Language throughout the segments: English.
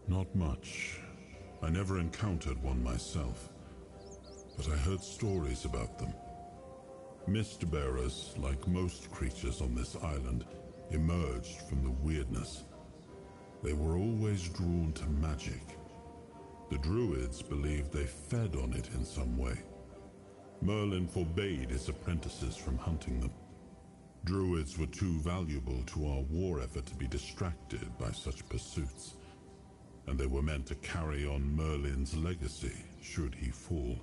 Not much. I never encountered one myself, but I heard stories about them. Mist bearers, like most creatures on this island, emerged from the weirdness. They were always drawn to magic. The druids believed they fed on it in some way. Merlin forbade his apprentices from hunting them. Druids were too valuable to our war effort to be distracted by such pursuits, and they were meant to carry on Merlin's legacy should he fall.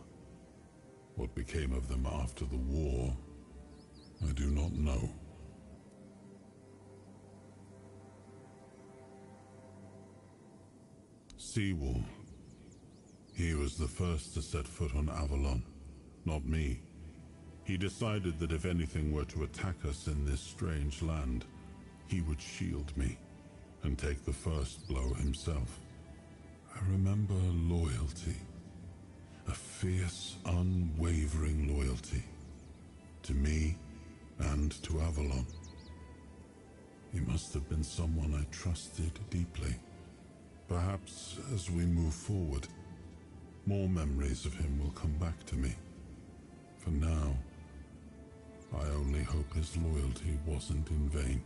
What became of them after the war, I do not know. Seawall. He was the first to set foot on Avalon, not me. He decided that if anything were to attack us in this strange land, he would shield me and take the first blow himself. I remember loyalty, a fierce, unwavering loyalty, to me and to Avalon. He must have been someone I trusted deeply. Perhaps as we move forward, more memories of him will come back to me. For now, I only hope his loyalty wasn't in vain.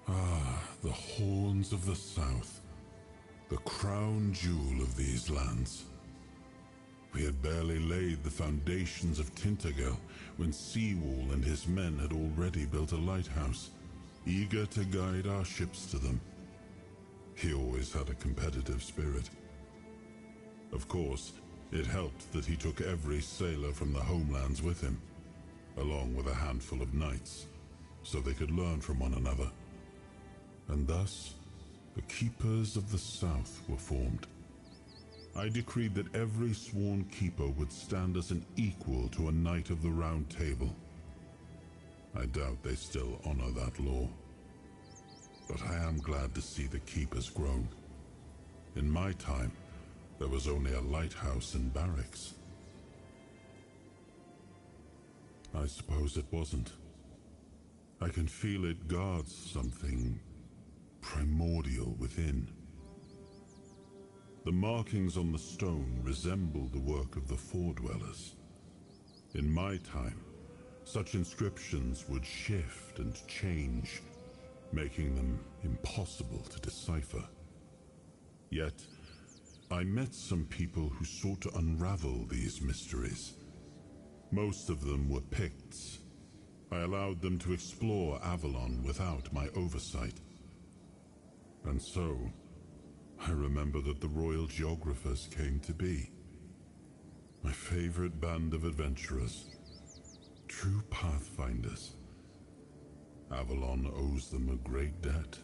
Ah, the horns of the south, the crown jewel of these lands. We had barely laid the foundations of Tainted Grail when Seawall and his men had already built a lighthouse, eager to guide our ships to them. He always had a competitive spirit. Of course, it helped that he took every sailor from the homelands with him, along with a handful of knights, so they could learn from one another. And thus, the Keepers of the South were formed. I decreed that every sworn keeper would stand as an equal to a Knight of the Round Table. I doubt they still honor that law, but I am glad to see the keepers grown. In my time, there was only a lighthouse and barracks. I suppose it wasn't. I can feel it guards something primordial within. The markings on the stone resemble the work of the Fore-dwellers. In my time, such inscriptions would shift and change, making them impossible to decipher. Yet, I met some people who sought to unravel these mysteries. Most of them were Picts. I allowed them to explore Avalon without my oversight. And so, I remember that the Royal Geographers came to be. My favorite band of adventurers. True pathfinders. Avalon owes them a great debt.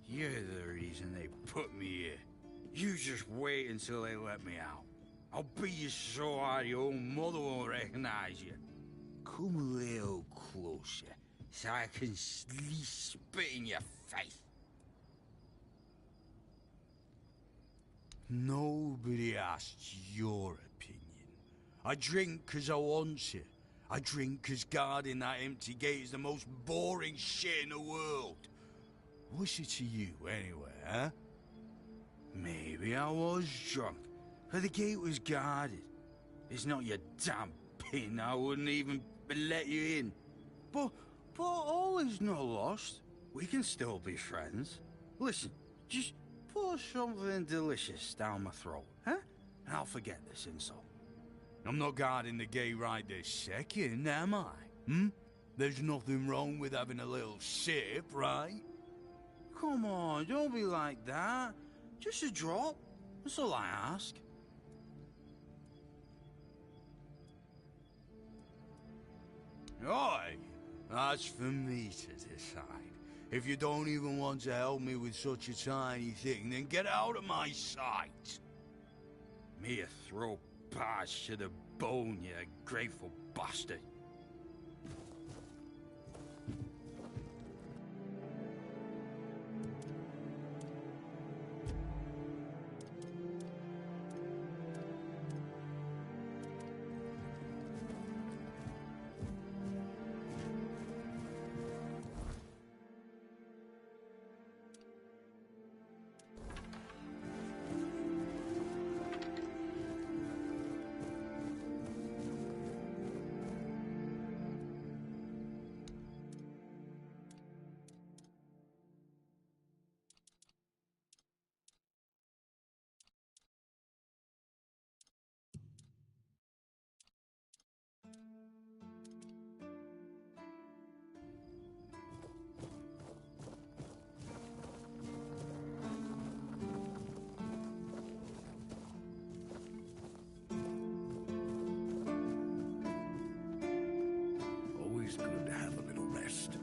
You're the reason they put me here. You just wait until they let me out. I'll beat you so hard your own mother won't recognize you. Come a little closer, so I can at least spit in your face. Nobody asked your opinion. I drink 'cause I want to. I drink 'cause guarding that empty gate is the most boring shit in the world. What's it to you, anyway, huh? Maybe I was drunk, but the gate was guarded. It's not your damn anything, I wouldn't even let you in. But all is not lost. We can still be friends. Listen, just pour something delicious down my throat, huh? And I'll forget this insult. I'm not guarding the gate right this second, am I? There's nothing wrong with having a little sip, right? Come on, don't be like that. Just a drop. That's all I ask. Aye, that's for me to decide. If you don't even want to help me with such a tiny thing, then get out of my sight. Me a throw parched to the bone, you grateful bastard. Always good to have a little rest.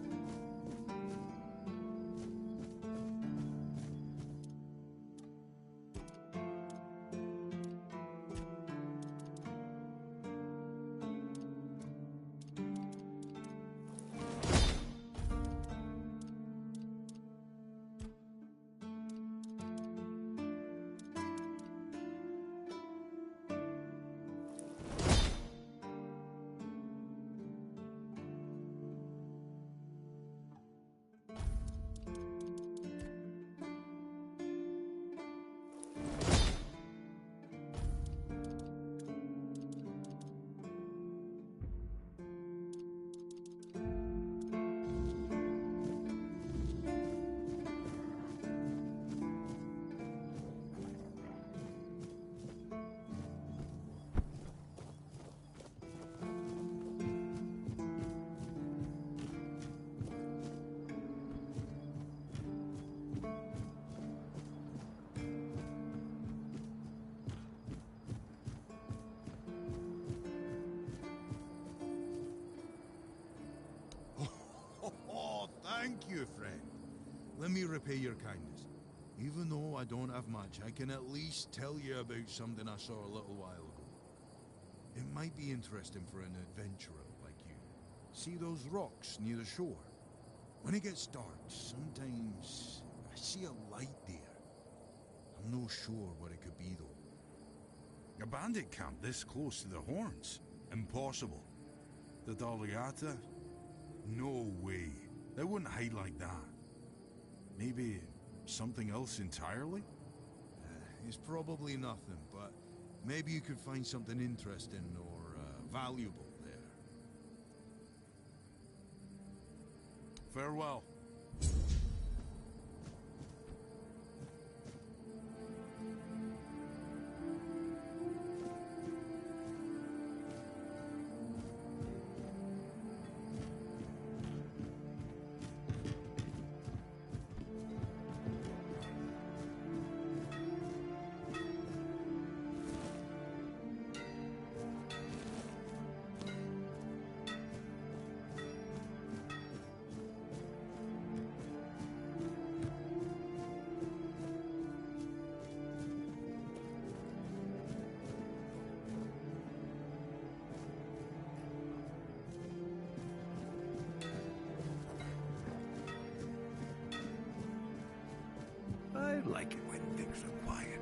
Thank you, friend. Let me repay your kindness. Even though I don't have much, I can at least tell you about something I saw a little while ago. It might be interesting for an adventurer like you. See those rocks near the shore? When it gets dark, sometimes I see a light there. I'm not sure what it could be, though. A bandit camp this close to the Horns? Impossible. The Daliata? No way. They wouldn't hide like that. Maybe something else entirely? It's probably nothing, but maybe you could find something interesting or valuable there. Farewell. I like it when things are quiet.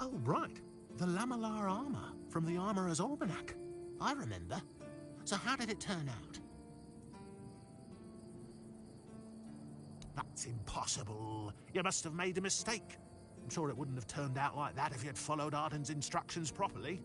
Oh, right. The lamellar armor from the Armorer's Almanac. I remember. So how did it turn out? That's impossible. You must have made a mistake. I'm sure it wouldn't have turned out like that if you had followed Arden's instructions properly.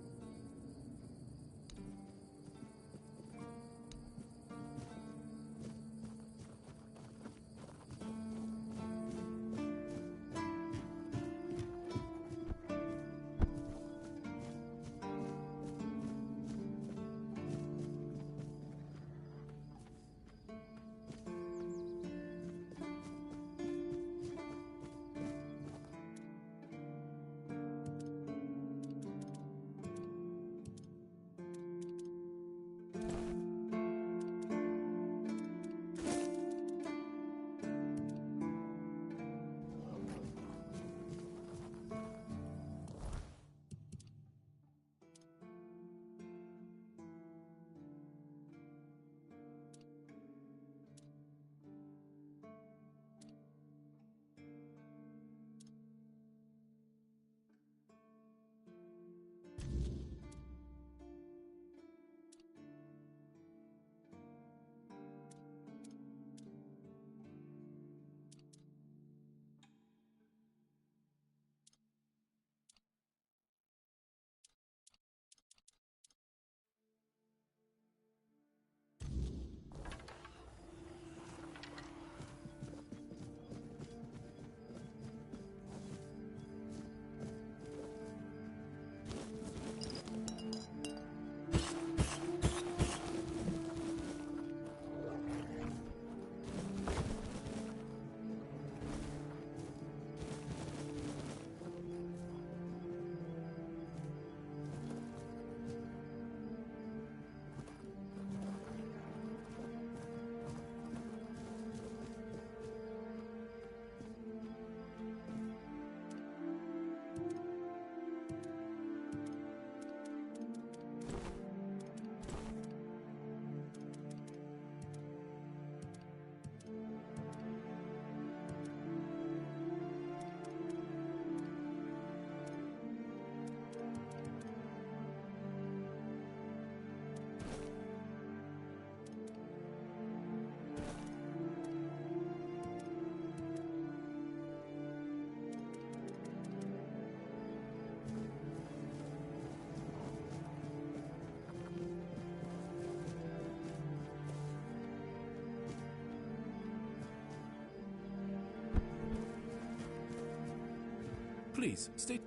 Please, stay...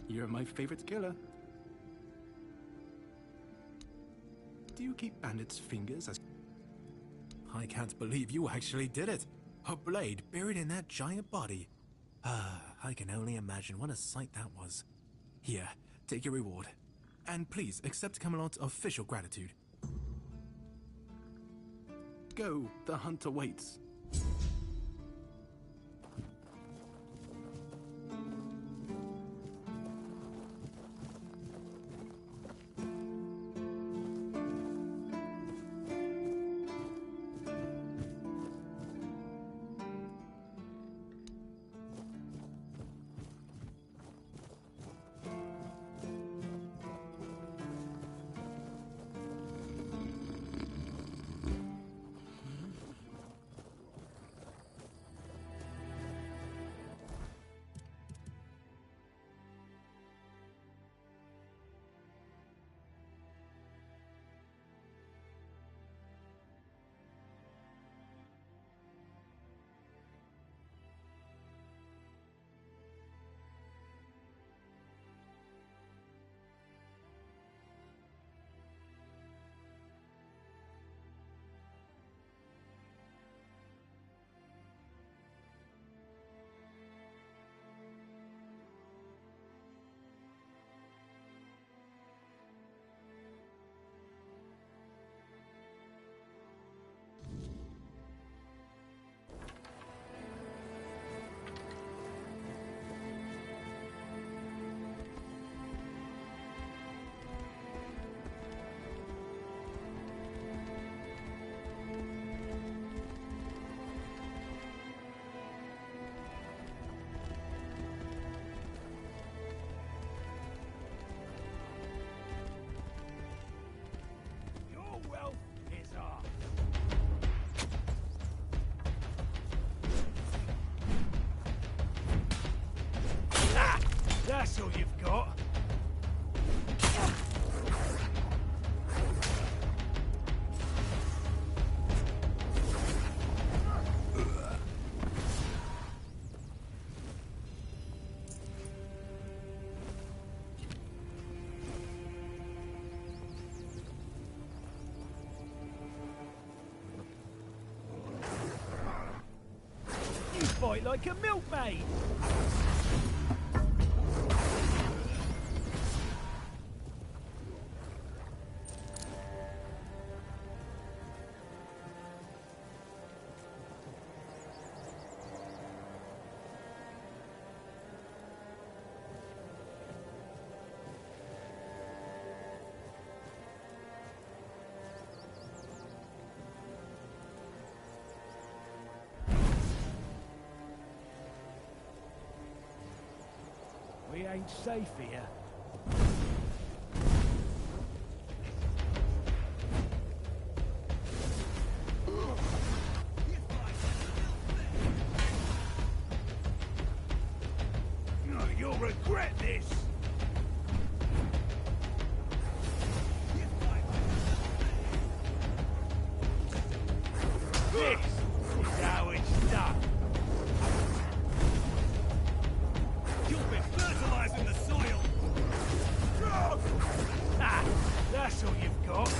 You're my favorite killer. Do you keep Bandit's fingers as... I can't believe you actually did it. A blade buried in that giant body. I can only imagine what a sight that was. Here, take your reward. And please, accept Camelot's official gratitude. Go, the hunter waits. fight like a milkmaid. We ain't safe here. No, you'll regret this! This is how it's done. You've been fertilizing the soil! Ah, that's all you've got.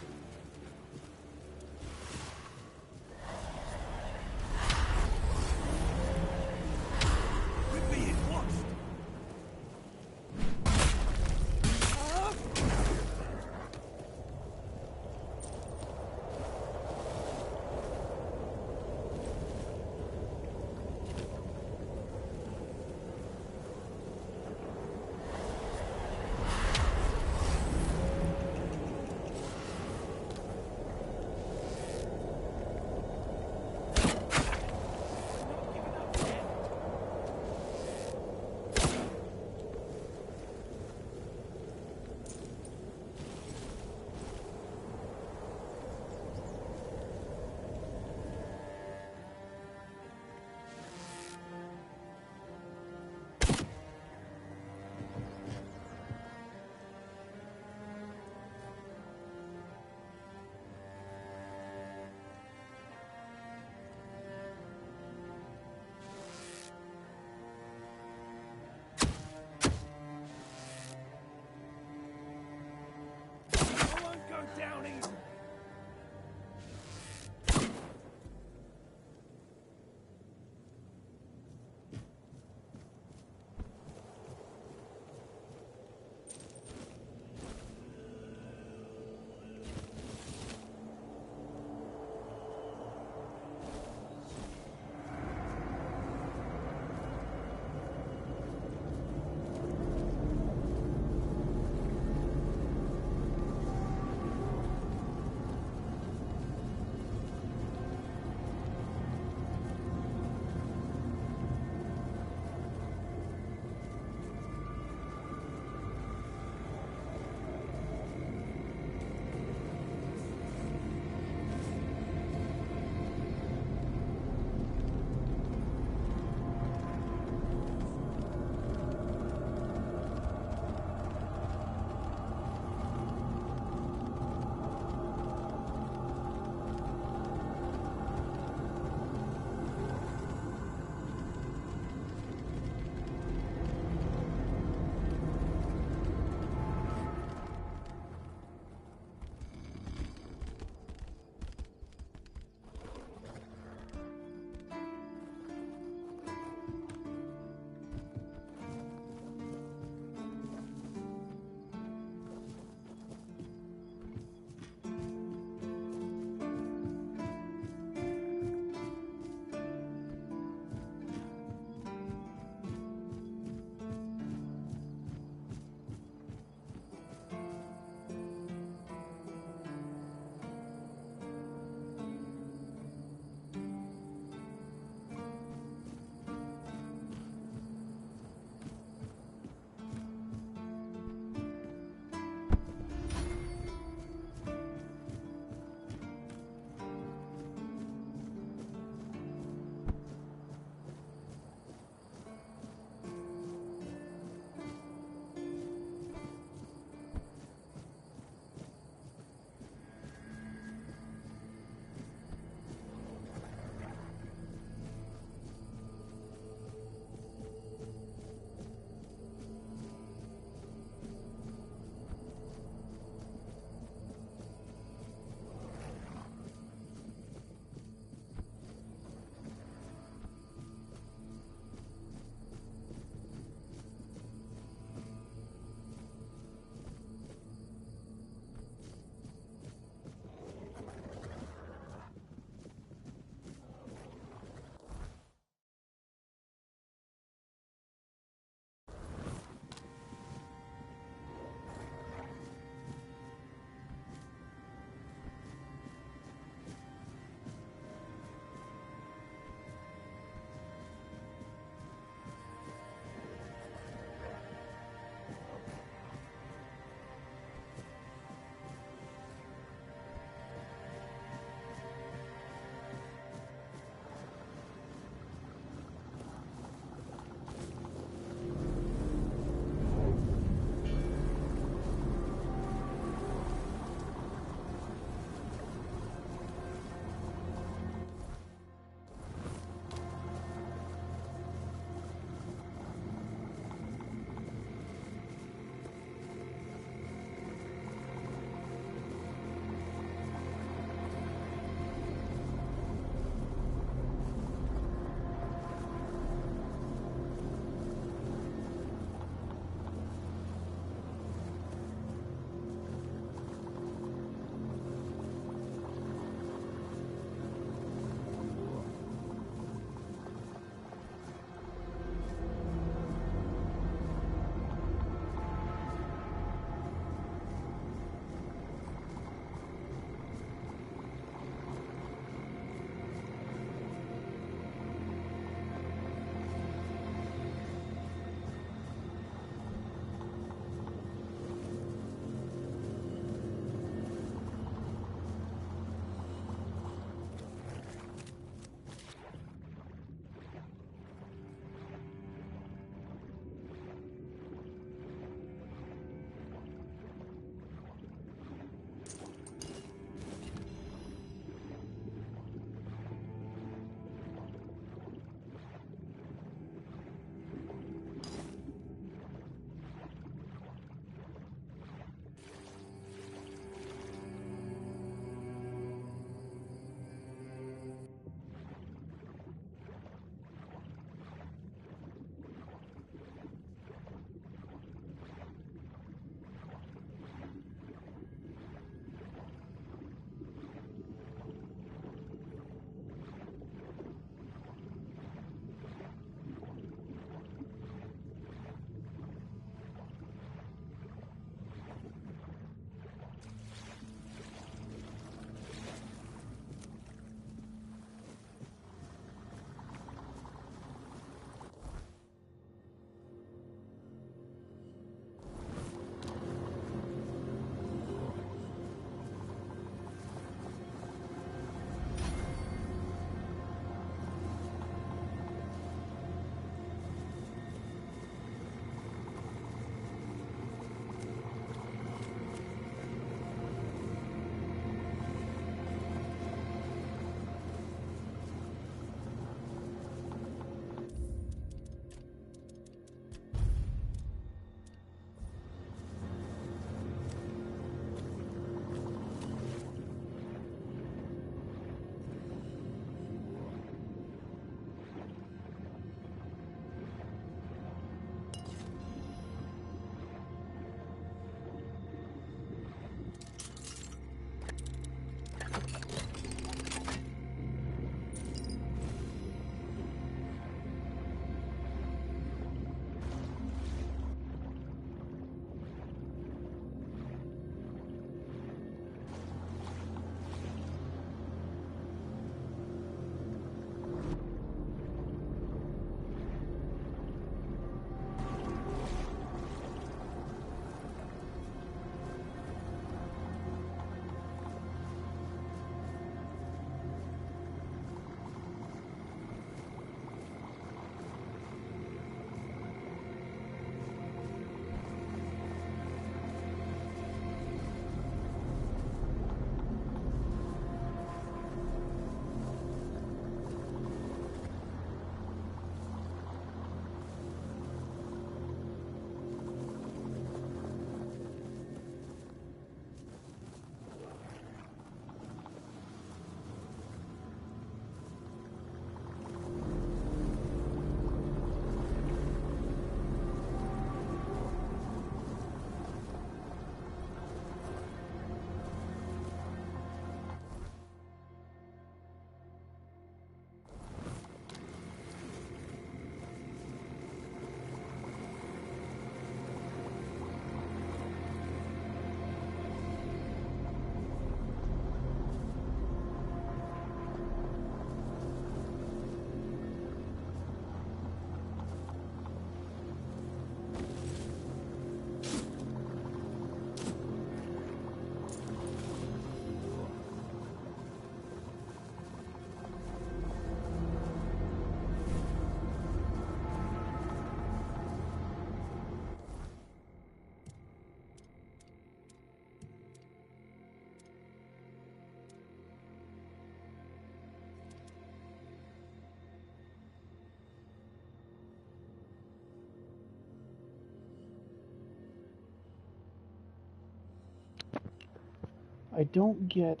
I don't get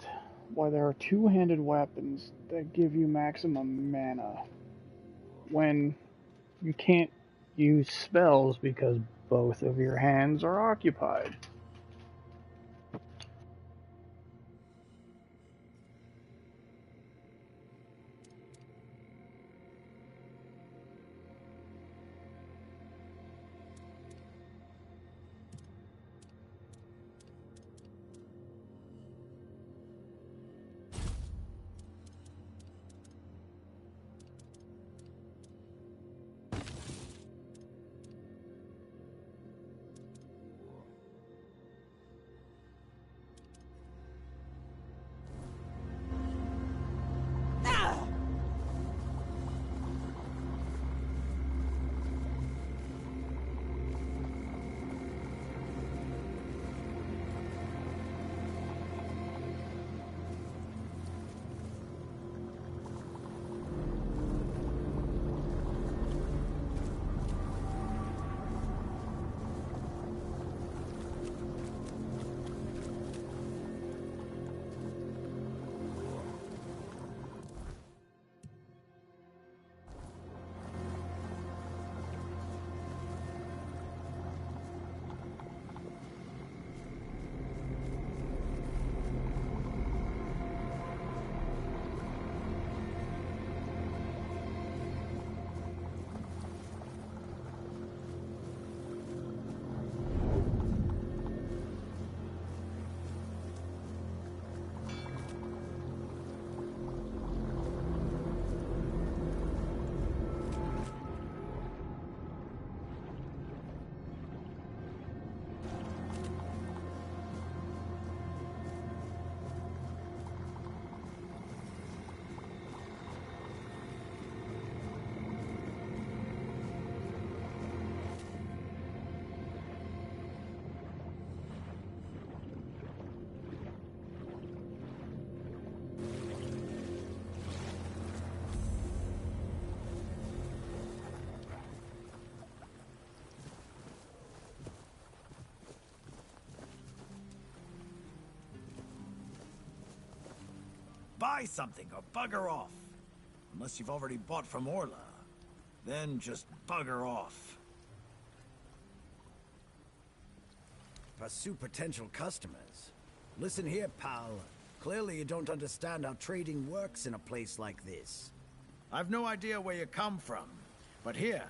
why there are two-handed weapons that give you maximum mana when you can't use spells because both of your hands are occupied. Buy something or bugger off. Unless you've already bought from Orla. Then just bugger off. Pursue potential customers. Listen here, pal. Clearly you don't understand how trading works in a place like this. I've no idea where you come from, but here,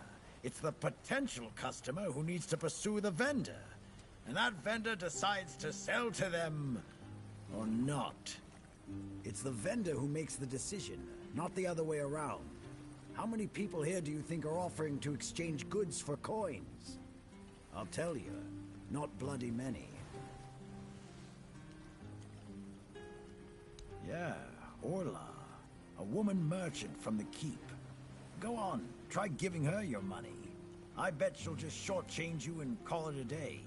it's the potential customer who needs to pursue the vendor. And that vendor decides to sell to them or not. It's the vendor who makes the decision, not the other way around. How many people here do you think are offering to exchange goods for coins? I'll tell you, not bloody many. Yeah, Orla, a woman merchant from the keep. Go on, try giving her your money. I bet she'll just shortchange you and call it a day.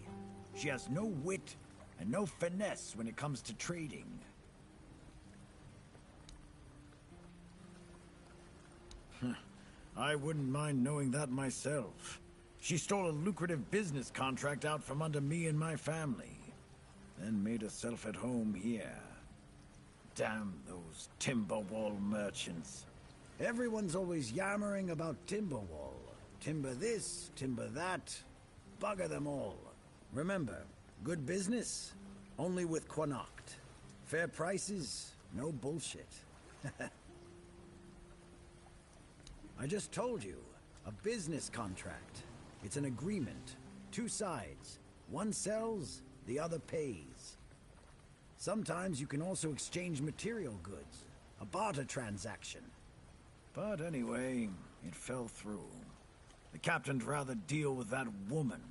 She has no wit and no finesse when it comes to trading. I wouldn't mind knowing that myself. She stole a lucrative business contract out from under me and my family, then made herself at home here. Damn those Timberwall merchants. Everyone's always yammering about Timberwall. Timber this, timber that. Bugger them all. Remember, good business, only with Quanacht. Fair prices, no bullshit. I just told you, a business contract. It's an agreement. Two sides. One sells, the other pays. Sometimes you can also exchange material goods. A barter transaction. But anyway, it fell through. The captain'd rather deal with that woman.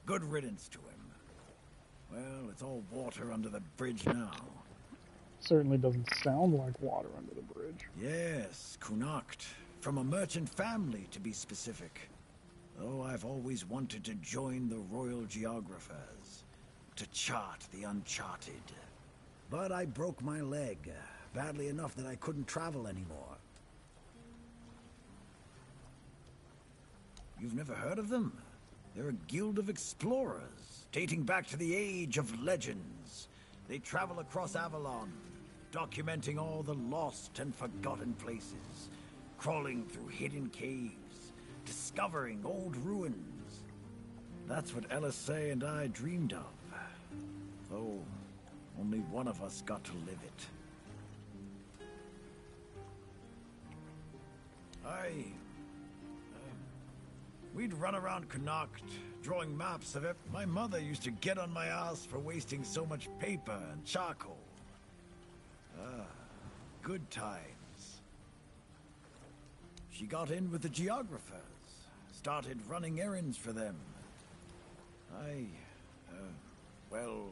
Good riddance to him. Well, it's all water under the bridge now. Certainly doesn't sound like water under the bridge. Yes, Quanacht. From a merchant family, to be specific. Though I've always wanted to join the Royal Geographers. To chart the uncharted. But I broke my leg. Badly enough that I couldn't travel anymore. You've never heard of them? They're a guild of explorers, dating back to the Age of Legends. They travel across Avalon, documenting all the lost and forgotten places, crawling through hidden caves, discovering old ruins. That's what Elisay and I dreamed of. Though, only one of us got to live it. We'd run around Connacht, drawing maps of it. My mother used to get on my ass for wasting so much paper and charcoal. Good times. She got in with the geographers, started running errands for them. Well,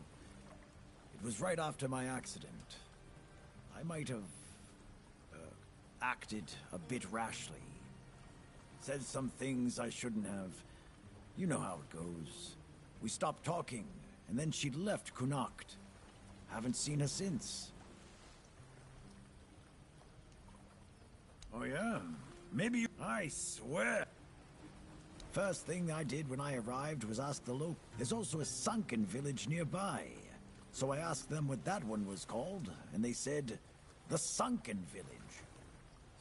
it was right after my accident. I might have acted a bit rashly. Said some things I shouldn't have. You know how it goes. We stopped talking, and then she left Connacht. Haven't seen her since. Oh yeah? Maybe you... I swear! First thing I did when I arrived was ask the local. There's also a sunken village nearby. So I asked them what that one was called, and they said, the Sunken Village.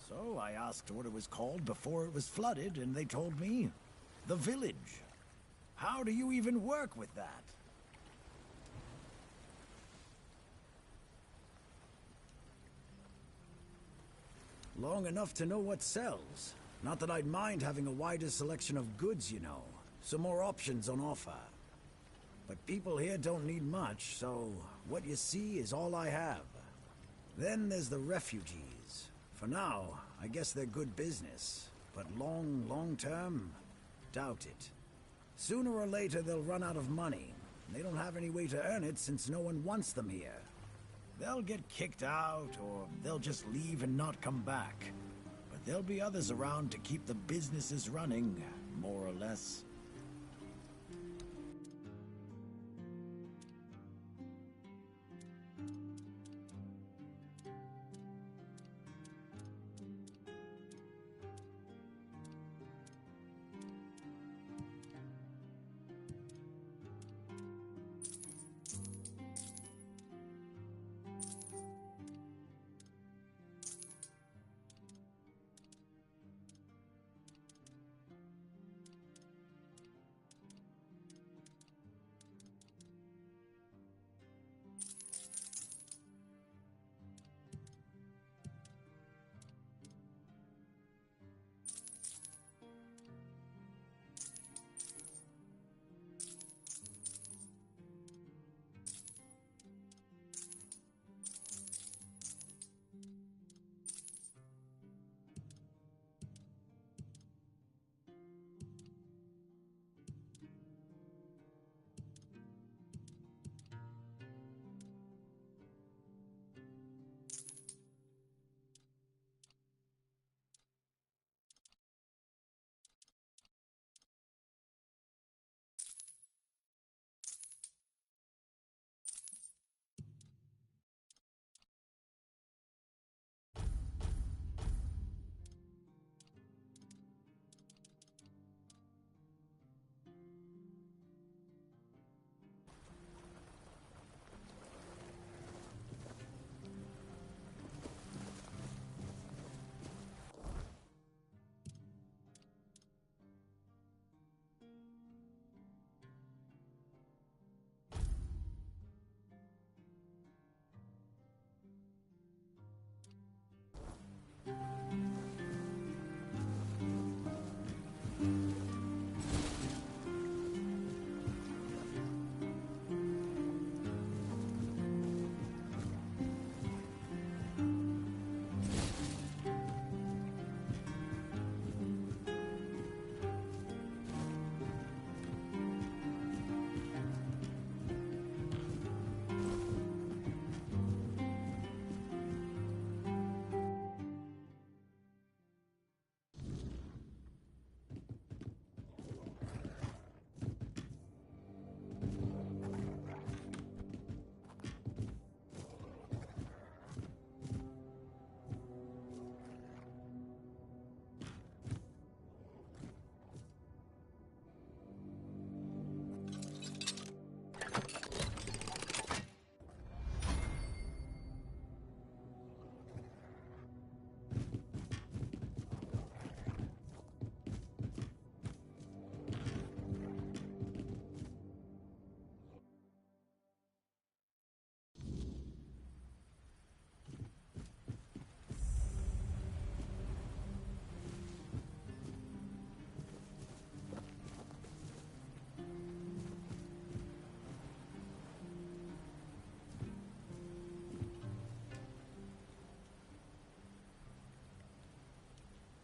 So I asked what it was called before it was flooded, and they told me, the village. How do you even work with that? Long enough to know what sells. Not that I'd mind having a wider selection of goods, you know. Some more options on offer. But people here don't need much, so what you see is all I have. Then there's the refugees. For now, I guess they're good business. But long term, doubt it. Sooner or later they'll run out of money. They don't have any way to earn it since no one wants them here. They'll get kicked out, or they'll just leave and not come back. But there'll be others around to keep the businesses running, more or less.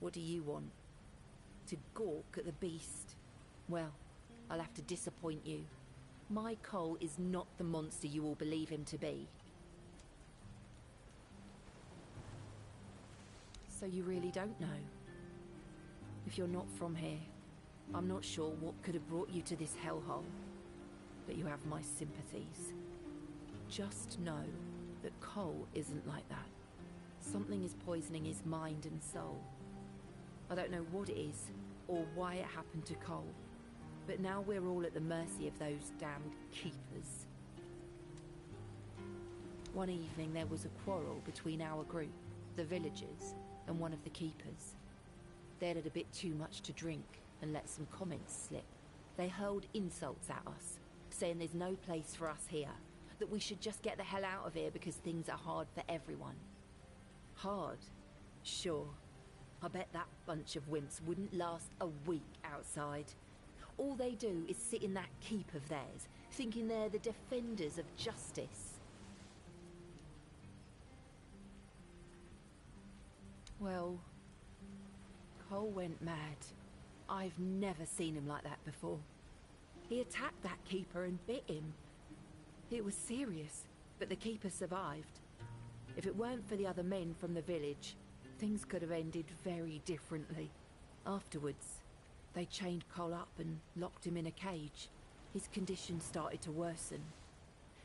What do you want? To gawk at the beast? Well, I'll have to disappoint you. My Cole is not the monster you all believe him to be. So you really don't know? If you're not from here, I'm not sure what could have brought you to this hellhole. But you have my sympathies. Just know that Cole isn't like that. Something is poisoning his mind and soul. I don't know what it is, or why it happened to Cole. But now we're all at the mercy of those damned keepers. One evening there was a quarrel between our group, the villagers, and one of the keepers. They'd had a bit too much to drink and let some comments slip. They hurled insults at us, saying there's no place for us here, that we should just get the hell out of here because things are hard for everyone. Hard? Sure. I bet that bunch of wimps wouldn't last a week outside. All they do is sit in that keep of theirs, thinking they're the defenders of justice. Well, Cole went mad. I've never seen him like that before. He attacked that keeper and bit him. It was serious, but the keeper survived. If it weren't for the other men from the village, things could have ended very differently. Afterwards, they chained Cole up and locked him in a cage. His condition started to worsen.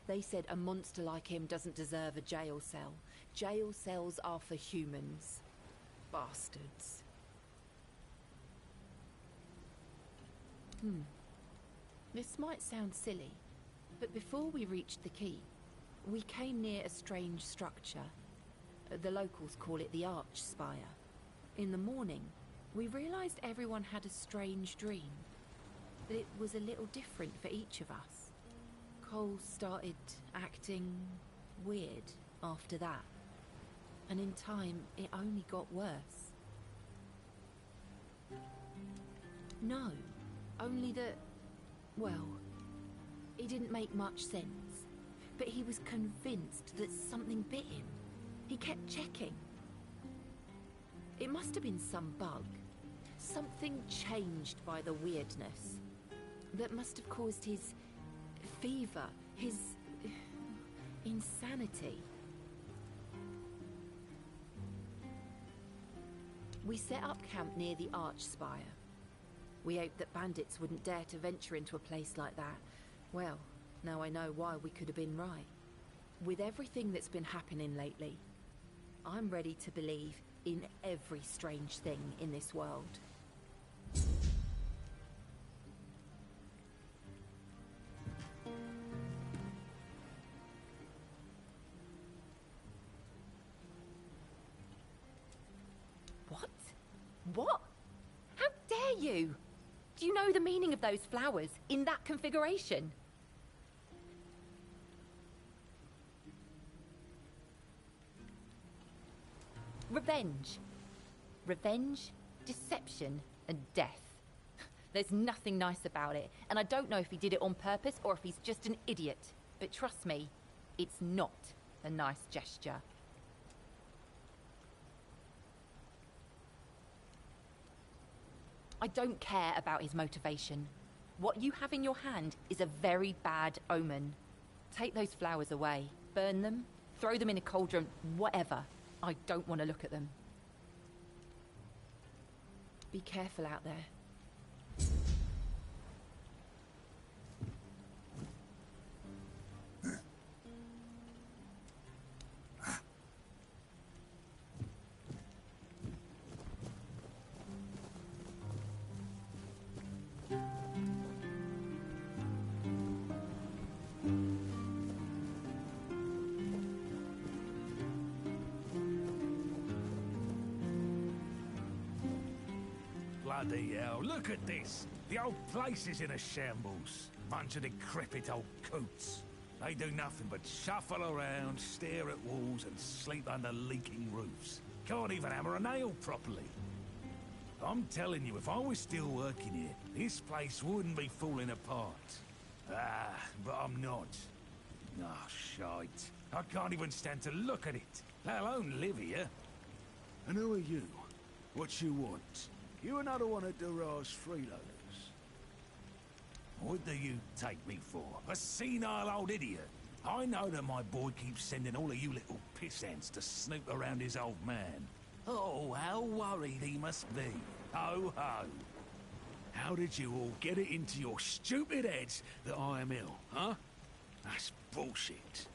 They said a monster like him doesn't deserve a jail cell. Jail cells are for humans. Bastards. This might sound silly, but before we reached the keep, we came near a strange structure. The locals call it the Arch Spire. In the morning, we realized everyone had a strange dream, but it was a little different for each of us. Cole started acting weird after that, and in time, it only got worse. No, only that, well, it didn't make much sense, but he was convinced that something bit him. He kept checking. It must have been some bug. Something changed by the weirdness that must have caused his fever, his insanity. We set up camp near the Arch Spire. We hoped that bandits wouldn't dare to venture into a place like that. Well, now I know why we could have been right. With everything that's been happening lately, I'm ready to believe in every strange thing in this world. What? What? How dare you? Do you know the meaning of those flowers in that configuration? Revenge. Revenge, deception, and death. There's nothing nice about it, and I don't know if he did it on purpose or if he's just an idiot. But trust me, it's not a nice gesture. I don't care about his motivation. What you have in your hand is a very bad omen. Take those flowers away, burn them, throw them in a cauldron, whatever. I don't want to look at them. Be careful out there. Bloody hell, look at this! The old place is in a shambles. Bunch of decrepit old coots. They do nothing but shuffle around, stare at walls, and sleep under leaking roofs. Can't even hammer a nail properly. I'm telling you, if I was still working here, this place wouldn't be falling apart. Ah, but I'm not. Ah, shite. I can't even stand to look at it, let alone live here. And who are you? What you want? You another one of Duras freeloaders? What do you take me for? A senile old idiot? I know that my boy keeps sending all of you little pissants to snoop around his old man. Oh, how worried he must be. Ho ho. How did you all get it into your stupid heads that I am ill, huh? That's bullshit.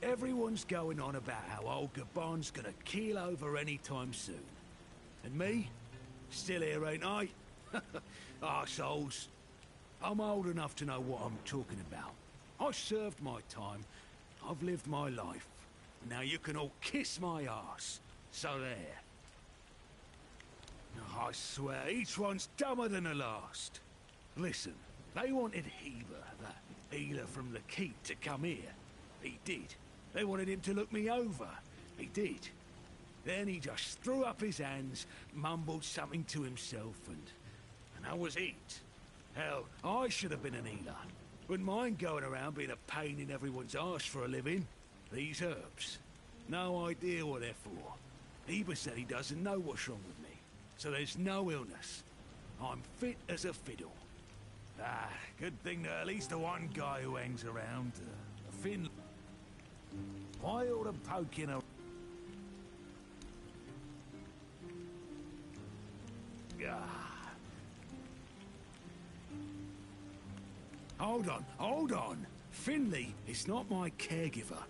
Everyone's going on about how old Gabon's gonna keel over any time soon. And me? Still here, ain't I? Arseholes. I'm old enough to know what I'm talking about. I served my time. I've lived my life. Now you can all kiss my arse. So there. I swear, each one's dumber than the last. Listen, they wanted Heber, that healer from the keep, to come here. He did. They wanted him to look me over. He did. Then he just threw up his hands, mumbled something to himself, and that was it. Hell, I should have been an healer. Wouldn't mind going around being a pain in everyone's arse for a living. These herbs. No idea what they're for. Heber said he doesn't know what's wrong with me, so there's no illness. I'm fit as a fiddle. Ah, good thing that at least the one guy who hangs around, Finn... Why all the poking around? Hold on. Finley is not my caregiver.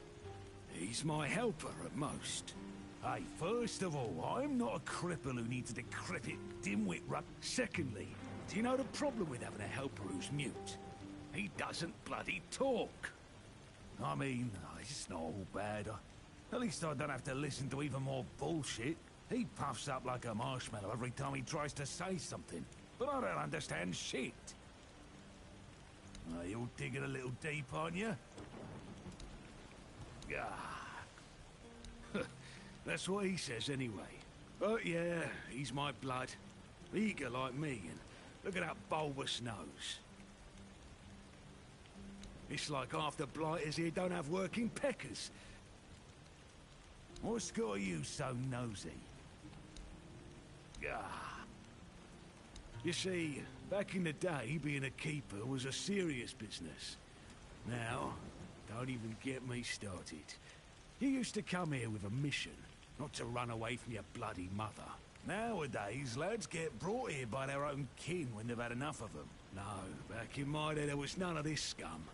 He's my helper at most. Hey, first of all, I'm not a cripple who needs a decrepit dimwit run. Secondly, do you know the problem with having a helper who's mute? He doesn't bloody talk. I mean, it's not all bad. At least I don't have to listen to even more bullshit. He puffs up like a marshmallow every time he tries to say something. But I don't understand shit. You're digging a little deep, aren't you? That's what he says anyway. But yeah, he's my blood. Eager like me, and look at that bulbous nose. It's like half the blighters here don't have working peckers. What's got you so nosy? You see, back in the day, being a keeper was a serious business. Now, don't even get me started. You used to come here with a mission, not to run away from your bloody mother. Nowadays, lads get brought here by their own kin when they've had enough of them. No, back in my day, there was none of this scum.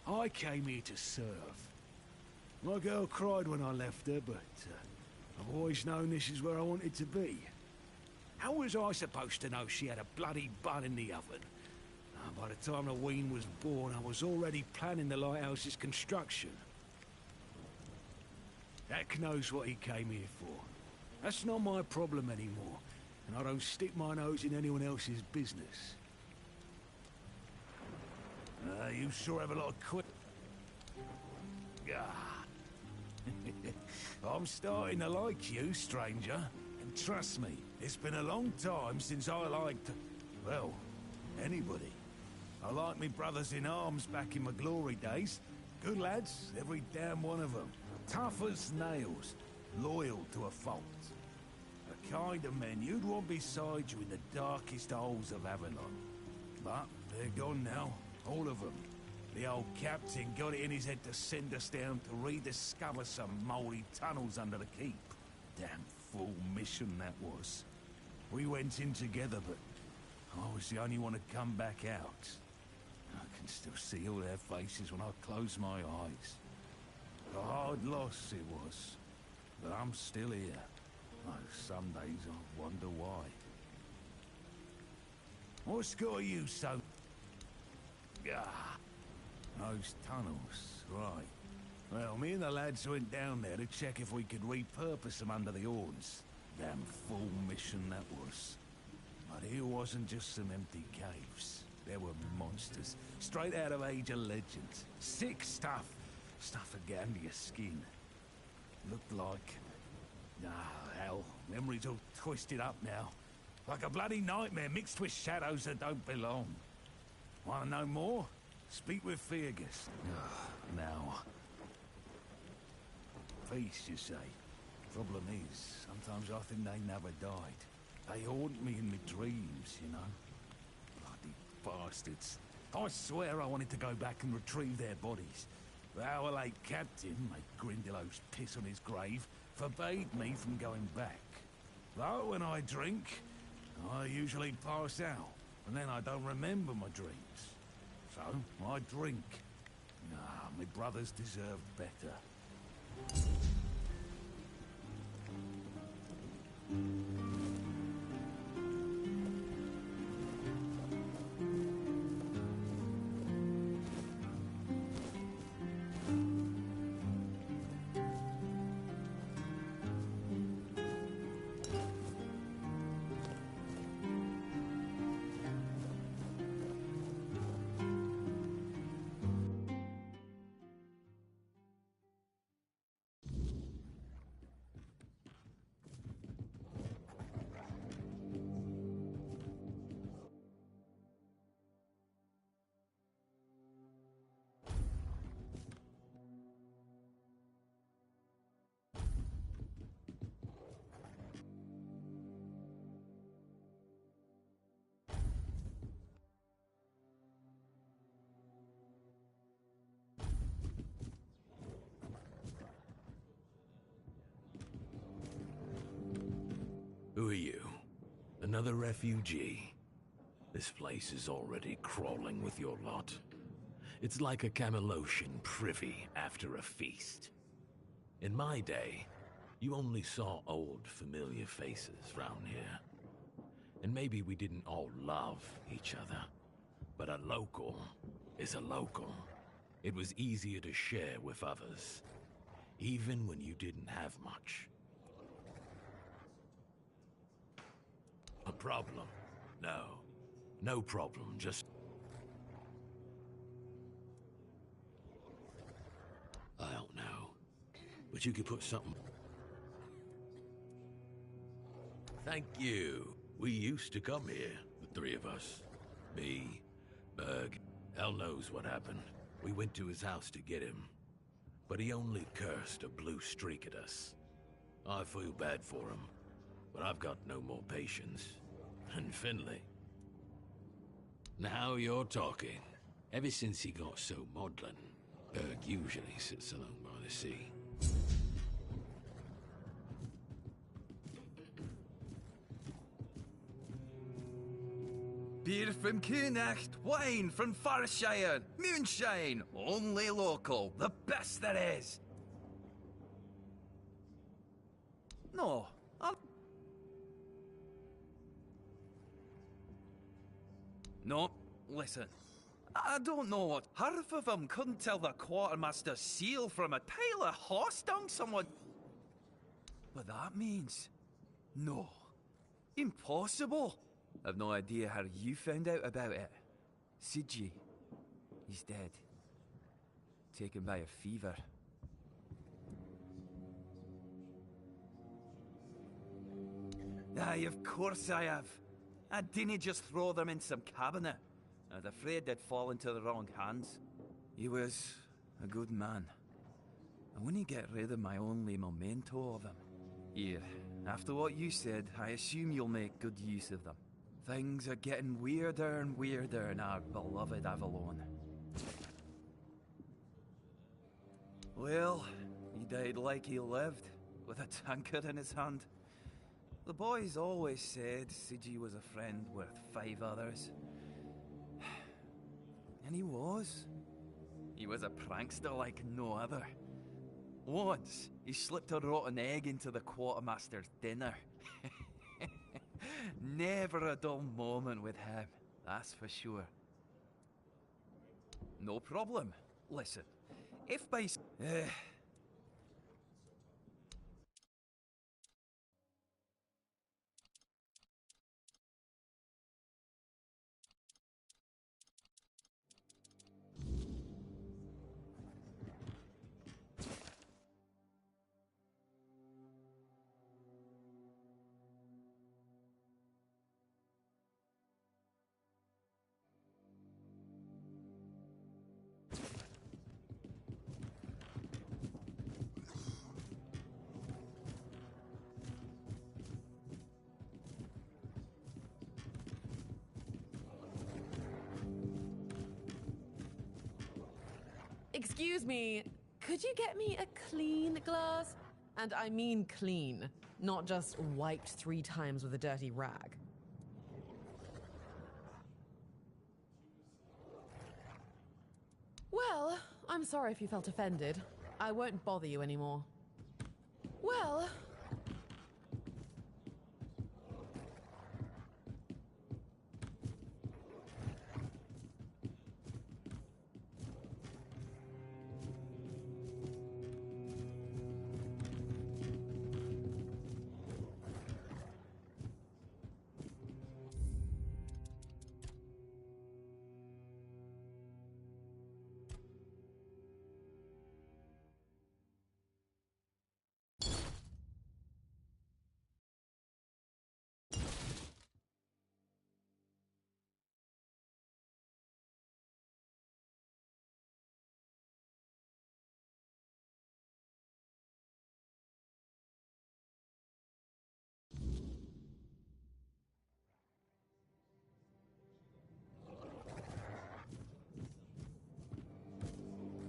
I came here to serve. My girl cried when I left her, but I've always known this is where I wanted to be. How was I supposed to know she had a bloody bun in the oven? By the time the wean was born, I was already planning the lighthouse's construction. Jack knows what he came here for. That's not my problem anymore, and I don't stick my nose in anyone else's business. You sure have a lot of I'm starting to like you, stranger. And trust me, it's been a long time since I liked... well, anybody. I liked me brothers in arms back in my glory days. Good lads, every damn one of them. Tough as nails, loyal to a fault. The kind of men you'd want beside you in the darkest holes of Avalon. But they're gone now, all of them. The old captain got it in his head to send us down to rediscover some mouldy tunnels under the keep. Damn fool mission that was. We went in together, but I was the only one to come back out. I can still see all their faces when I close my eyes. A hard loss it was, but I'm still here. Oh, some days I wonder why. What's got you so... those tunnels, right. Well, me and the lads went down there to check if we could repurpose them under the horns. Damn fool mission that was. But here wasn't just some empty caves. There were monsters, straight out of Age of Legends. Sick stuff. Stuff to get under your skin. Looked like... hell, memories all twisted up now. Like a bloody nightmare mixed with shadows that don't belong. Wanna know more? Speak with Fergus. Now... peace, you say. Problem is, sometimes I think they never died. They haunt me in my dreams, you know. Bloody bastards. I swear I wanted to go back and retrieve their bodies. The our late captain, made Grindelows piss on his grave, forbade me from going back. Though when I drink, I usually pass out, and then I don't remember my dreams. So, I drink. Ah, my brothers deserved better. Who are you? Another refugee? This place is already crawling with your lot. It's like a Camelosian privy after a feast. In my day, you only saw old, familiar faces round here. And maybe we didn't all love each other. But a local is a local. It was easier to share with others, even when you didn't have much. A problem? No. No problem, just... I don't know. But you could put something... Thank you. We used to come here, the three of us. Me, Berg. Hell knows what happened. We went to his house to get him. But he only cursed a blue streak at us. I feel bad for him. But I've got no more patience. And Finley. Now you're talking. Ever since he got so maudlin, Berg usually sits alone by the sea. Beer from Kunacht, wine from Farshire, moonshine, only local, the best there is. No, No, listen. I don't know what half of them couldn't tell the quartermaster's seal from a pile of horse dung someone... But that means... No. Impossible. I've no idea how you found out about it. Siji. He's dead. Taken by a fever. Aye, of course I have. I didn't just throw them in some cabinet. I was afraid they'd fall into the wrong hands. He was a good man. I wouldn't get rid of my only memento of him. Here, after what you said, I assume you'll make good use of them. Things are getting weirder and weirder in our beloved Avalon. Well, he died like he lived, with a tankard in his hand. The boys always said Siji was a friend worth 5 others. And he was. He was a prankster like no other. Once, he slipped a rotten egg into the quartermaster's dinner. Never a dull moment with him, that's for sure. No problem. Listen, if by... Excuse me, could you get me a clean glass? And I mean clean, not just wiped 3 times with a dirty rag. Well, I'm sorry if you felt offended. I won't bother you anymore. Well...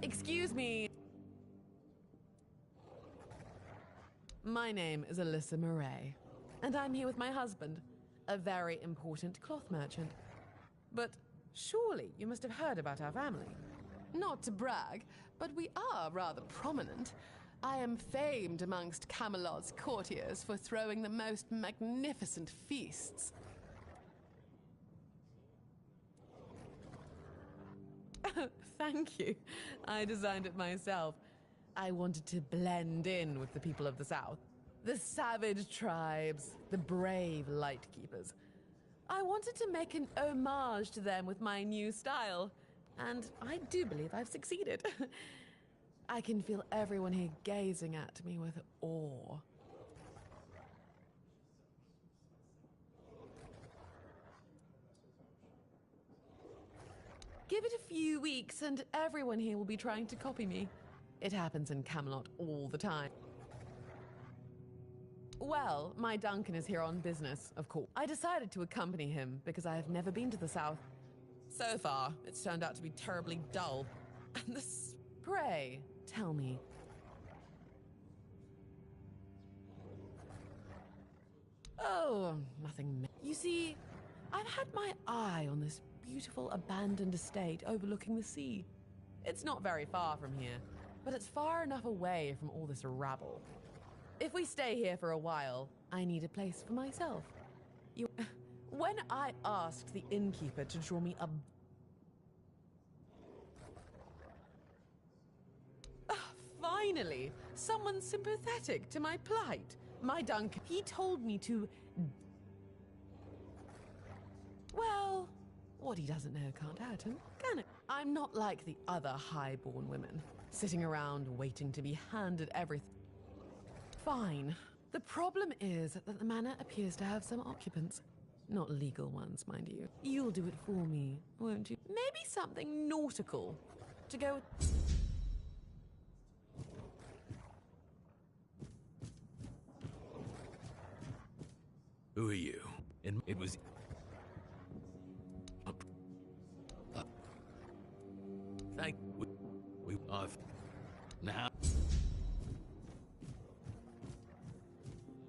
Excuse me. My name is Alyssa Murray, and I'm here with my husband, a very important cloth merchant. But surely you must have heard about our family. Not to brag, but we are rather prominent. I am famed amongst Camelot's courtiers for throwing the most magnificent feasts. Thank you. I designed it myself. I wanted to blend in with the people of the South. The savage tribes, the brave lightkeepers. I wanted to make an homage to them with my new style, and I do believe I've succeeded. I can feel everyone here gazing at me with awe. Give it a few weeks and everyone here will be trying to copy me. It happens in Camelot all the time. Well, my Duncan is here on business, of course. I decided to accompany him because I have never been to the South. So far, it's turned out to be terribly dull. And the spray, tell me. Oh, nothing. You see, I've had my eye on this beautiful abandoned estate overlooking the sea. It's not very far from here, but it's far enough away from all this rabble. If we stay here for a while, I need a place for myself. When I asked the innkeeper to draw me a... Finally, someone sympathetic to my plight. My Duncan, he told me to... Well... What he doesn't know can't hurt him, can it? I'm not like the other high-born women, sitting around waiting to be handed everything. Fine. The problem is that the manor appears to have some occupants. Not legal ones, mind you. You'll do it for me, won't you? Maybe something nautical to go with... Who are you? And it was... Thank... We are... Now...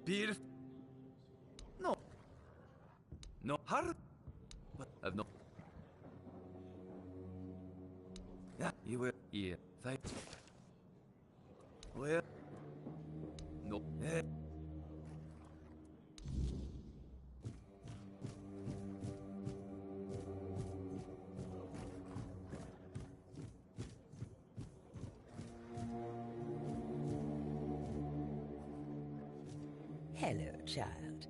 Beautiful... No. No. Har... But I've no... Yeah, you will... Yeah, thank... Well... No. Hello, child.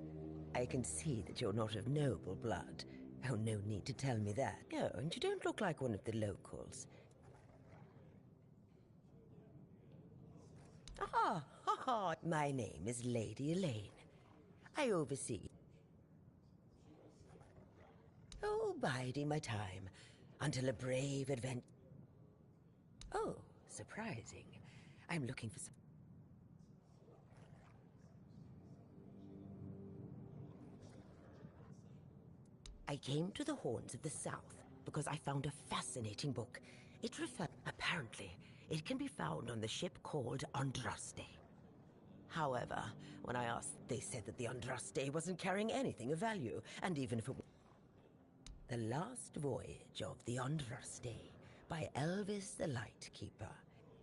I can see that you're not of noble blood. Oh, no need to tell me that. Oh, and you don't look like one of the locals. Ah, ha ha. My name is Lady Elaine. I oversee... Oh, biding my time until a brave advent... Oh, surprising. I'm looking for some... I came to the Horns of the South because I found a fascinating book. It referred... Apparently, It can be found on the ship called Andraste. However, when I asked, they said that the Andraste wasn't carrying anything of value, and even if it was... The Last Voyage of the Andraste by Elvis the Lightkeeper.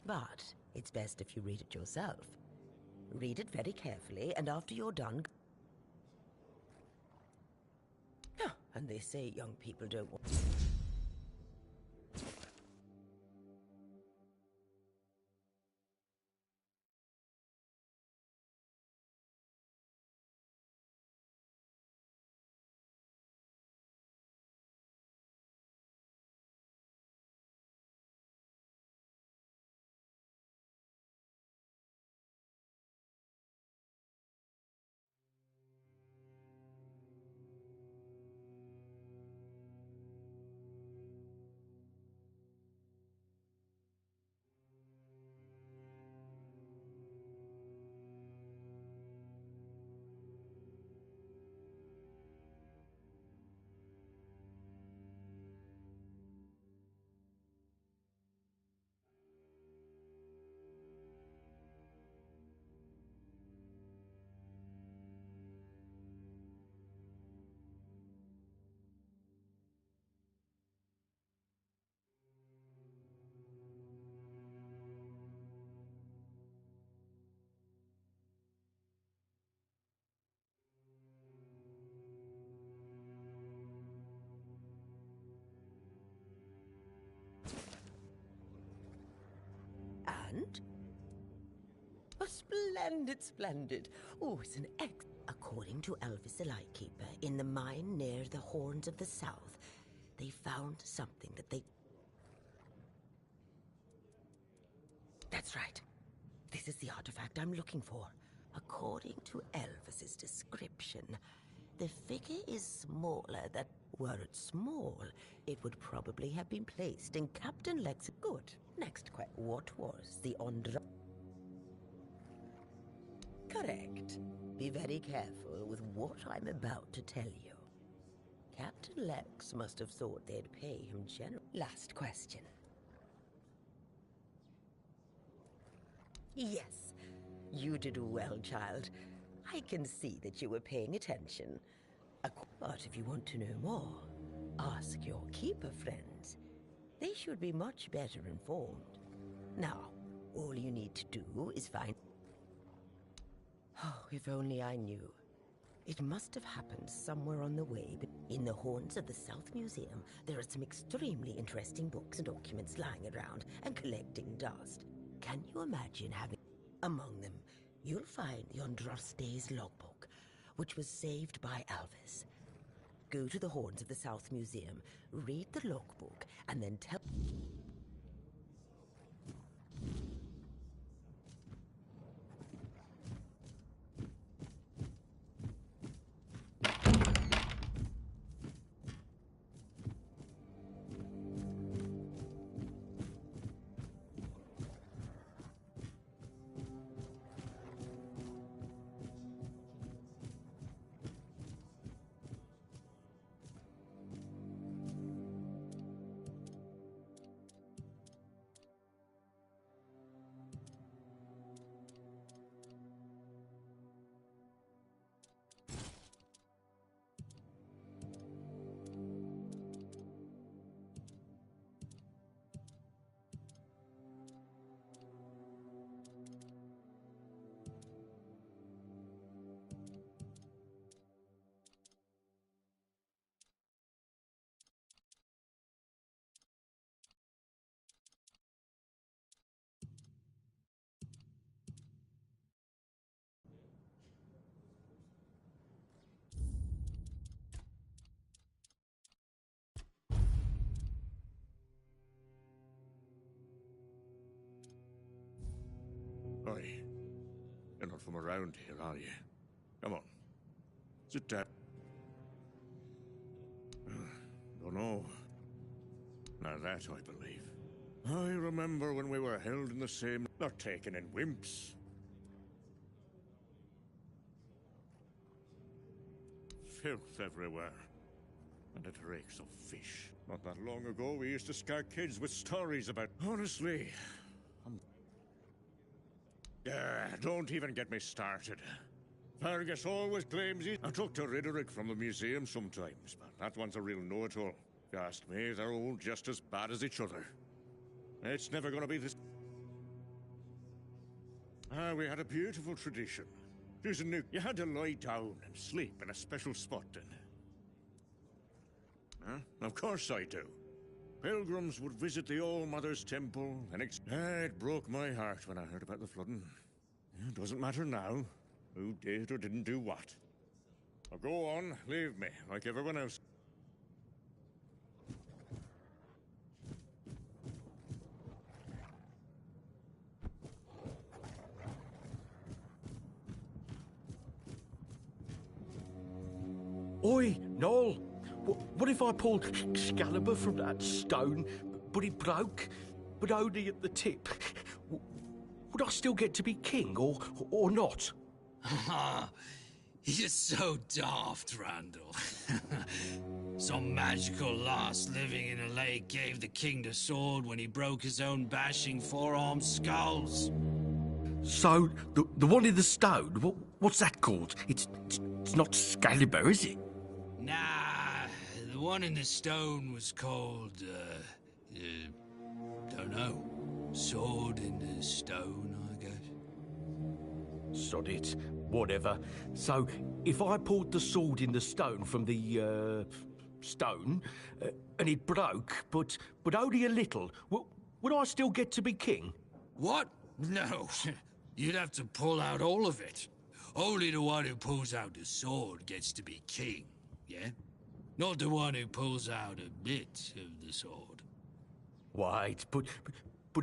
But it's best if you read it yourself. Read it very carefully, and after you're done... And they say young people don't want... And? Oh, splendid, splendid. Oh, it's an ex... According to Elvis the Lightkeeper, in the mine near the Horns of the South, they found something that they... That's right. This is the artifact I'm looking for. According to Elvis's description, the figure is smaller than... Were it small, it would probably have been placed in Captain Lex... Good. Next question. What was the Andra... Correct. Be very careful with what I'm about to tell you. Captain Lex must have thought they'd pay him general... Last question. Yes, you did well, child. I can see that you were paying attention. But if you want to know more, ask your keeper friends. They should be much better informed. Now, all you need to do is find... Oh, if only I knew. It must have happened somewhere on the way, but in the Horns of the South Museum, there are some extremely interesting books and documents lying around and collecting dust. Can you imagine having... Among them, you'll find the Andraste's logbook, which was saved by Elvis. Go to the Horns of the South Museum, read the logbook, and then tell... Oi, you're not from around here, are you? Come on, sit down. Don't know. Now that I believe. I remember when we were held in the same... Not taken in wimps. Filth everywhere. And it reeks of fish. Not that long ago, we used to scare kids with stories about... Honestly, Don't even get me started. Fergus always claims he... I talk to Riderick from the museum sometimes, but that one's a real know-it-all. If you ask me, they're all just as bad as each other. It's never gonna be this... we had a beautiful tradition. There's a new... You had to lie down and sleep in a special spot, then. Of course I do. Pilgrims would visit the All-Mother's Temple, and it broke my heart when I heard about the flooding. It doesn't matter now who did or didn't do what. Now go on, leave me, like everyone else. Oi, Noel! What if I pulled Excalibur from that stone, but it broke, but only at the tip? Would I still get to be king, or not? You're so daft, Randall. Some magical lass living in a lake gave the king the sword when he broke his own bashing four-armed skulls. So, the one in the stone, what's that called? It's not Excalibur, is it? Nah, the one in the stone was called, don't know. Sword in the stone, I guess. Sod it. Whatever. So, if I pulled the sword in the stone from the, stone, and it broke, but only a little, would I still get to be king? What? No. You'd have to pull out all of it. Only the one who pulls out the sword gets to be king, yeah? Not the one who pulls out a bit of the sword. Wait, but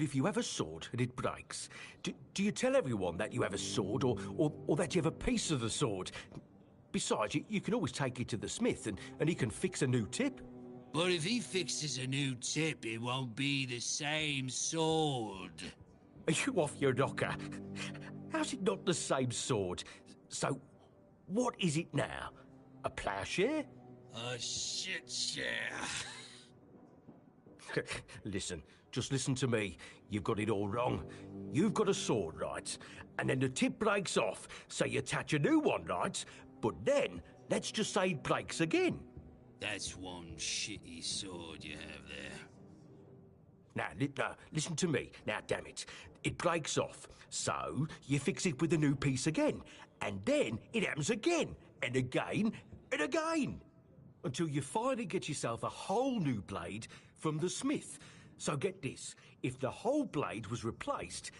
if you have a sword and it breaks, do you tell everyone that you have a sword or that you have a piece of the sword? Besides, you can always take it to the smith and he can fix a new tip. But if he fixes a new tip, it won't be the same sword. Are you off your knocker? How's it not the same sword? So, what is it now? A plowshare? A shit share. Listen, just listen to me. You've got it all wrong. You've got a sword, right? And then the tip breaks off, so you attach a new one, right? But then, let's just say it breaks again. That's one shitty sword you have there. Now, listen to me. Now, damn it. It breaks off, so you fix it with a new piece again. And then it happens again, and again, and again. Until you finally get yourself a whole new blade from the smith. So get this, if the whole blade was replaced,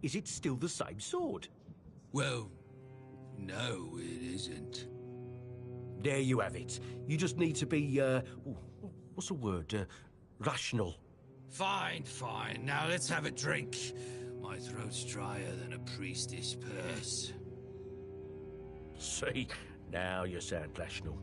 is it still the same sword? Well, no, it isn't. There you have it. You just need to be, what's the word? Rational. Fine. Now let's have a drink. My throat's drier than a priestess purse. See, now you sound rational.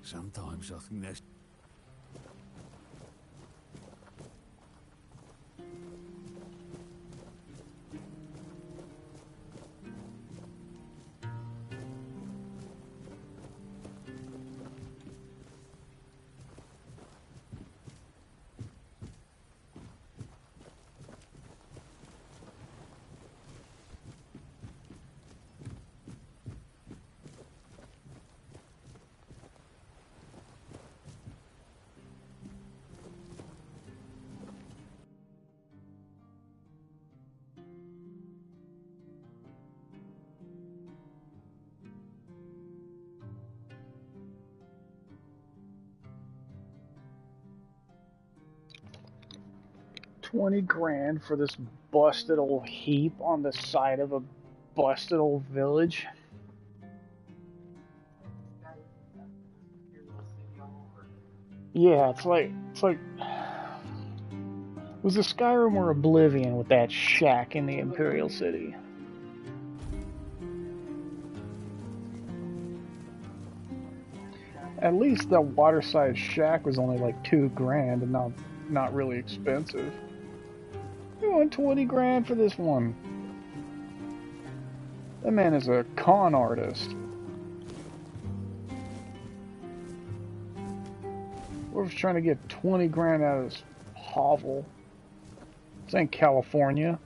Sometimes I think there's... $20,000 for this busted old heap on the side of a busted old village. Yeah, it's like was the Skyrim or Oblivion with that shack in the Imperial City? At least the waterside shack was only like $2,000 and not really expensive. You want $20,000 for this one? That man is a con artist. We're just trying to get $20,000 out of this hovel. This ain't California.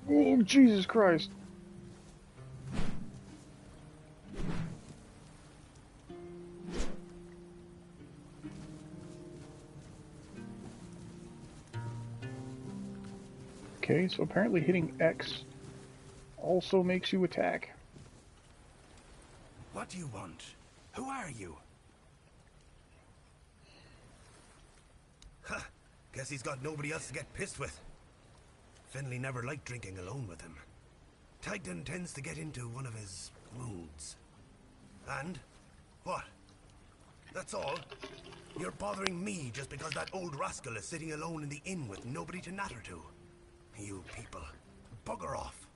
Oh, Jesus Christ. Okay, so apparently hitting X also makes you attack. What do you want? Who are you? Huh. Guess he's got nobody else to get pissed with. Finley never liked drinking alone with him. Titan tends to get into one of his moods. And? What? That's all? You're bothering me just because that old rascal is sitting alone in the inn with nobody to natter to. You people, bugger off.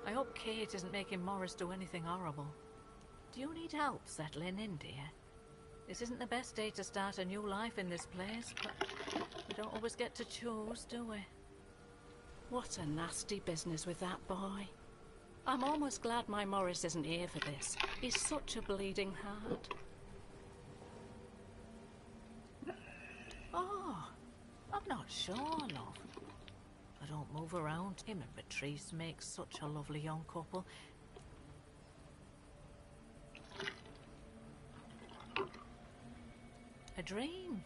I hope Kate isn't making Morris do anything horrible. Do you need help settling in, dear? This isn't the best day to start a new life in this place, but we don't always get to choose, do we? What a nasty business with that boy. I'm almost glad my Morris isn't here for this. He's such a bleeding heart. Oh, I'm not sure, love. I don't move around. Him and Patrice make such a lovely young couple. A dream.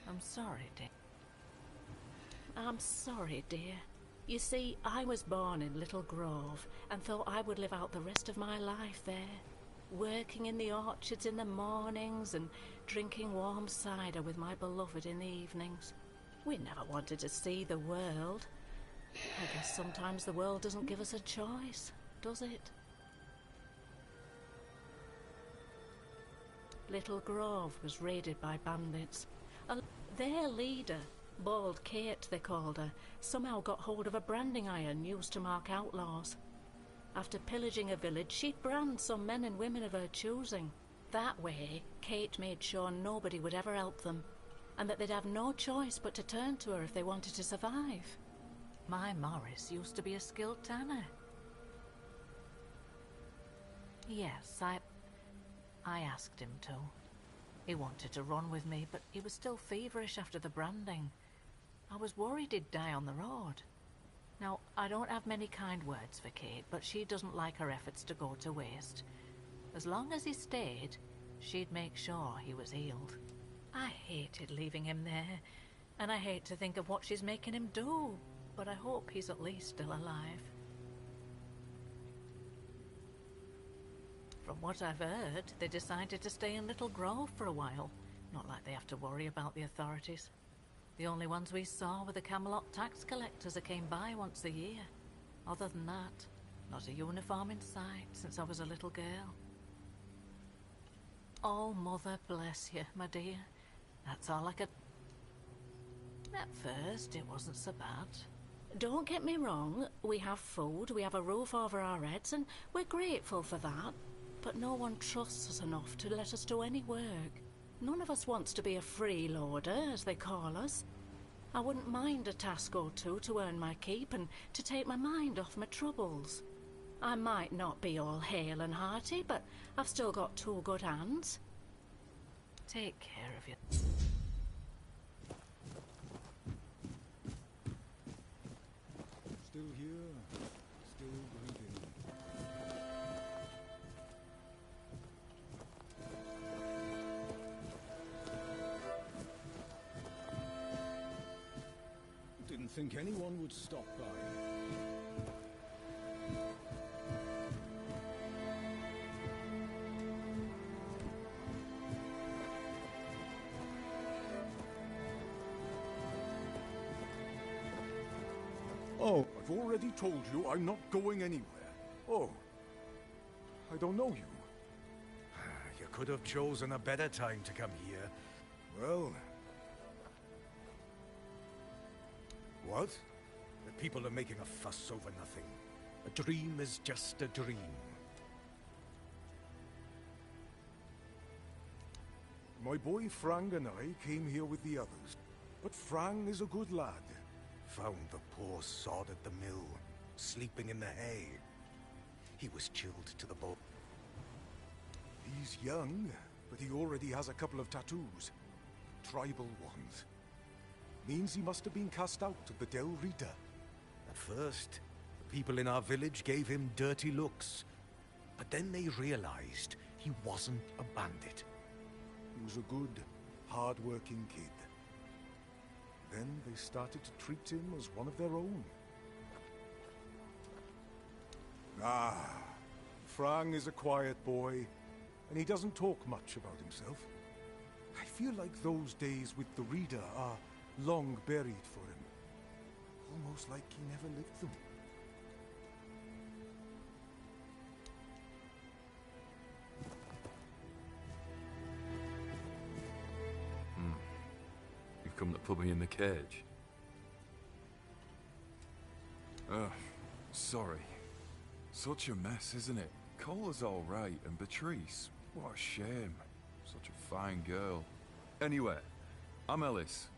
I'm sorry, dear. I'm sorry, dear. You see, I was born in Little Grove and thought I would live out the rest of my life there, working in the orchards in the mornings and drinking warm cider with my beloved in the evenings. We never wanted to see the world. I guess sometimes the world doesn't give us a choice, does it? Little Grove was raided by bandits. Their leader, Bald Kate they called her, somehow got hold of a branding iron used to mark outlaws. After pillaging a village, she'd brand some men and women of her choosing. That way, Kate made sure nobody would ever help them, and that they'd have no choice but to turn to her if they wanted to survive. My Morris used to be a skilled tanner. Yes, I asked him to. He wanted to run with me, but he was still feverish after the branding. I was worried he'd die on the road. Now, I don't have many kind words for Kate, but she doesn't like her efforts to go to waste. As long as he stayed, she'd make sure he was healed. I hated leaving him there, and I hate to think of what she's making him do, but I hope he's at least still alive. From what I've heard, they decided to stay in Little Grove for a while. Not like they have to worry about the authorities. The only ones we saw were the Camelot tax collectors that came by once a year. Other than that, not a uniform in sight since I was a little girl. Oh, Mother bless you, my dear. That's all I could... At first, it wasn't so bad. Don't get me wrong, we have food, we have a roof over our heads, and we're grateful for that. But no one trusts us enough to let us do any work. None of us wants to be a freeloader, as they call us. I wouldn't mind a task or two to earn my keep and to take my mind off my troubles. I might not be all hale and hearty, but I've still got two good hands. Take care of you. Still here, still breathing. Didn't think anyone would stop by. Oh, I've already told you I'm not going anywhere. Oh, I don't know you. You could have chosen a better time to come here. Well... What? The people are making a fuss over nothing. A dream is just a dream. My boy Frang and I came here with the others. But Frang is a good lad. Found the poor sod at the mill, sleeping in the hay. He was chilled to the bone. He's young, but he already has a couple of tattoos. Tribal ones. Means he must have been cast out of the Del Rita. At first, the people in our village gave him dirty looks. But then they realized he wasn't a bandit. He was a good, hard-working kid. Then they started to treat him as one of their own. Frang is a quiet boy, and he doesn't talk much about himself. I feel like those days with the Reader are long buried for him. Almost like he never lived them. You've come to put me in the cage. Sorry. Such a mess, isn't it? Cola's all right, and Patrice, what a shame. Such a fine girl. Anyway, I'm Ellis.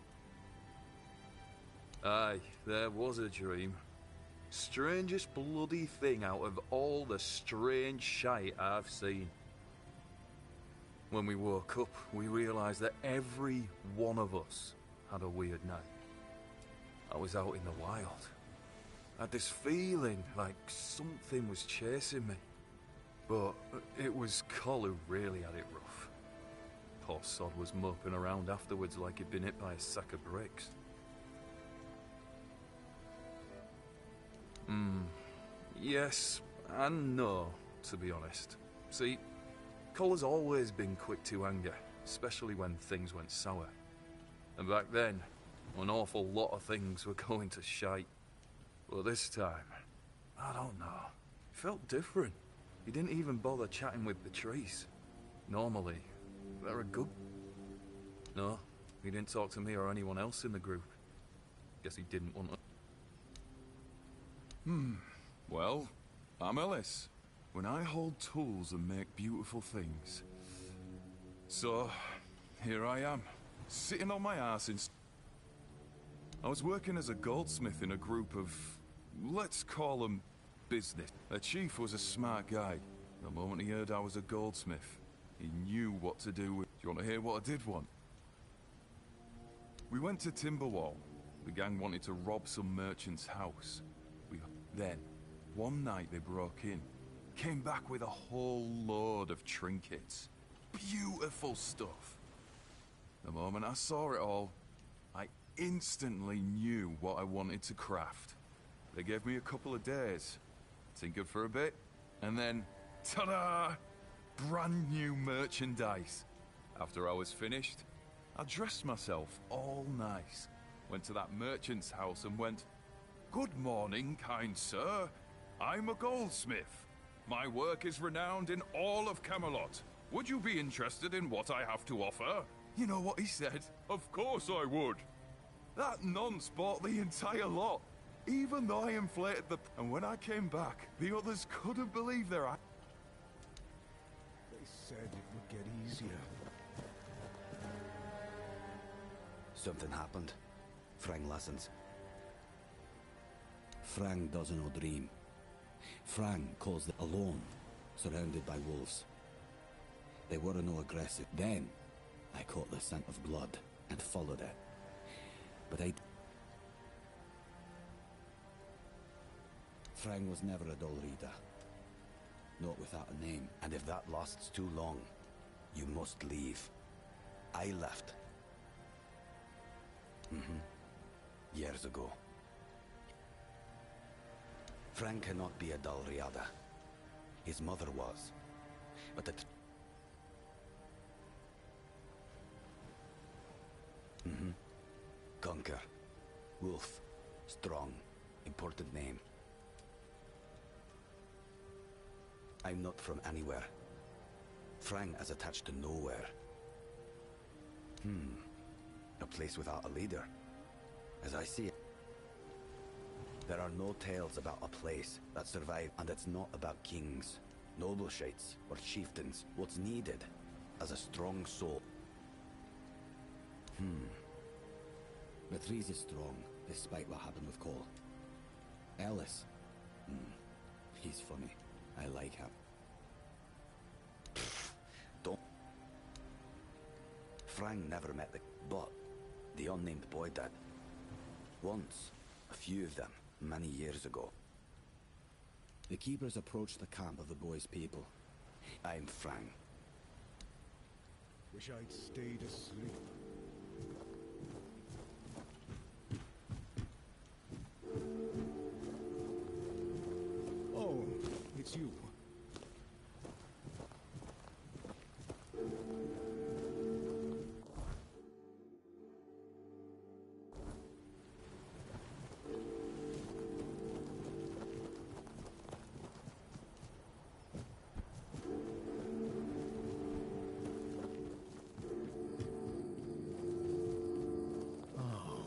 Aye, there was a dream. Strangest bloody thing out of all the strange shite I've seen. When we woke up, we realised that every one of us had a weird night. I was out in the wild. I had this feeling like something was chasing me. But it was Col who really had it rough. Poor sod was moping around afterwards like he'd been hit by a sack of bricks. Yes and no, to be honest. See, Col has always been quick to anger, especially when things went sour. And back then, an awful lot of things were going to shite. But this time, I don't know. It felt different. He didn't even bother chatting with Patrice. Normally, they're a good... No, he didn't talk to me or anyone else in the group. Guess he didn't want to... Well, I'm Ellis. When I hold tools and make beautiful things. So, here I am, sitting on my ass in... I was working as a goldsmith in a group of... let's call them business. Their chief was a smart guy. The moment he heard I was a goldsmith, he knew what to do with... Do you want to hear what I did want? We went to Timberwall. The gang wanted to rob some merchant's house. Then, one night they broke in. Came back with a whole load of trinkets. Beautiful stuff. The moment I saw it all, I instantly knew what I wanted to craft. They gave me a couple of days. Tinkered for a bit, and then, ta-da! Brand new merchandise. After I was finished, I dressed myself all nice. Went to that merchant's house and went, "Good morning, kind sir. I'm a goldsmith. My work is renowned in all of Camelot. Would you be interested in what I have to offer?" You know what he said? Of course I would. That nonce bought the entire lot, even though I inflated the... And when I came back, the others couldn't believe their eyes. They said it would get easier. Something happened. Frang listens. Frang doesn't know dream. Frang calls them alone, surrounded by wolves. They were no aggressive. Then, I caught the scent of blood and followed it. But Frang was never a dull reader. Not without a name. And if that lasts too long, you must leave. I left. Years ago. Frang cannot be a dull Riada. His mother was. But it... Conquer. Wolf. Strong. Important name. I'm not from anywhere. Frang is attached to nowhere. A place without a leader. As I see it. There are no tales about a place that survived, and it's not about kings, nobleshites, or chieftains. What's needed is a strong soul. Matrice is strong, despite what happened with Cole. Ellis? He's funny. I like him. Don't... Frang never met but the unnamed boy did. Once, a few of them, many years ago. The keepers approached the camp of the boy's people. I'm Frang. Wish I'd stayed asleep. Oh, it's you.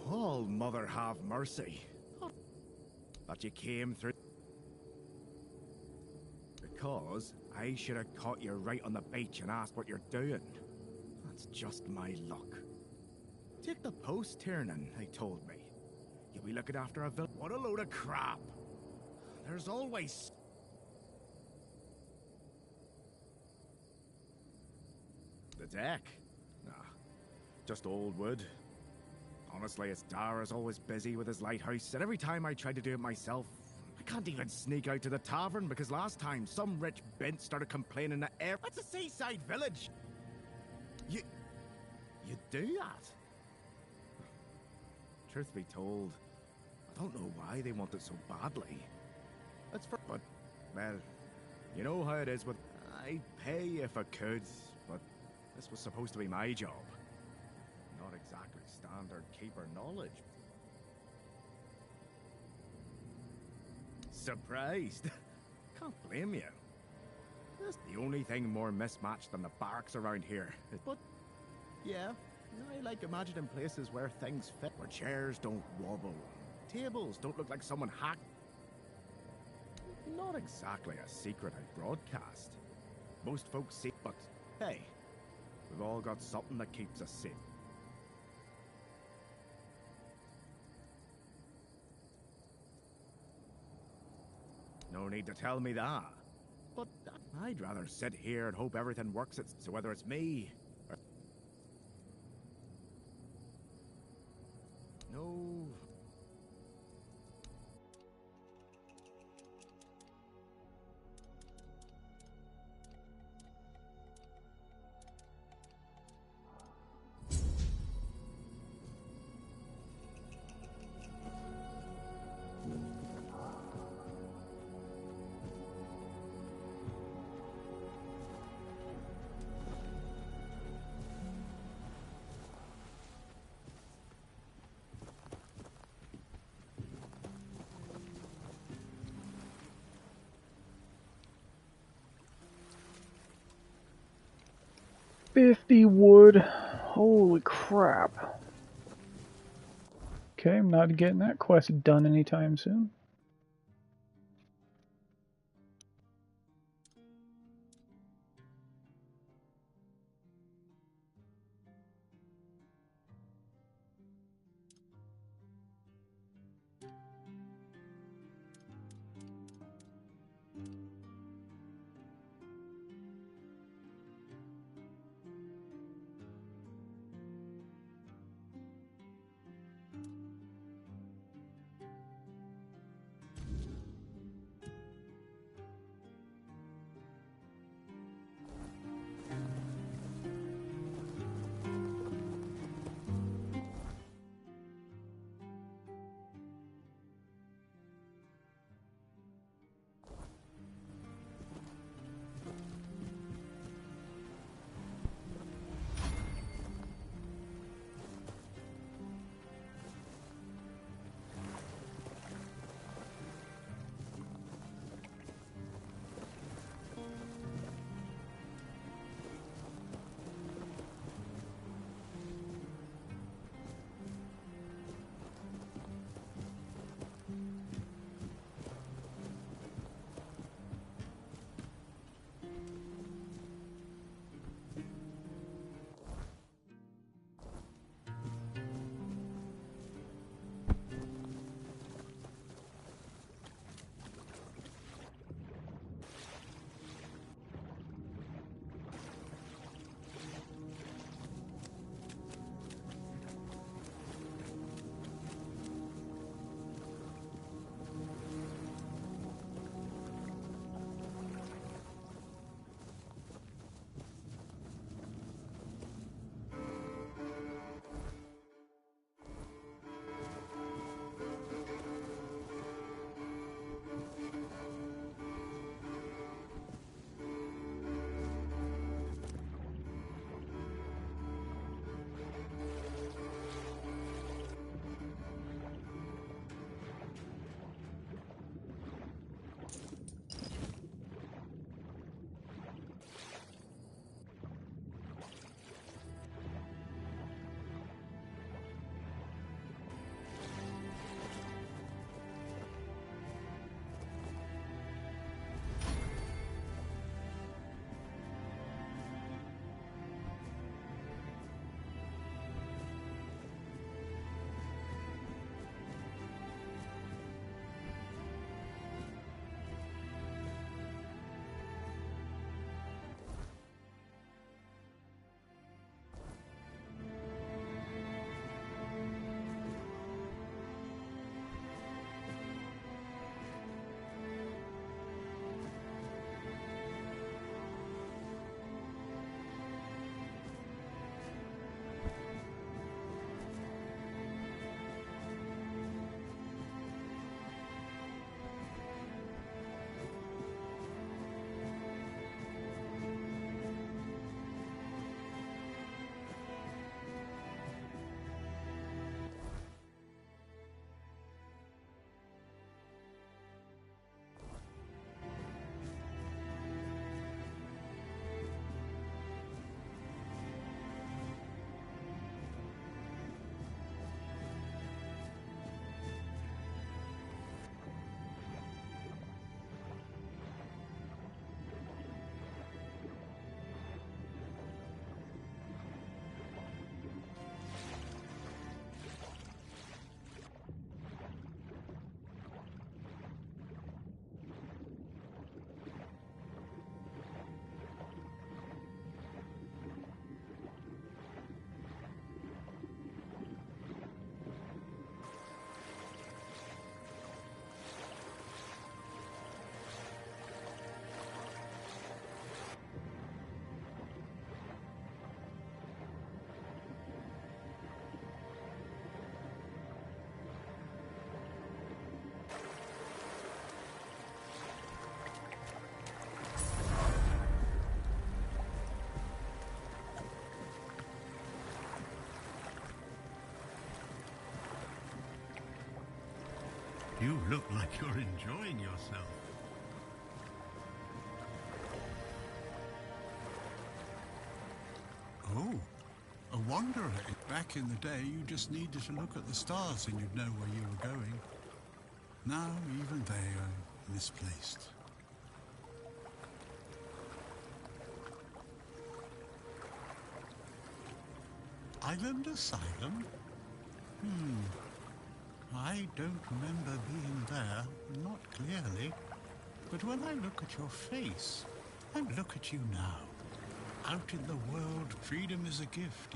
Oh, Mother have mercy. That you came through. Because I should have caught you right on the beach and asked what you're doing. That's just my luck. Take the post turning, they told me. You'll be looking after a villain. What a load of crap. There's always... The deck? Nah, just old wood. Honestly, it's Dara's always busy with his lighthouse, and every time I try to do it myself, I can't even sneak out to the tavern because last time some rich bint started complaining that That's a seaside village! You do that? Truth be told, I don't know why they want it so badly. But, well, you know how it is with... I'd pay if I could, but this was supposed to be my job. Not exactly standard keeper knowledge. Surprised? Can't blame you. That's the only thing more mismatched than the barracks around here. But, yeah, I like imagining places where things fit, where chairs don't wobble, tables don't look like someone hacked. Not exactly a secret I broadcast. Most folks see, but hey, we've all got something that keeps us safe. No need to tell me that. But I'd rather sit here and hope everything works. So whether it's me or... No... $50 wood. Holy crap. Okay, I'm not getting that quest done anytime soon. You look like you're enjoying yourself. Oh, a wanderer. Back in the day, you just needed to look at the stars and you'd know where you were going. Now, even they are misplaced. Island Asylum? I don't remember being there, not clearly. But when I look at your face, and look at you now, out in the world, freedom is a gift.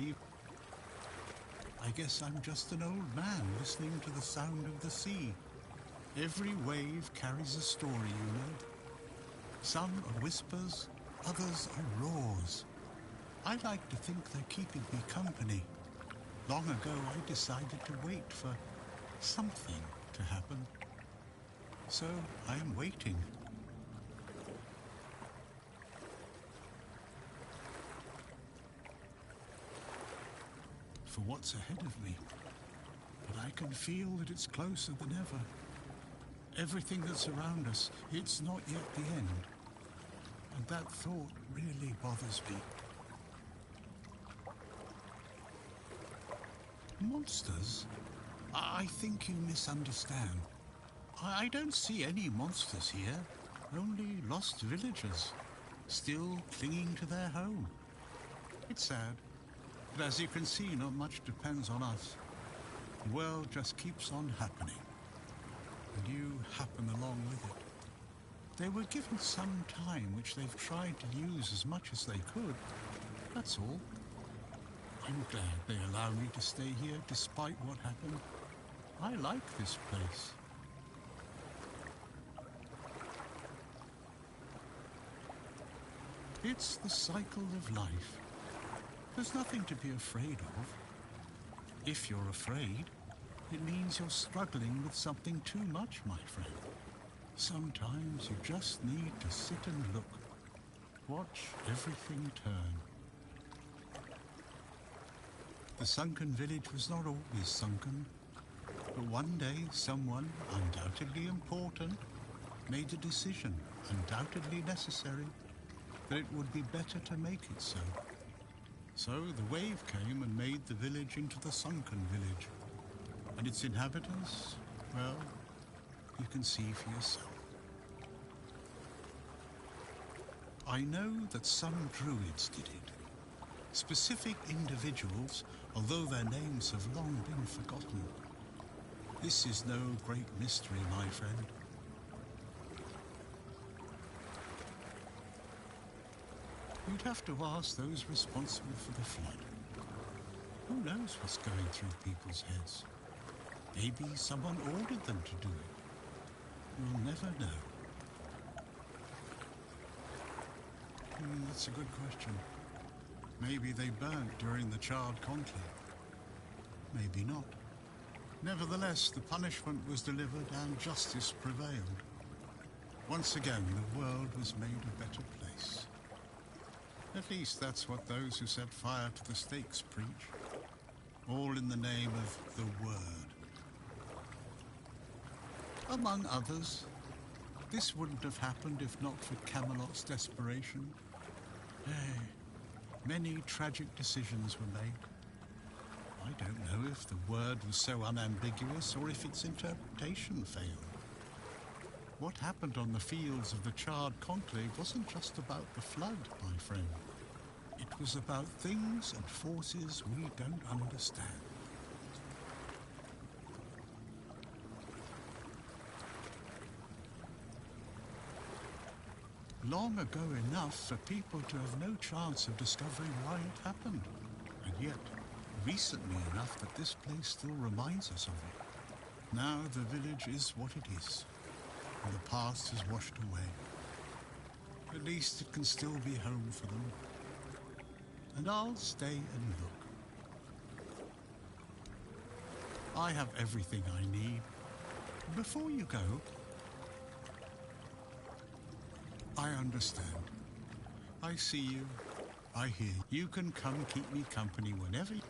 I guess I'm just an old man listening to the sound of the sea. Every wave carries a story, you know. Some are whispers, others are roars. I like to think they're keeping me company. Long ago, I decided to wait for something to happen. So I'm waiting. For what's ahead of me. But I can feel that it's closer than ever. Everything that's around us, it's not yet the end. And that thought really bothers me. Monsters? I think you misunderstand. I don't see any monsters here. Only lost villagers, still clinging to their home. It's sad. But as you can see, not much depends on us. The world just keeps on happening. And you happen along with it. They were given some time which they've tried to use as much as they could. That's all. I'm glad they allow me to stay here despite what happened. I like this place. It's the cycle of life. There's nothing to be afraid of. If you're afraid, it means you're struggling with something too much, my friend. Sometimes you just need to sit and look. Watch everything turn. The sunken village was not always sunken, but one day someone, undoubtedly important, made a decision, undoubtedly necessary, that it would be better to make it so. So the wave came and made the village into the sunken village. And its inhabitants, well, you can see for yourself. I know that some druids did it. Specific individuals, although their names have long been forgotten. This is no great mystery, my friend. You'd have to ask those responsible for the flood. Who knows what's going through people's heads? Maybe someone ordered them to do it. We'll never know. That's a good question. Maybe they burnt during the Charred Conclave. Maybe not. Nevertheless, the punishment was delivered and justice prevailed. Once again, the world was made a better place. At least that's what those who set fire to the stakes preach. All in the name of the Word. Among others, this wouldn't have happened if not for Camelot's desperation. Many tragic decisions were made. I don't know if the Word was so unambiguous or if its interpretation failed. What happened on the fields of the Charred Conclave wasn't just about the flood, my friend. It was about things and forces we don't understand. Long ago enough for people to have no chance of discovering why it happened. And yet, recently enough that this place still reminds us of it. Now the village is what it is, and the past is washed away. At least it can still be home for them. And I'll stay and look. I have everything I need. Before you go, I understand. I see you. I hear you. You can come keep me company whenever you...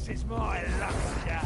This is my lucky day.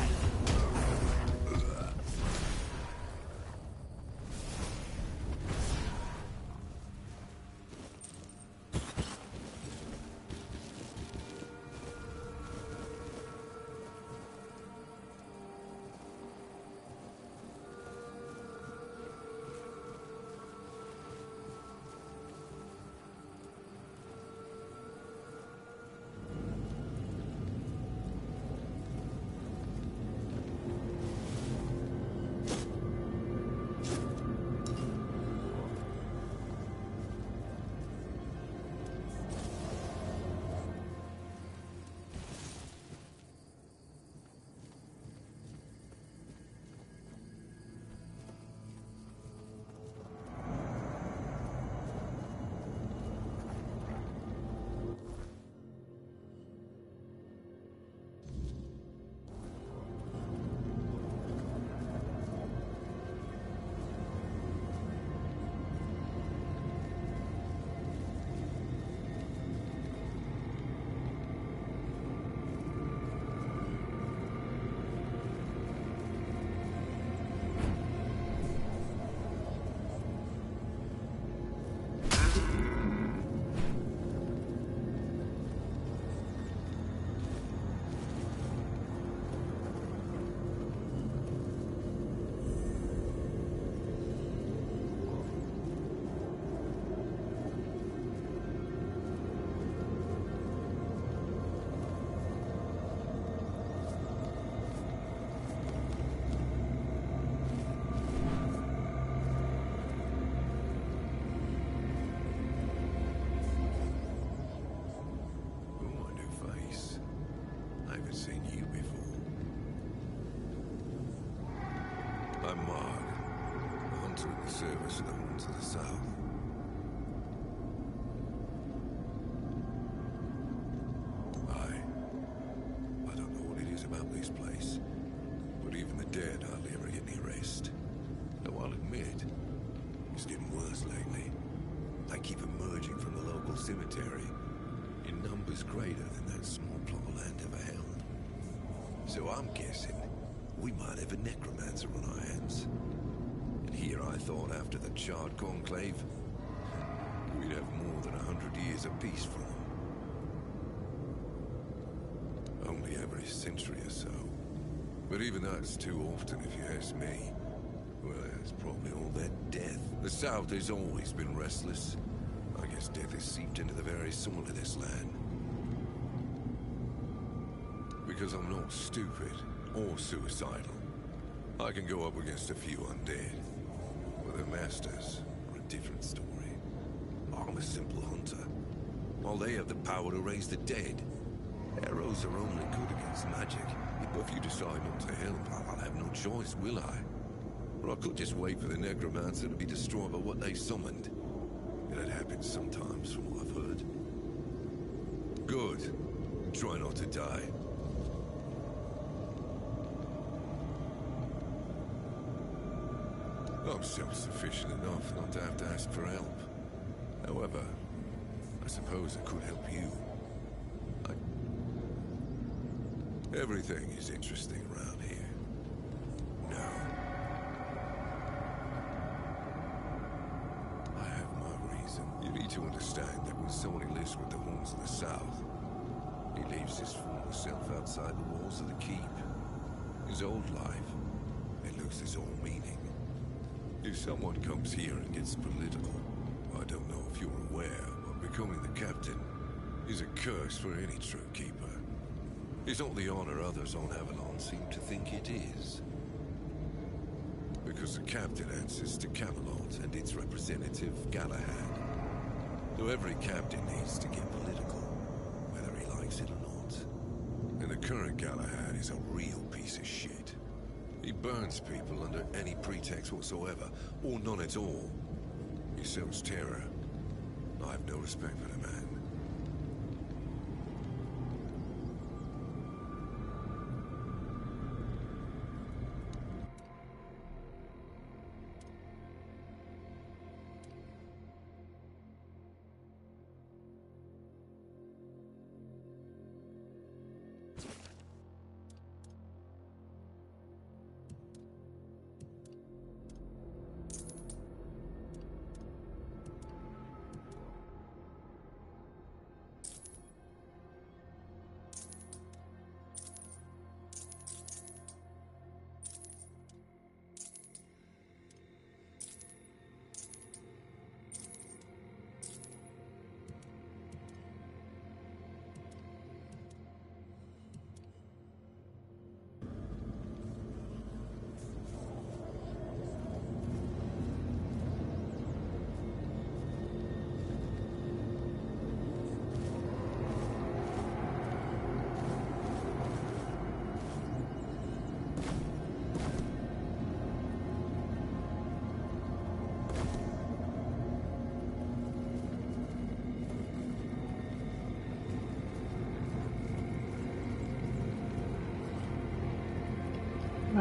Service of the ones to the south. I don't know what it is about this place, but even the dead hardly ever get any rest. Though I'll admit, it's getting worse lately. They keep emerging from the local cemetery in numbers greater than that small plot of land ever held. So I'm guessing we might have a necromancer on our hands. Here I thought after the Charred Conclave, we'd have more than 100 years of peace from them. Only every century or so. But even that's too often if you ask me. Well, it's probably all that death. The South has always been restless. I guess death has seeped into the very soul of this land. Because I'm not stupid or suicidal. I can go up against a few undead. But the masters are a different story. I'm a simple hunter, while they have the power to raise the dead. Arrows are only good against magic. If you decide not to help, I'll have no choice, will I? Or I could just wait for the necromancer to be destroyed by what they summoned. That happens sometimes, from what I've heard. Good. Try not to die. I'm self-sufficient enough not to have to ask for help. However, I suppose it could help you. Everything is interesting around here. Now, I have my reason. You need to understand that when someone lives with the Horns of the South, he leaves his former self outside the walls of the keep. His old life, it loses all meaning. If someone comes here and gets political, I don't know if you're aware, but becoming the captain is a curse for any true keeper. It's not the honor others on Avalon seem to think it is. Because the captain answers to Camelot and its representative, Galahad. So every captain needs to get political, whether he likes it or not. And the current Galahad is a real piece of shit. He burns people under any pretext whatsoever, or none at all. He sows terror. I have no respect for the man.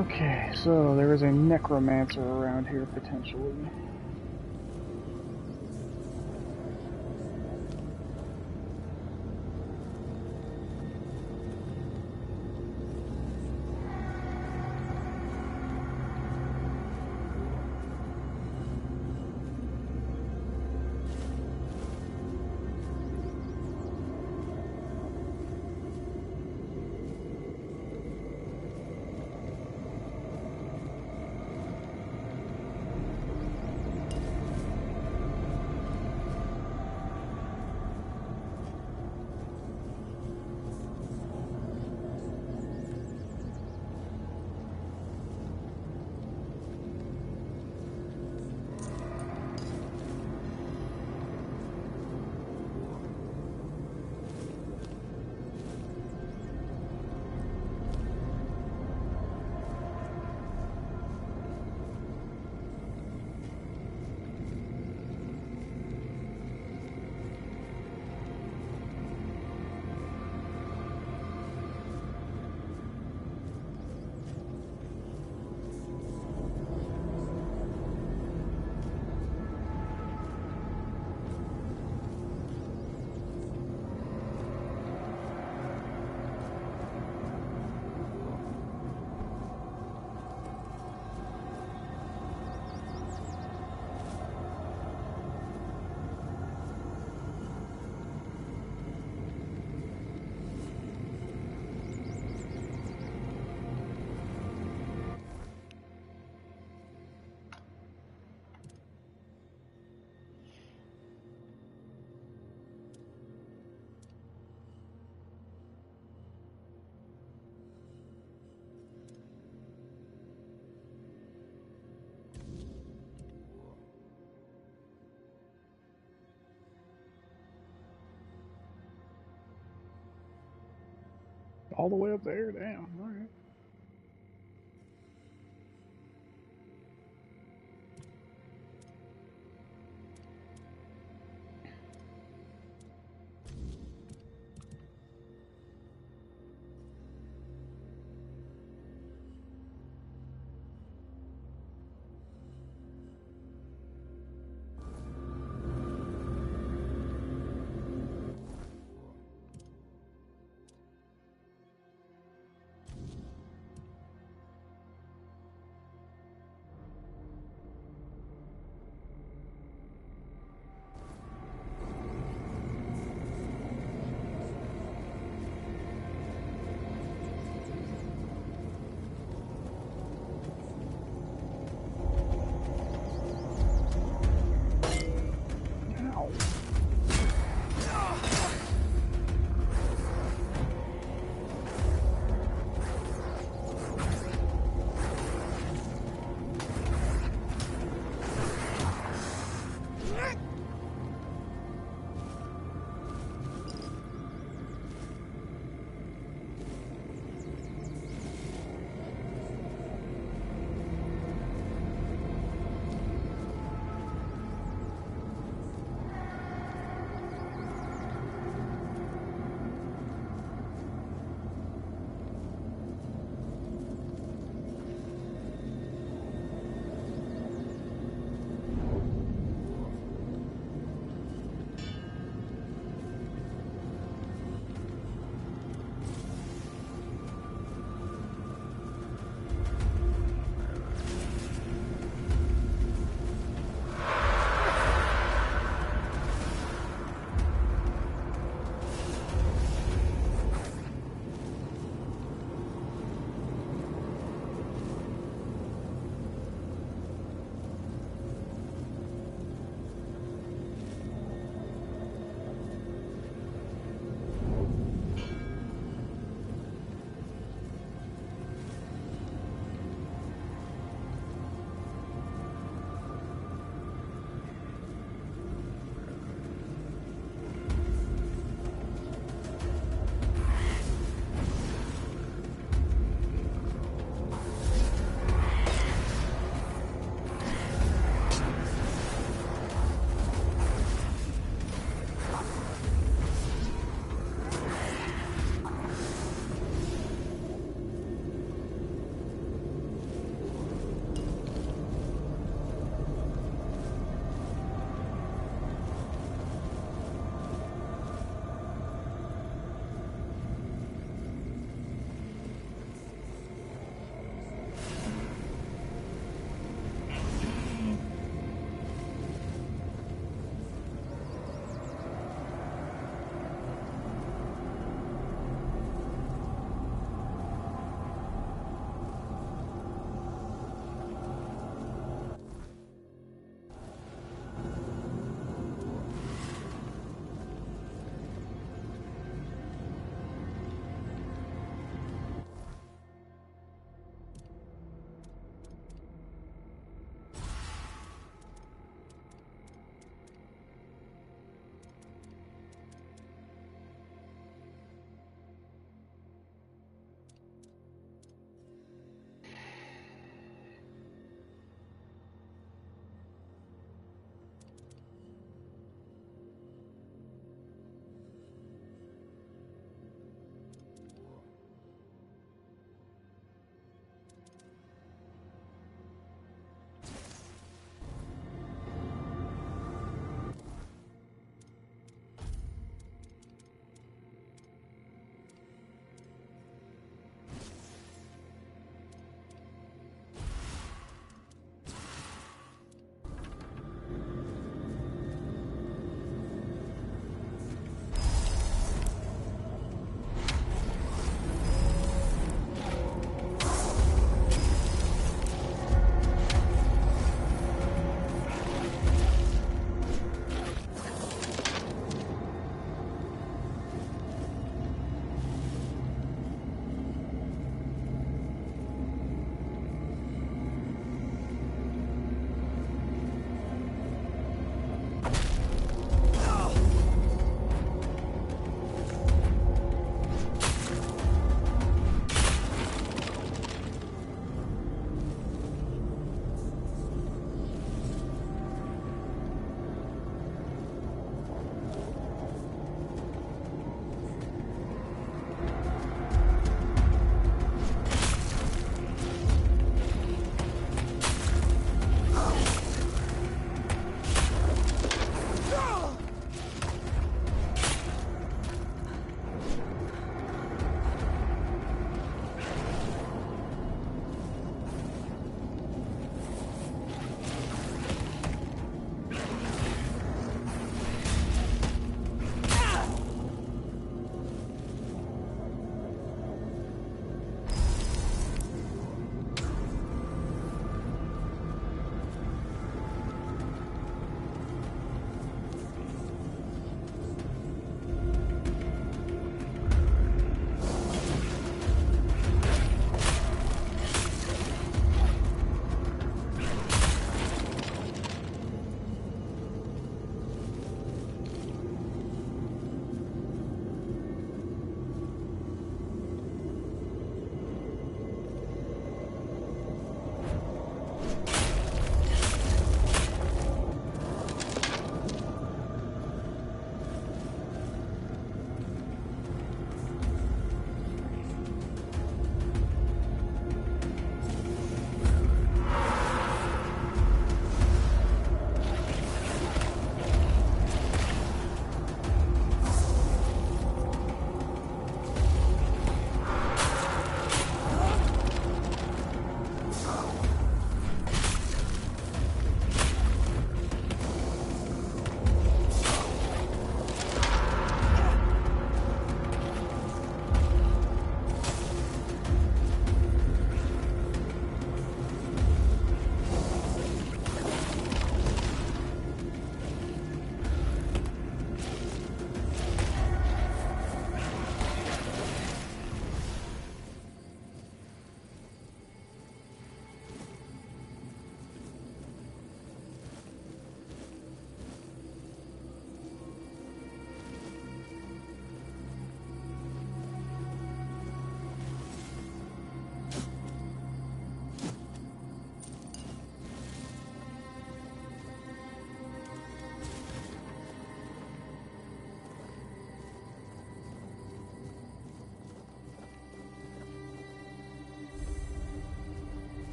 Okay, so there is a necromancer around here potentially. All the way up there? Damn, alright.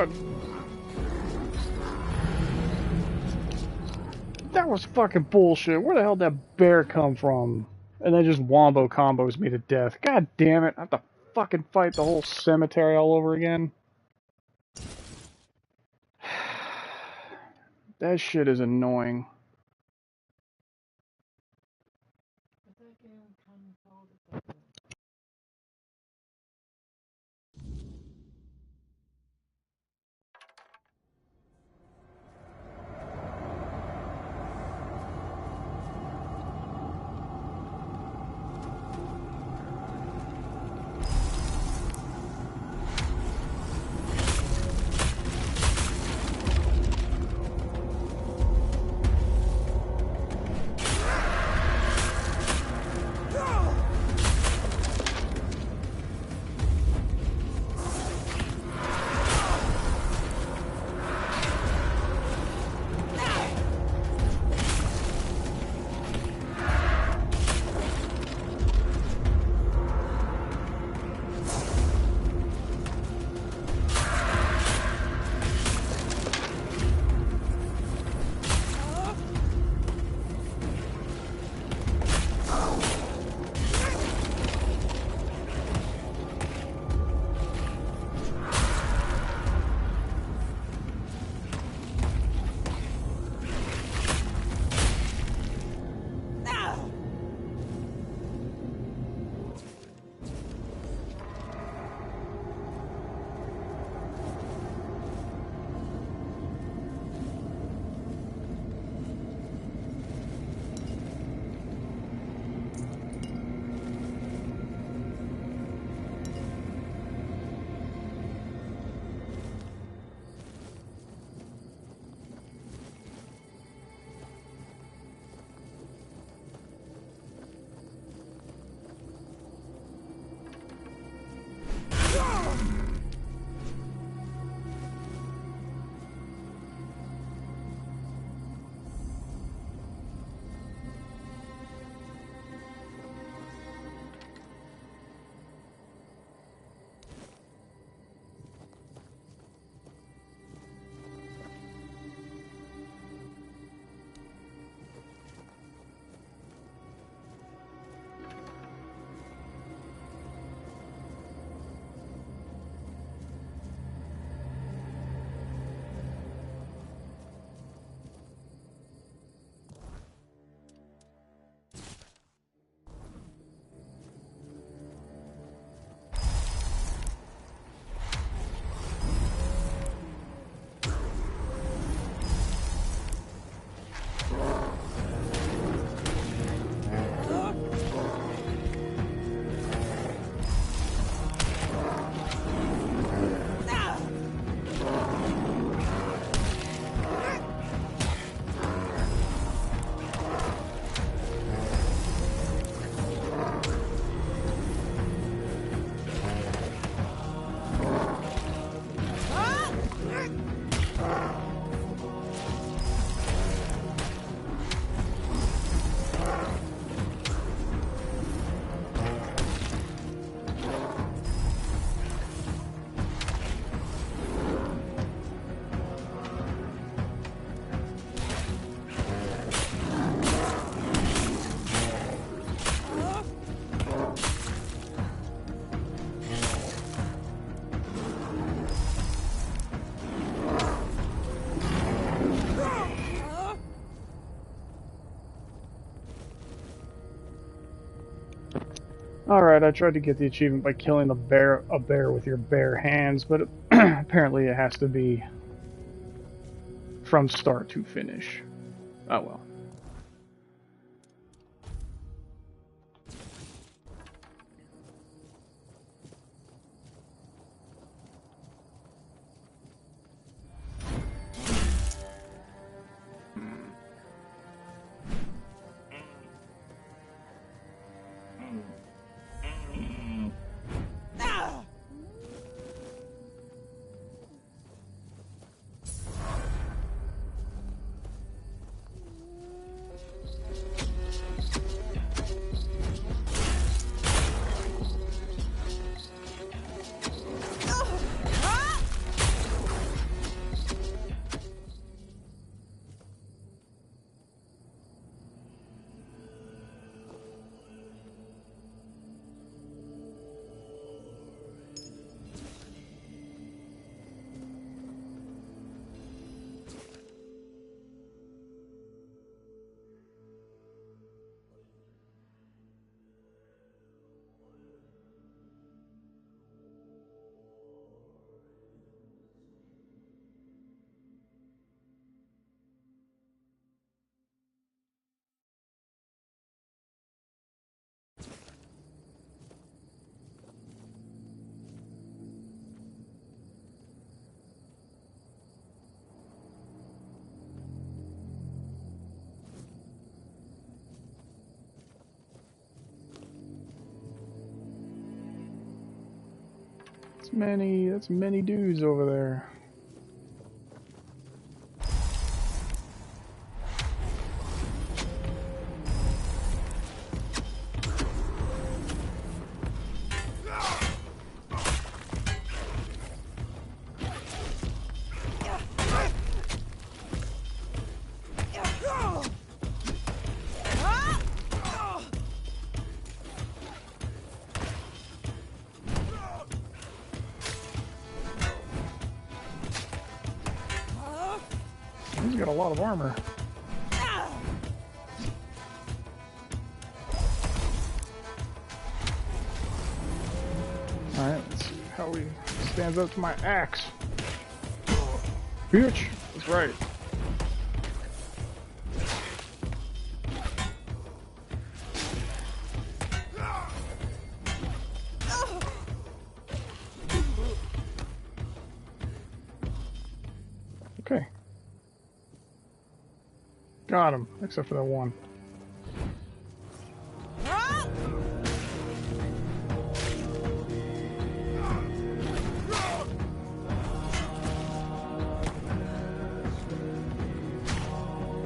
God. That was fucking bullshit. Where the hell did that bear come from? And then just wombo combos me to death. God damn it. I have to fucking fight the whole cemetery all over again. That shit is annoying. Alright, I tried to get the achievement by killing a bear with your bare hands, but apparently it has to be from start to finish. Oh well. That's many dudes over there. He's got a lot of armor. Alright, let's see how he stands up to my axe. Bitch! That's right. Okay. Got him, except for that one.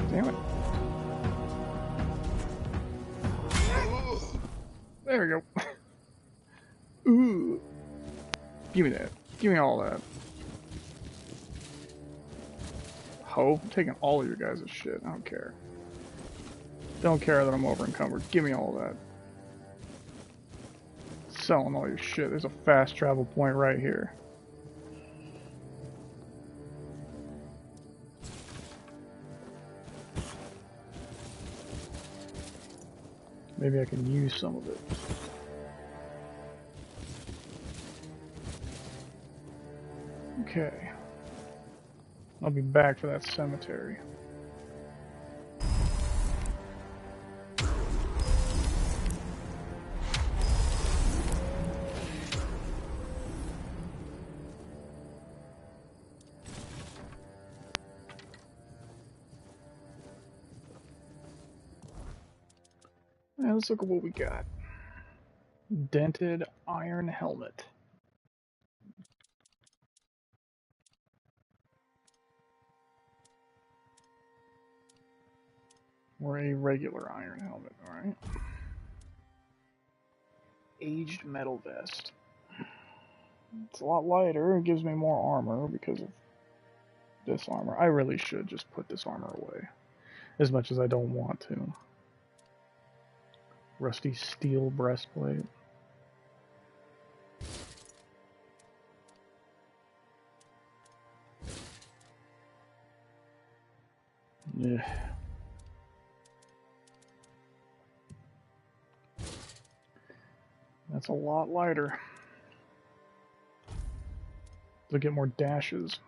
Damn it. There we go. Ooh. Give me that. Give me all that. Ho, I'm taking all of your guys' shit. I don't care. Don't care that I'm over encumbered. Give me all that. Selling all your shit. There's a fast travel point right here. Maybe I can use some of it. Okay. I'll be back for that cemetery. Yeah, let's look at what we got. Dented iron helmet. Or a regular iron helmet, alright. Aged metal vest. It's a lot lighter, it gives me more armor because of this armor. I really should just put this armor away. As much as I don't want to. Rusty steel breastplate. Yeah. That's a lot lighter. To get more dashes.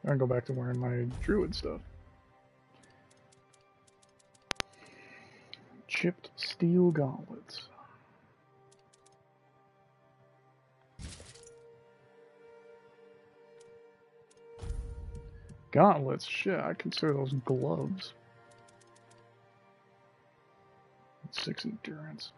I'm gonna go back to wearing my druid stuff. Chipped steel gauntlets. Gauntlets? Shit, I consider those gloves. 6 endurance.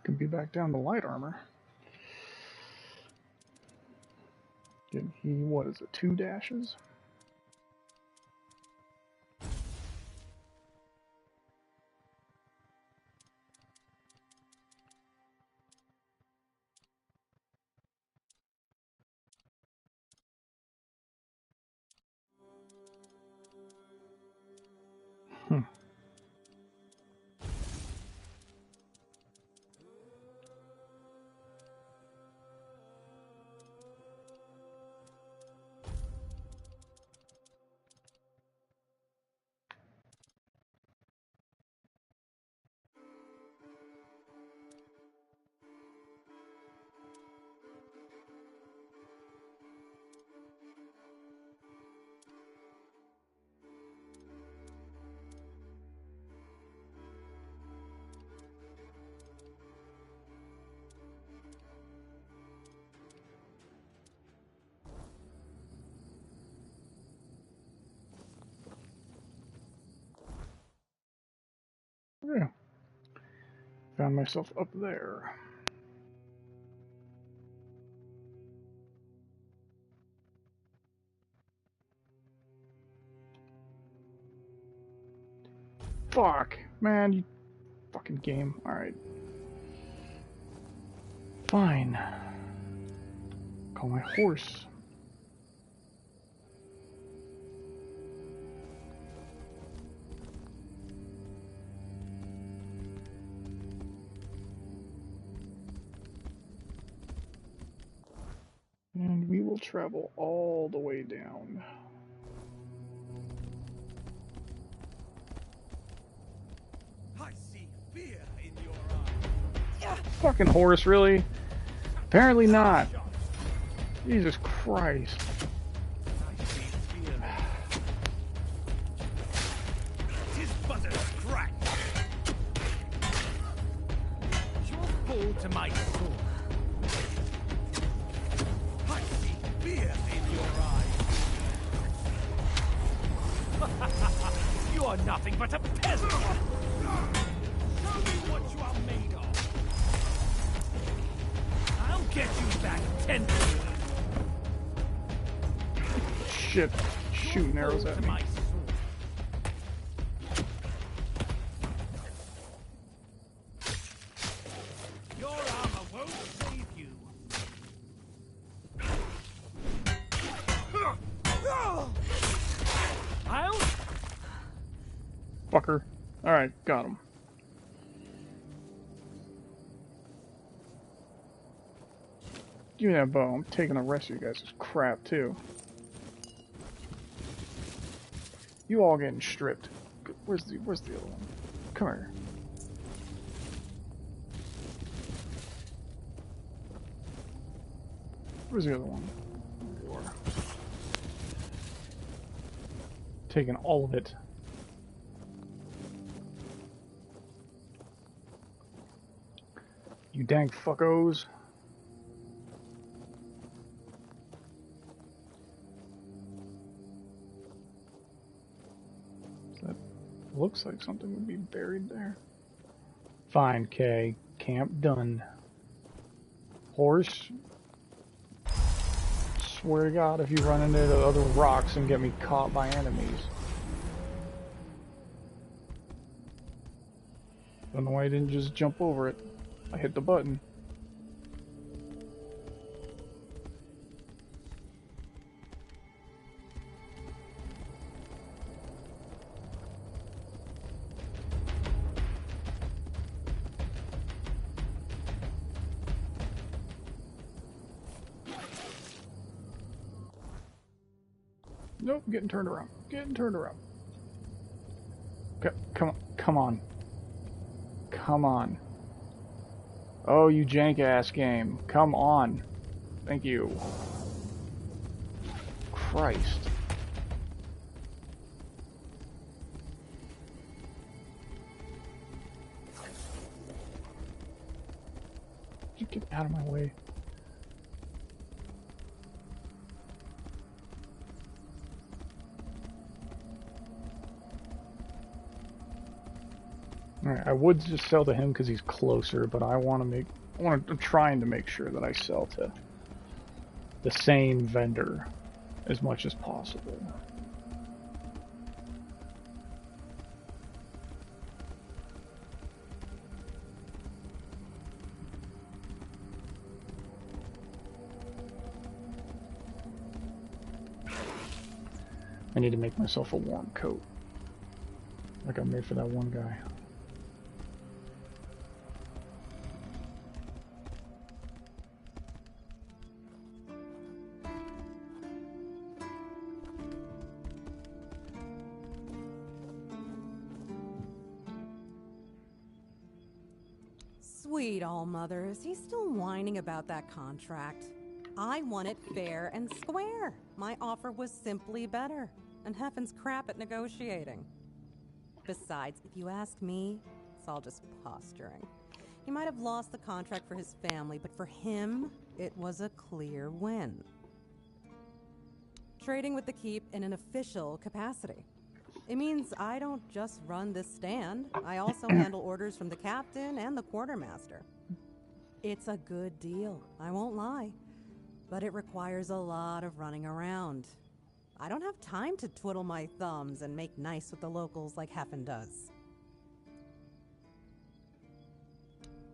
Could be back down to light armor. Did he, what is it, 2 dashes? Yeah. Found myself up there. Fuck, man, you fucking game. Alright. Fine. Call my horse. And we will travel all the way down. I see fear in your eyes. Fucking horse, really? Apparently not. Jesus Christ. Tis but a crack. You'll fall to my sword. I see fear in your eyes. You are nothing but a peasant. Show me what you are made of. I'll get you back tenfold. Shit. Shooting arrows at me. Your armor won't save you. I'll... Fucker. Alright, got him. Give me that bow. I'm taking the rest of you guys' crap, too. You all getting stripped. Where's the other one? Come here. Where's the other one? There you are. Taking all of it. You dang fuckos. That looks like something would be buried there. Fine, Kay. Camp done. Horse. Swear to God, if you run into the other rocks and get me caught by enemies. Don't know why I didn't just jump over it. I hit the button. Nope, getting turned around. Getting turned around. Come on. Come on. Come on. Oh, you jank-ass game. Come on. Thank you. Christ. You get out of my way. I would just sell to him because he's closer, but I'm trying to make sure that I sell to the same vendor as much as possible. I need to make myself a warm coat, like I made for that one guy. Sweet All-Mother, is he still whining about that contract? I want it fair and square. My offer was simply better, and Heffen's crap at negotiating. Besides, if you ask me, it's all just posturing. He might have lost the contract for his family, but for him, it was a clear win. Trading with the Keep in an official capacity. It means I don't just run this stand. I also handle orders from the captain and the quartermaster. It's a good deal, I won't lie. But it requires a lot of running around. I don't have time to twiddle my thumbs and make nice with the locals like Heffen does.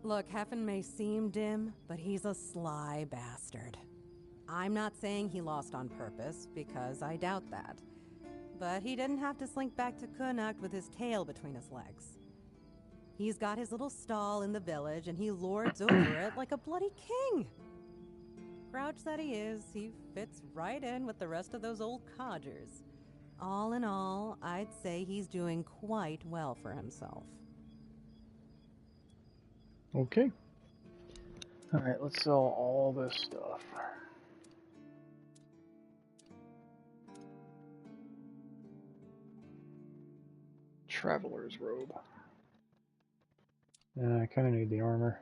Look, Heffen may seem dim, but he's a sly bastard. I'm not saying he lost on purpose, because I doubt that. But he didn't have to slink back to Connacht with his tail between his legs. He's got his little stall in the village, and he lords over it like a bloody king. Grouch that he is, he fits right in with the rest of those old codgers. All in all, I'd say he's doing quite well for himself. Okay. Alright, let's sell all this stuff. Traveler's robe. I kind of need the armor.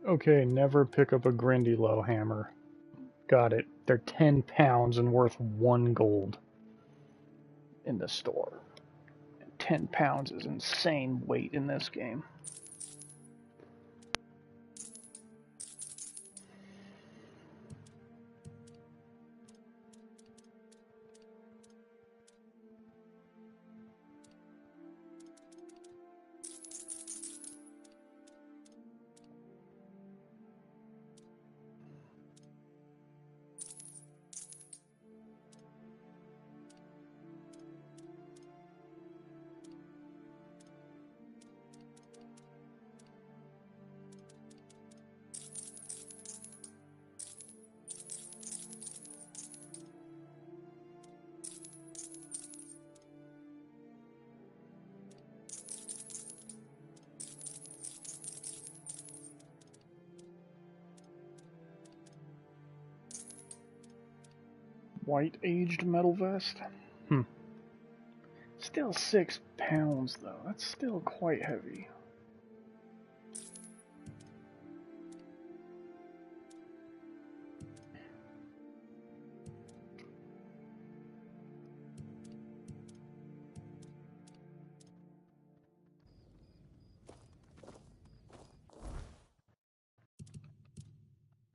Okay, never pick up a Grindylow hammer. Got it. They're 10 pounds and worth 1 gold in the store. And 10 pounds is insane weight in this game. White aged metal vest? Still 6 pounds though. That's still quite heavy.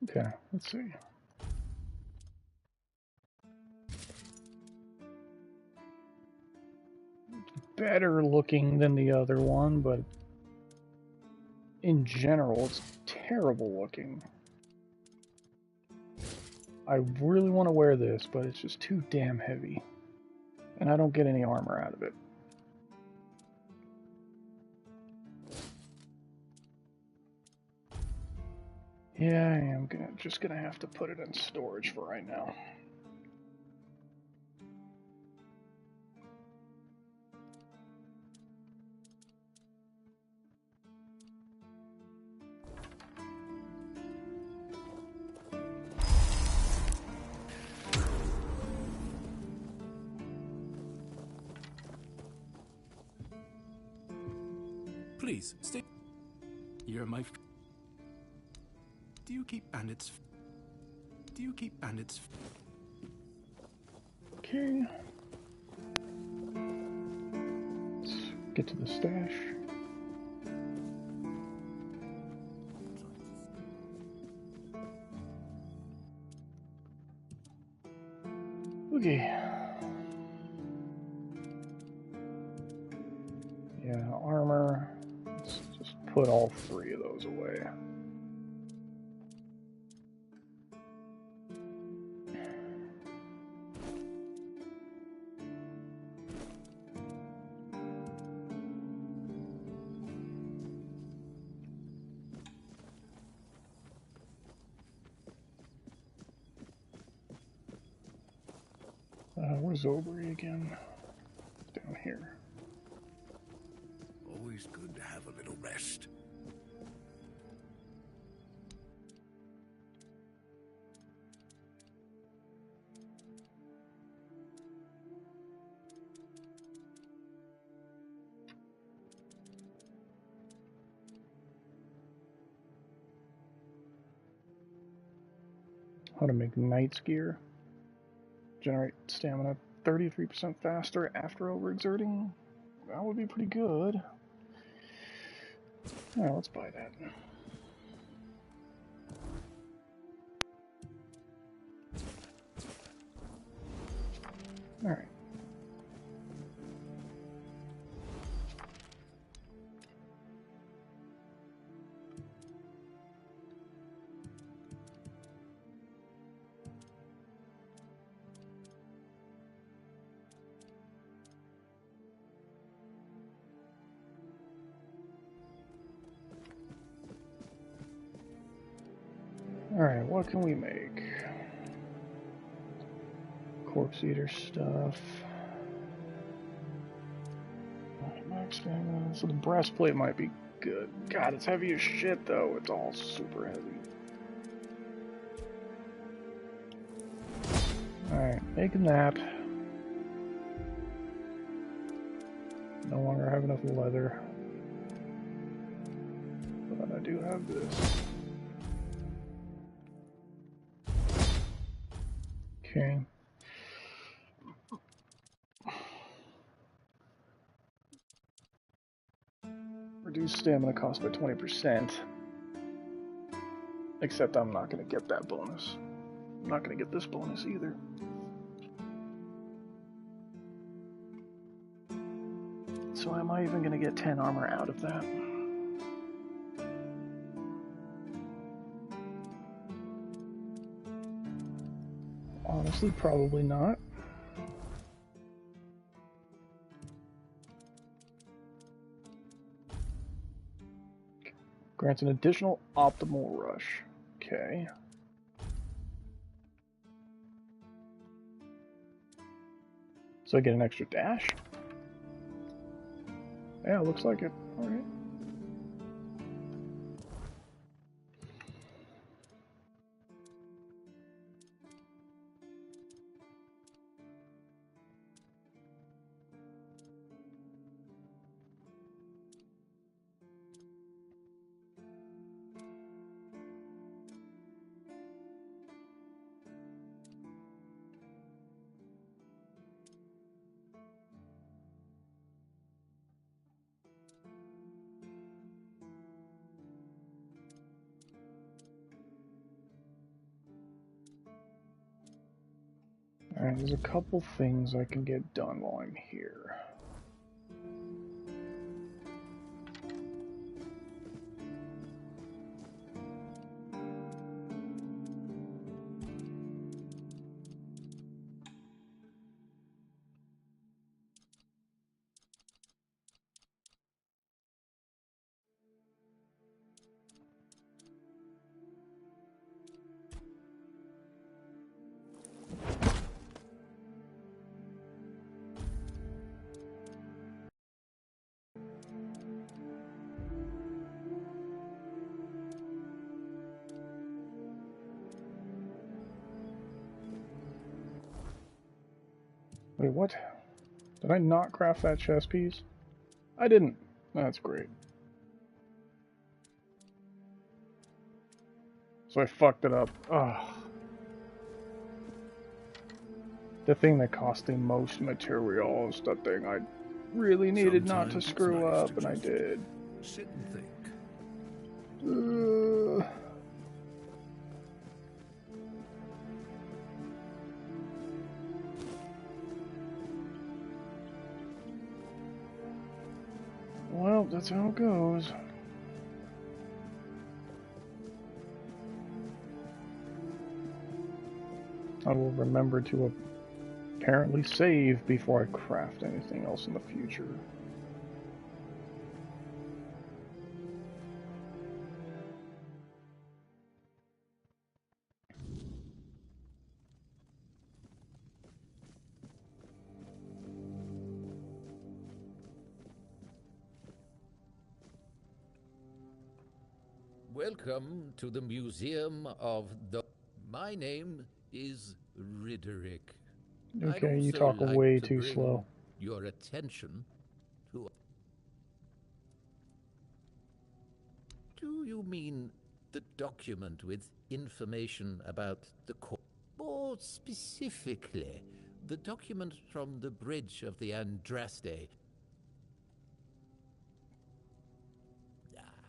Okay, let's see. Better looking than the other one, but in general, it's terrible looking. I really want to wear this, but it's just too damn heavy. And I don't get any armor out of it. Yeah, I am just gonna have to put it in storage for right now. Please, stay. You're my... Do you keep bandits? Do you keep bandits? Okay. Let's get to the stash. Okay. Yeah, armor. Let's just put all 3 of those away. Where's Aubrey again? Down here. Always good to have a little rest. How to make Knight's gear. Generate stamina 33% faster after overexerting. That would be pretty good. Alright, let's buy that. Alright. Alright, what can we make? Corpse eater stuff. Max stamina. So the breastplate might be good. God, it's heavy as shit though. It's all super heavy. Alright, make a nap. No longer have enough leather. But I do have this. Okay. Reduce stamina cost by 20%. Except I'm not going to get that bonus. I'm not going to get this bonus either. So am I even going to get 10 armor out of that? Honestly, probably not. Grants an additional optimal rush. Okay. So I get an extra dash? Yeah, looks like it. Alright. Alright, there's a couple things I can get done while I'm here. Wait, what? Did I not craft that chess piece? I didn't. That's great. So I fucked it up. Ugh. The thing that cost the most materials, the thing I really needed not to Sometimes it's screw nice up, to and I just did. sit and think. Well, that's how it goes. I will remember to apparently save before I craft anything else in the future. Welcome to the Museum of the... My name is Ridderick. Okay, I'd you also talk like way to too bring slow. your attention to... Do you mean the document with information about the court? More specifically, the document from the bridge of the Andraste.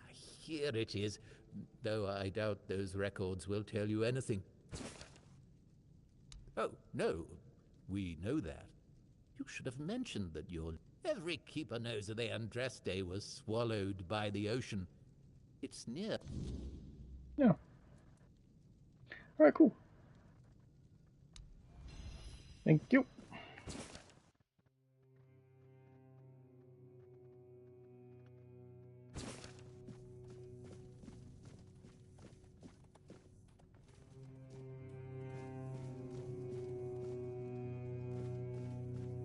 Here it is, though I doubt those records will tell you anything. Oh, no, we know that. You should have mentioned that your... Every keeper knows that the Andraste was swallowed by the ocean. It's near. Yeah. Alright, cool. Thank you.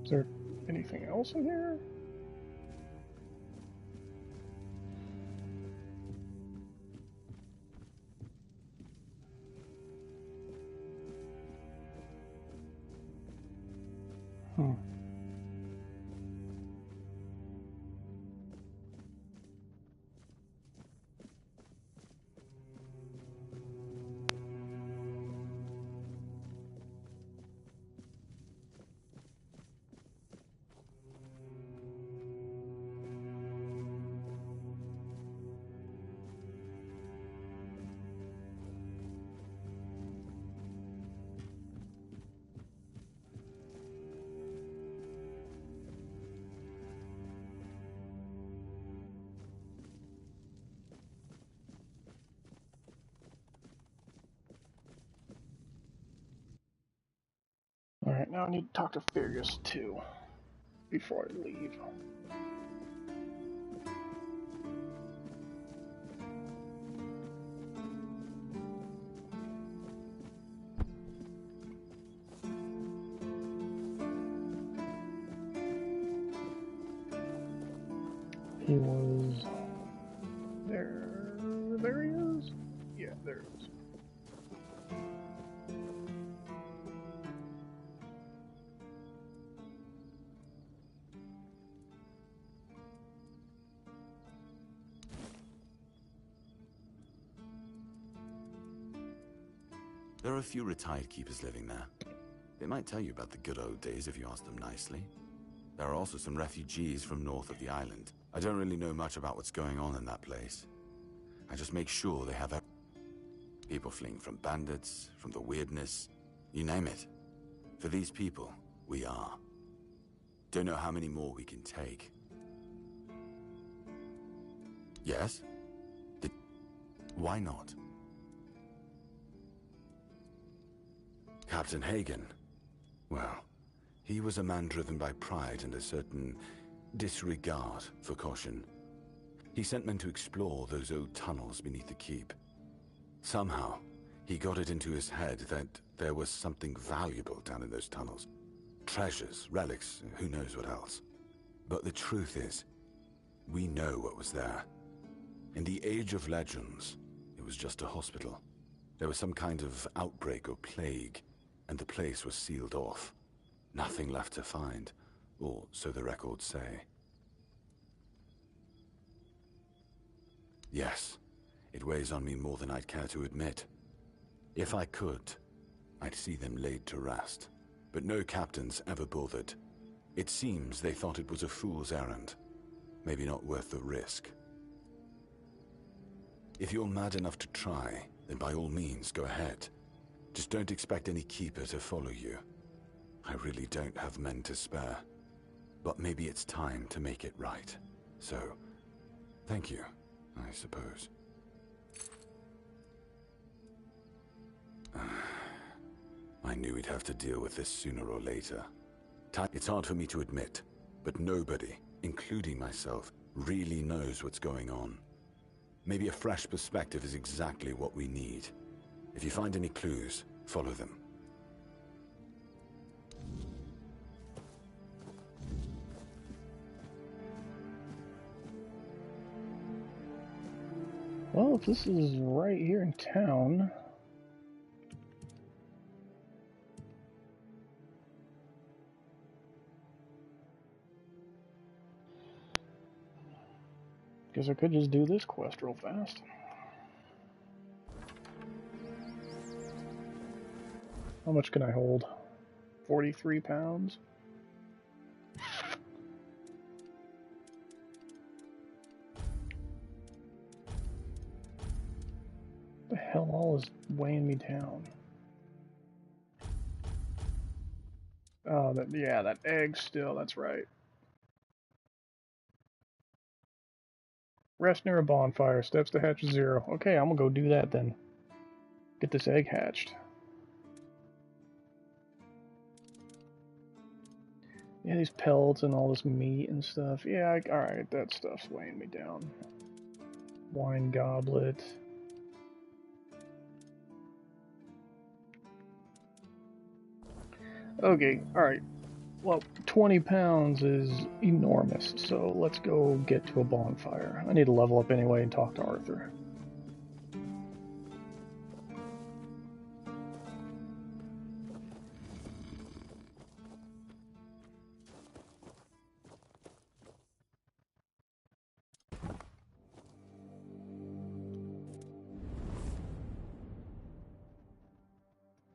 Is there anything else in here? Alright, now I need to talk to Fergus too, before I leave. He was... There he is? Yeah, there he is. There are a few retired keepers living there. They might tell you about the good old days if you ask them nicely. There are also some refugees from north of the island. I don't really know much about what's going on in that place. I just make sure they have people fleeing from bandits, from the weirdness, you name it. For these people, we are. Don't know how many more we can take. Yes? Why not? Captain Hagen. Well, he was a man driven by pride and a certain disregard for caution. He sent men to explore those old tunnels beneath the keep. Somehow, he got it into his head that there was something valuable down in those tunnels. Treasures, relics, who knows what else. But the truth is, we know what was there. In the Age of Legends, it was just a hospital. There was some kind of outbreak or plague, and the place was sealed off. Nothing left to find, or so the records say. Yes, it weighs on me more than I'd care to admit. If I could, I'd see them laid to rest. But no captains ever bothered. It seems they thought it was a fool's errand. Maybe not worth the risk. If you're mad enough to try, then by all means go ahead. Just don't expect any keeper to follow you. I really don't have men to spare. But maybe it's time to make it right. So, thank you, I suppose. I knew we'd have to deal with this sooner or later. It's hard for me to admit, but nobody, including myself, really knows what's going on. Maybe a fresh perspective is exactly what we need. If you find any clues, follow them. Well, if this is right here in town... Guess I could just do this quest real fast. How much can I hold? 43 pounds? The hell all is weighing me down? Oh, yeah, that egg still, that's right. Rest near a bonfire, steps to hatch 0. Okay, I'm gonna go do that then. Get this egg hatched. Yeah, these pelts and all this meat and stuff. Yeah, alright, that stuff's weighing me down. Wine goblet. Okay, alright. Well, 20 pounds is enormous, so let's go get to a bonfire. I need to level up anyway and talk to Arthur.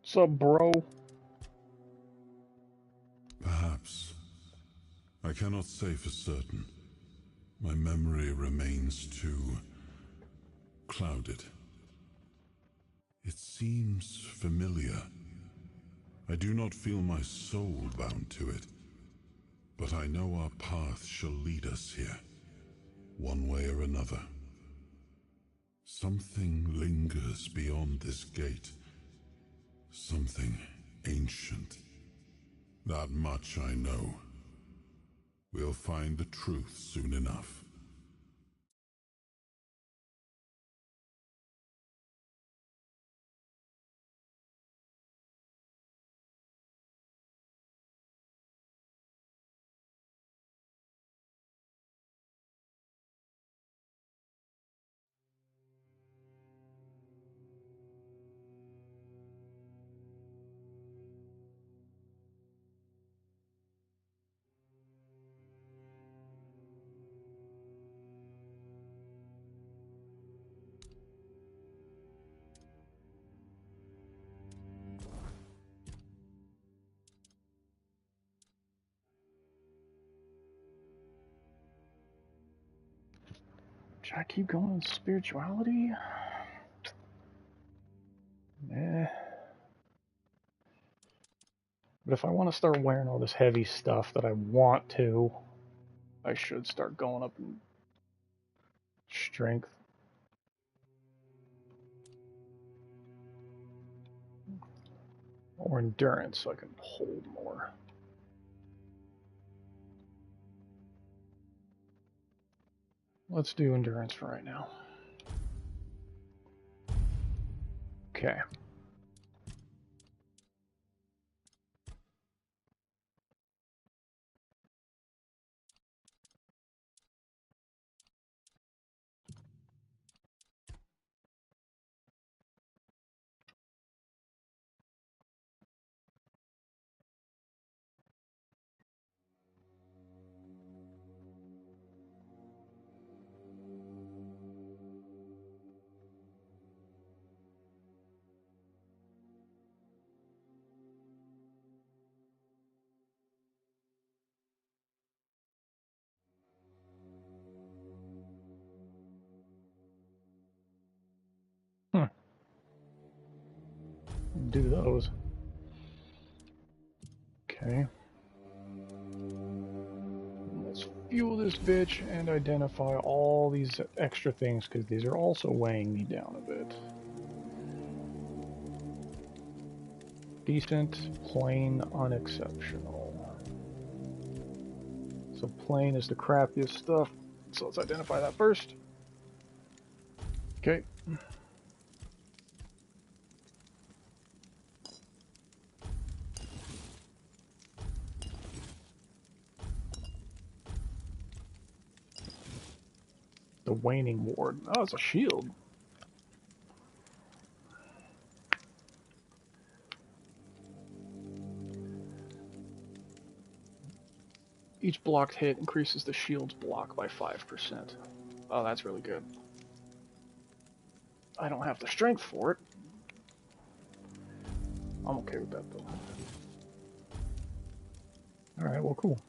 What's up, bro? Perhaps. I cannot say for certain. My memory remains too clouded. It seems familiar. I do not feel my soul bound to it, but I know our path shall lead us here, one way or another. Something lingers beyond this gate. Something ancient. That much I know. We'll find the truth soon enough. Should I keep going on spirituality? Nah. But if I want to start wearing all this heavy stuff that I want to, I should start going up in strength. Or endurance, so I can hold more. Let's do endurance for right now. Okay. Do those. Okay. Let's fuel this bitch and identify all these extra things, because these are also weighing me down a bit. Decent, plain, unexceptional. So plain is the crappiest stuff, so let's identify that first. Okay. The waning ward. Oh, it's a shield. Each blocked hit increases the shield's block by 5%. Oh, that's really good. I don't have the strength for it. I'm okay with that, though. Alright, well, cool.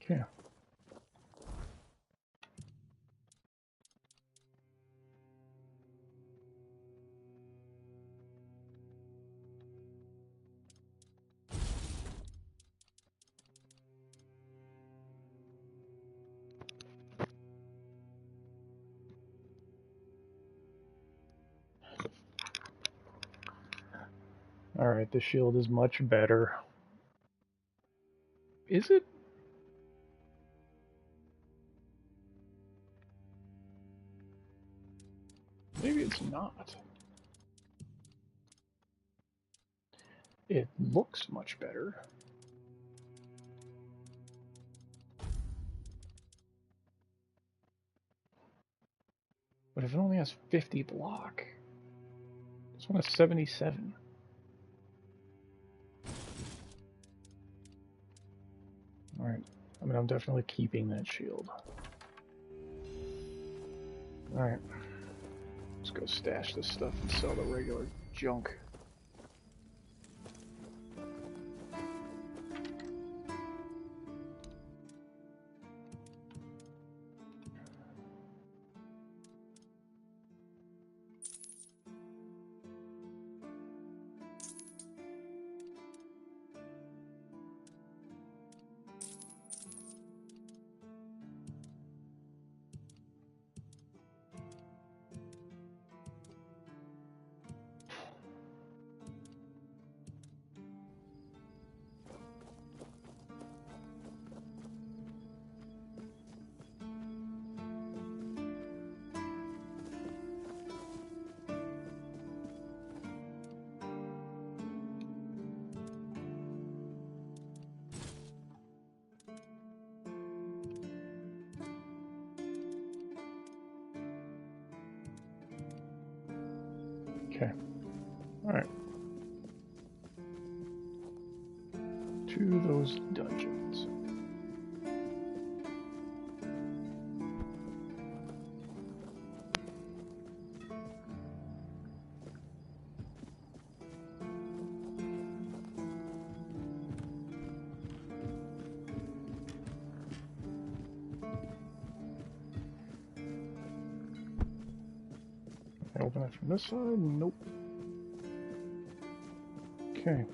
Okay. Alright, the shield is much better. Is it? Maybe it's not. It looks much better. But if it only has 50 block, this one has 77. Alright, I mean, I'm definitely keeping that shield. Alright, let's go stash this stuff and sell the regular junk. Okay. Alright. To those dungeons. Can I open it from this side? Nope. Okay.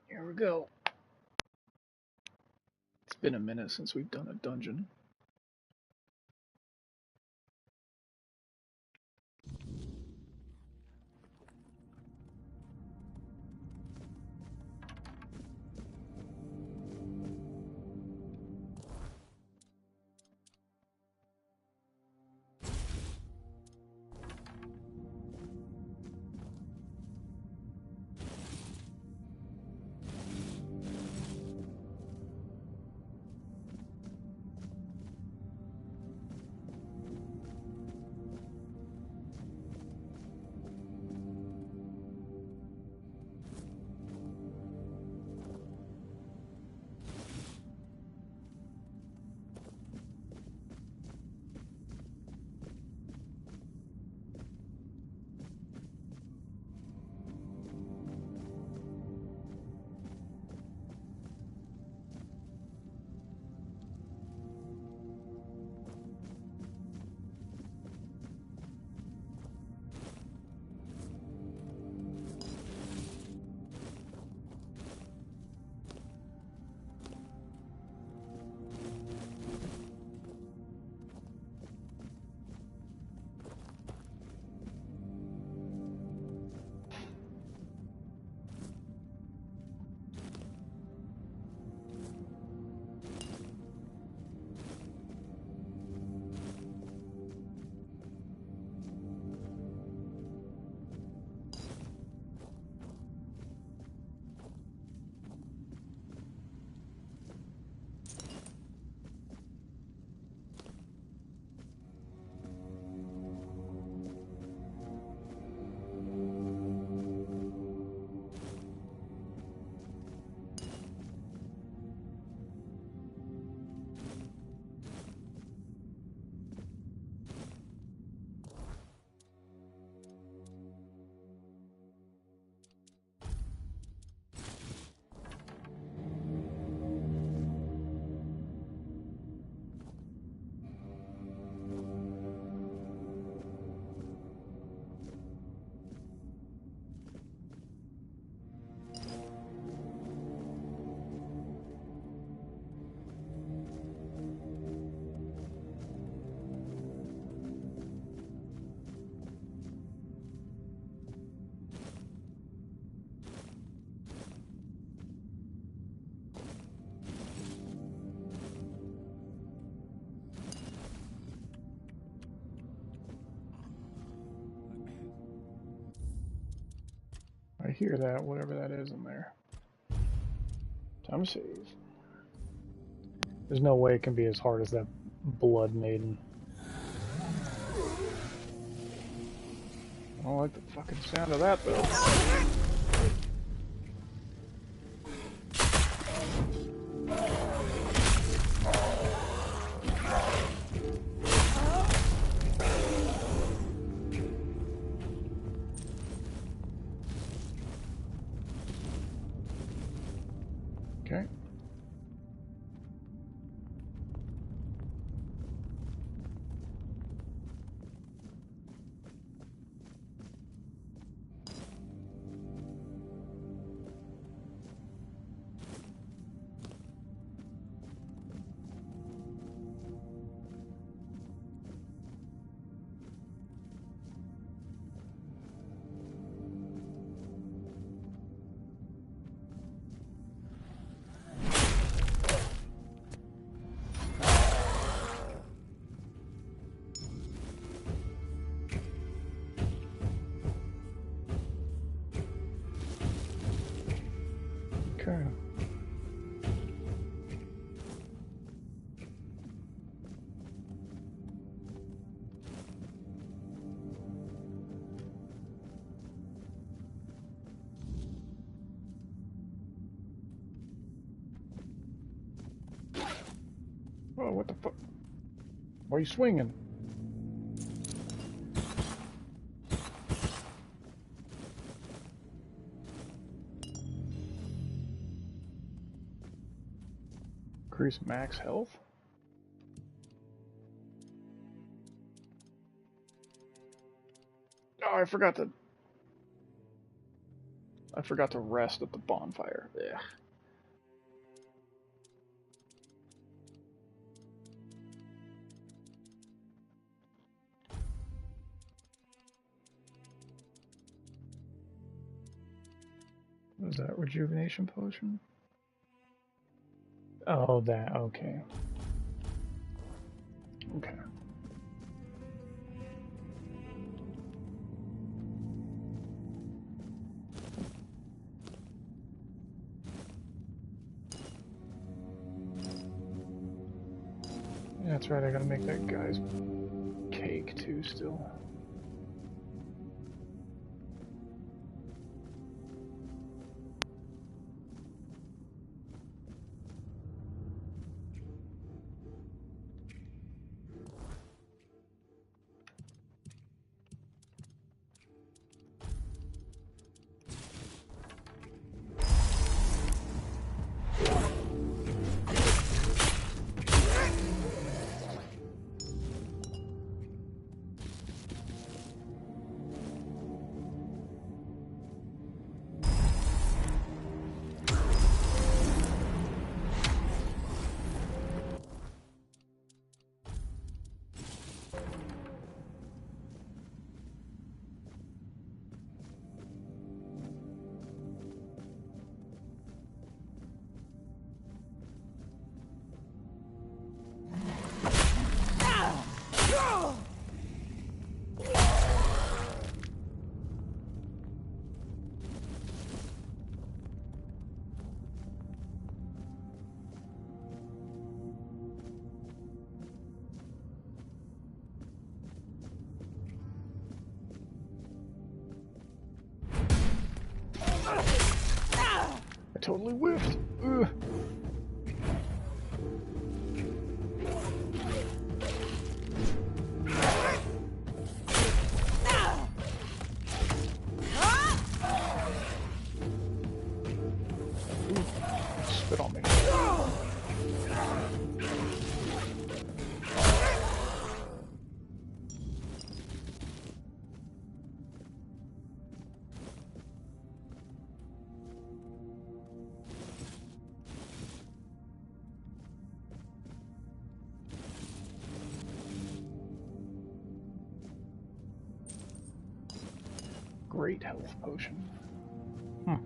Here we go. It's been a minute since we've done a dungeon. hear that, whatever that is in there. Time to save. There's no way it can be as hard as that Blood Maiden. I don't like the fucking sound of that, though. Okay. Okay. Oh, what the fuck? Why are you swinging? Increase max health? Oh, I forgot to rest at the bonfire. Yeah. What is that? Rejuvenation potion? Oh, that. Okay. Okay. Yeah, that's right. I gotta make that guy's cake too still. I totally whiffed. Ugh. Spit on me. Great health potion. Hmm.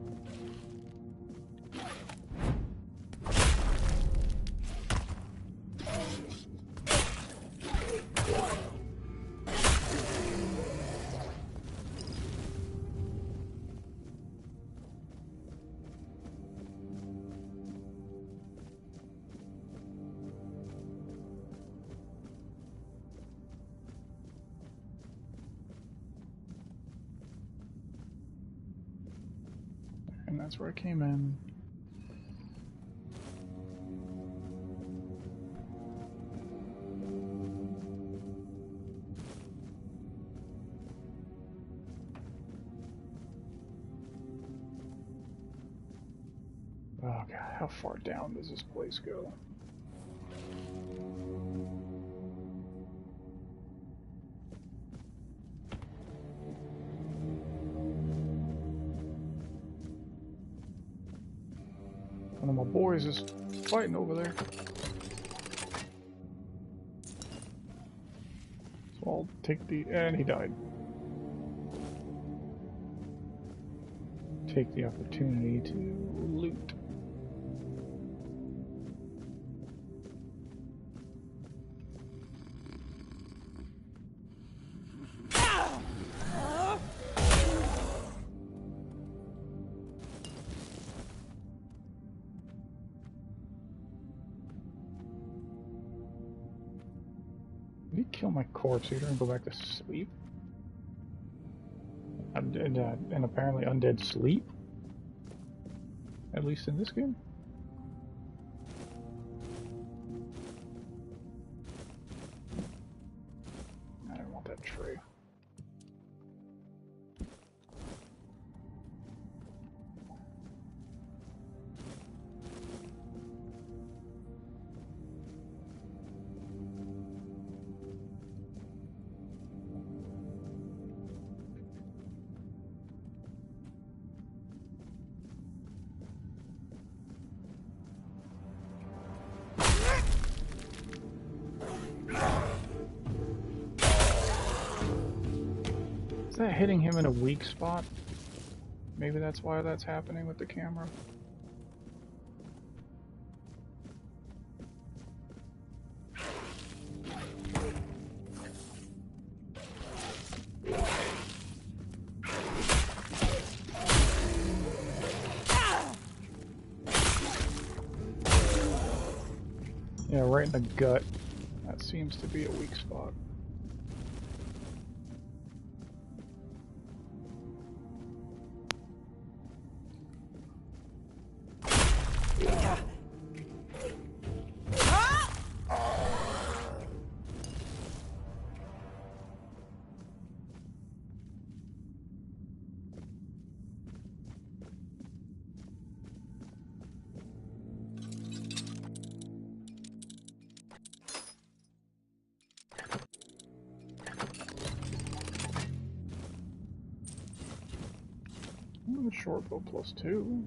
That's where I came in. Oh god, how far down does this place go? One of my boys is fighting over there. So I'll take the... and he died. Take the opportunity to loot. Did he kill my corpse eater and go back to sleep? And apparently undead sleep? At least in this game? I don't want that tree. Is that hitting him in a weak spot? Maybe that's why that's happening with the camera. Yeah, right in the gut. That seems to be a weak spot. Short bow +2.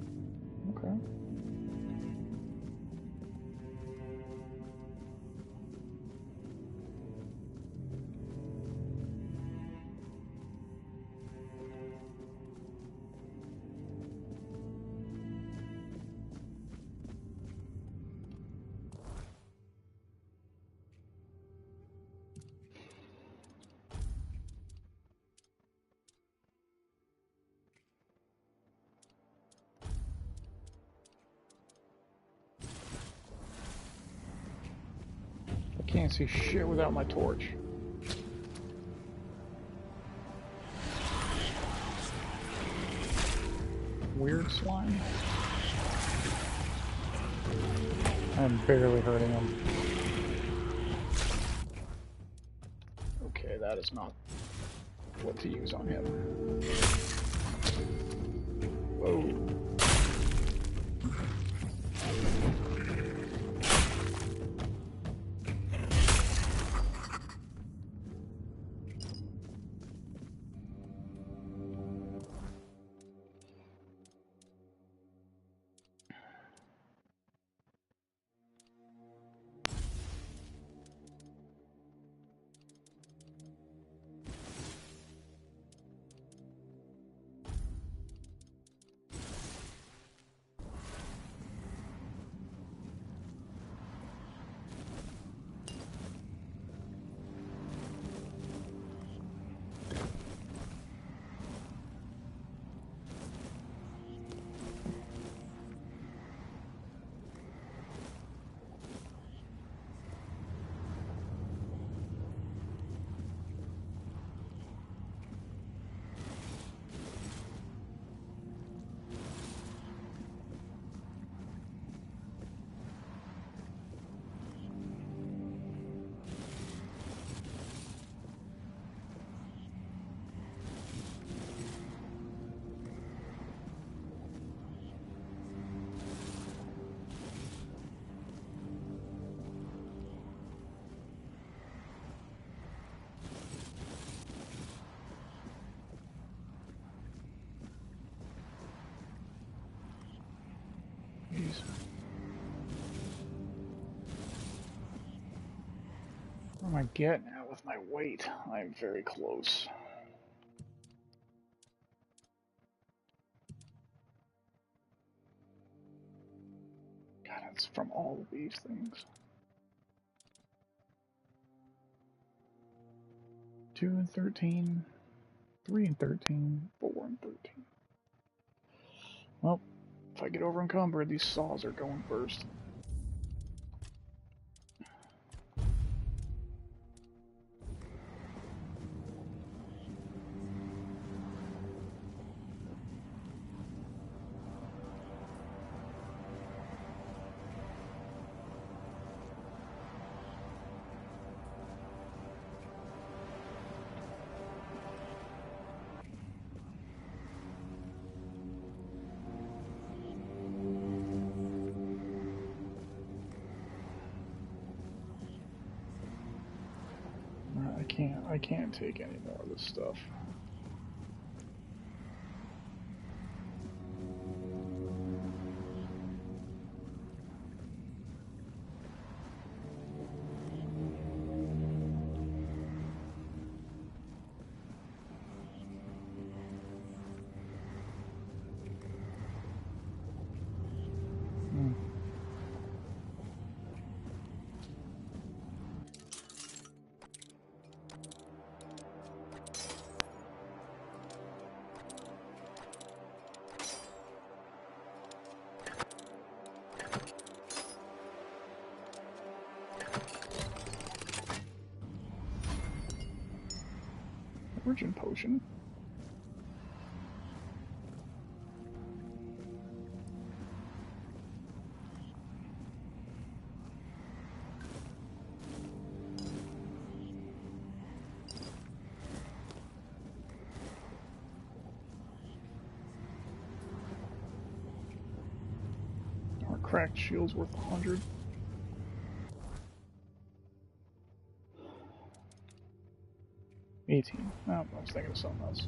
Okay. Can't see shit without my torch. Weird slime. I'm barely hurting him. Okay, that is not what to use on him. Whoa. What am I getting at with my weight? I'm very close. God, it's from all of these things. 2 and 13, 3 and 13, 4 and 13. Well, if I get over encumbered, these saws are going first. I can't take any more of this stuff. Origin potion. Our cracked shield's worth 100. $18. Oh, I was thinking of something else.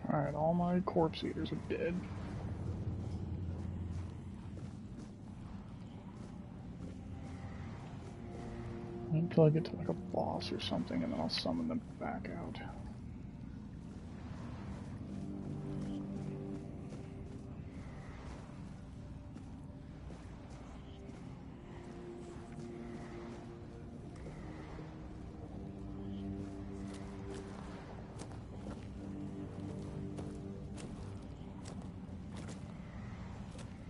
Alright, all my corpse eaters are dead. Until I get to like a boss or something, and then I'll summon them back out.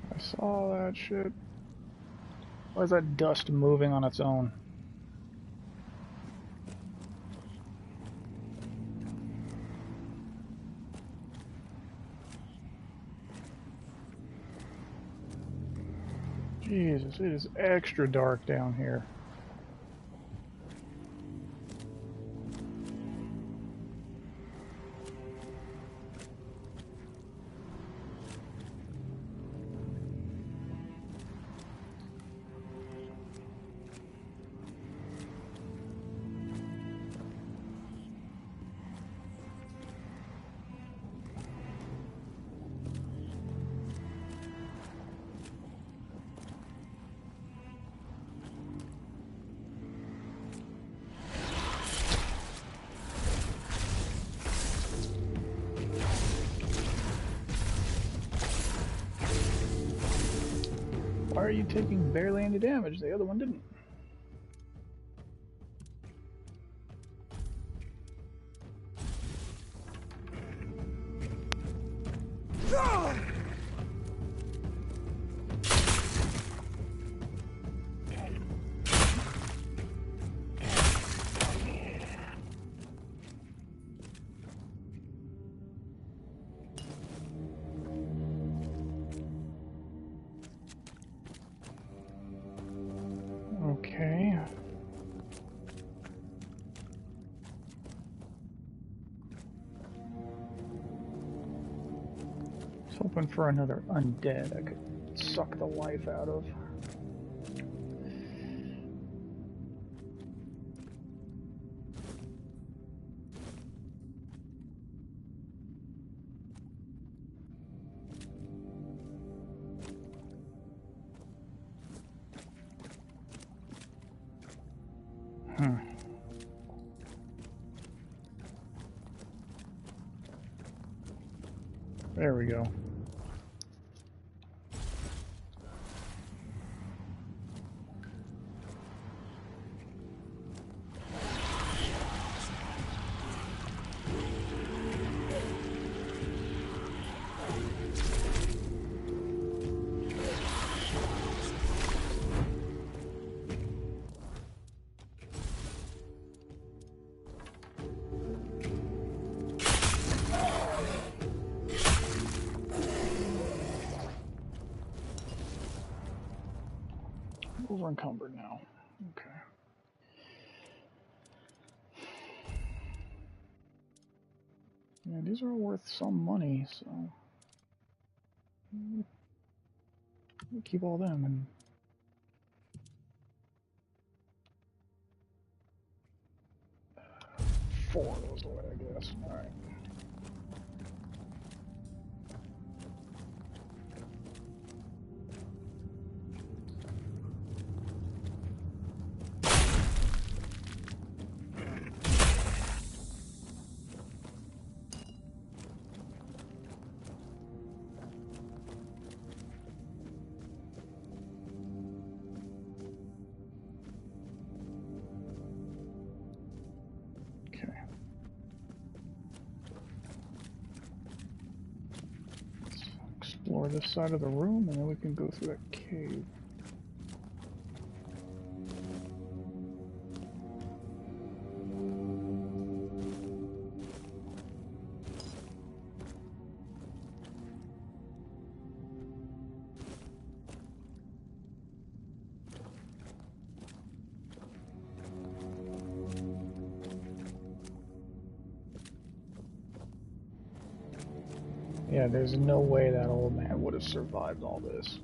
I saw that shit. Why is that dust moving on its own? Jesus, it is extra dark down here. Why are you taking barely any damage? The other one didn't. hoping for another undead I could suck the life out of. There we go. Over encumbered now. Okay. Yeah, these are all worth some money, so we'll keep all them and four of those away, I guess. All right. Explore this side of the room, and then we can go through that cave. Yeah, there's no way that old man would have survived all this.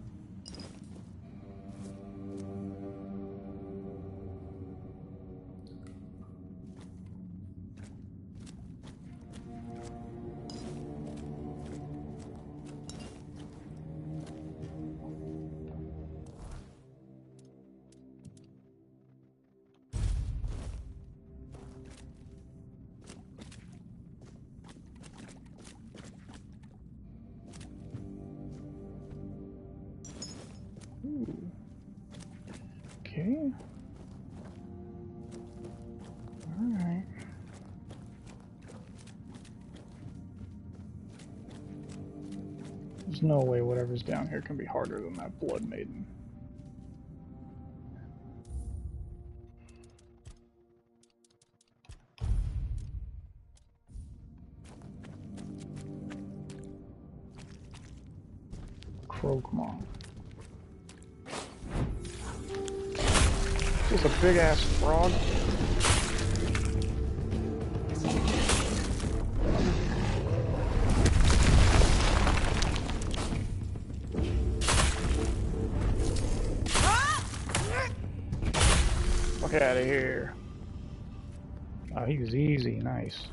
Ooh. Okay. Alright. There's no way whatever's down here can be harder than that Blood Maiden. Croakmaw. Is this a big ass frog? Fuck out of here. Oh, he was easy, nice.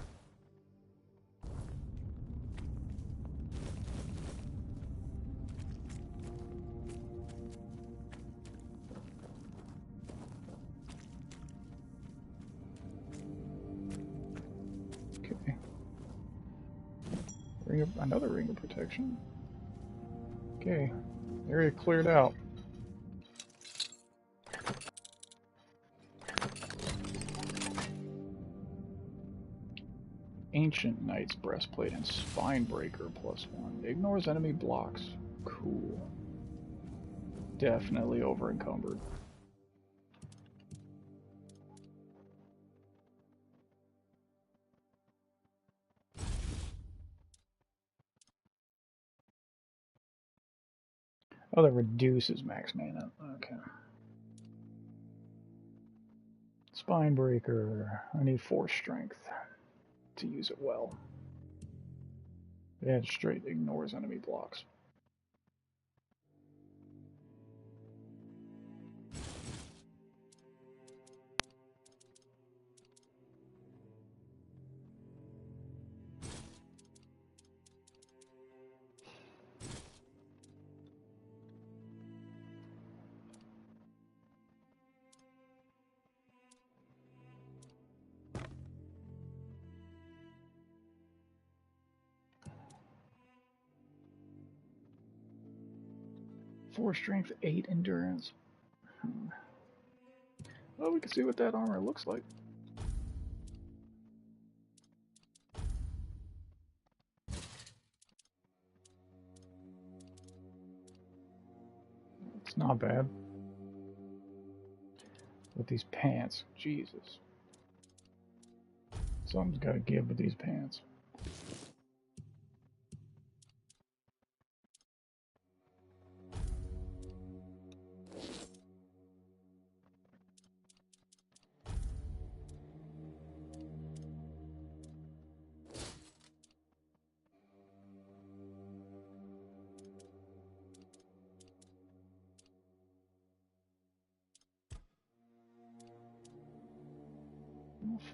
Another ring of protection. Okay, area cleared out. Ancient Knight's Breastplate and Spinebreaker +1. Ignores enemy blocks. Cool. Definitely over encumbered. Oh, that reduces max mana. Okay. Spinebreaker. I need 4 strength to use it well. Yeah, it straight ignores enemy blocks. Four strength, 8 endurance. Well, we can see what that armor looks like. It's not bad. With these pants, Jesus. Something's got to give with these pants.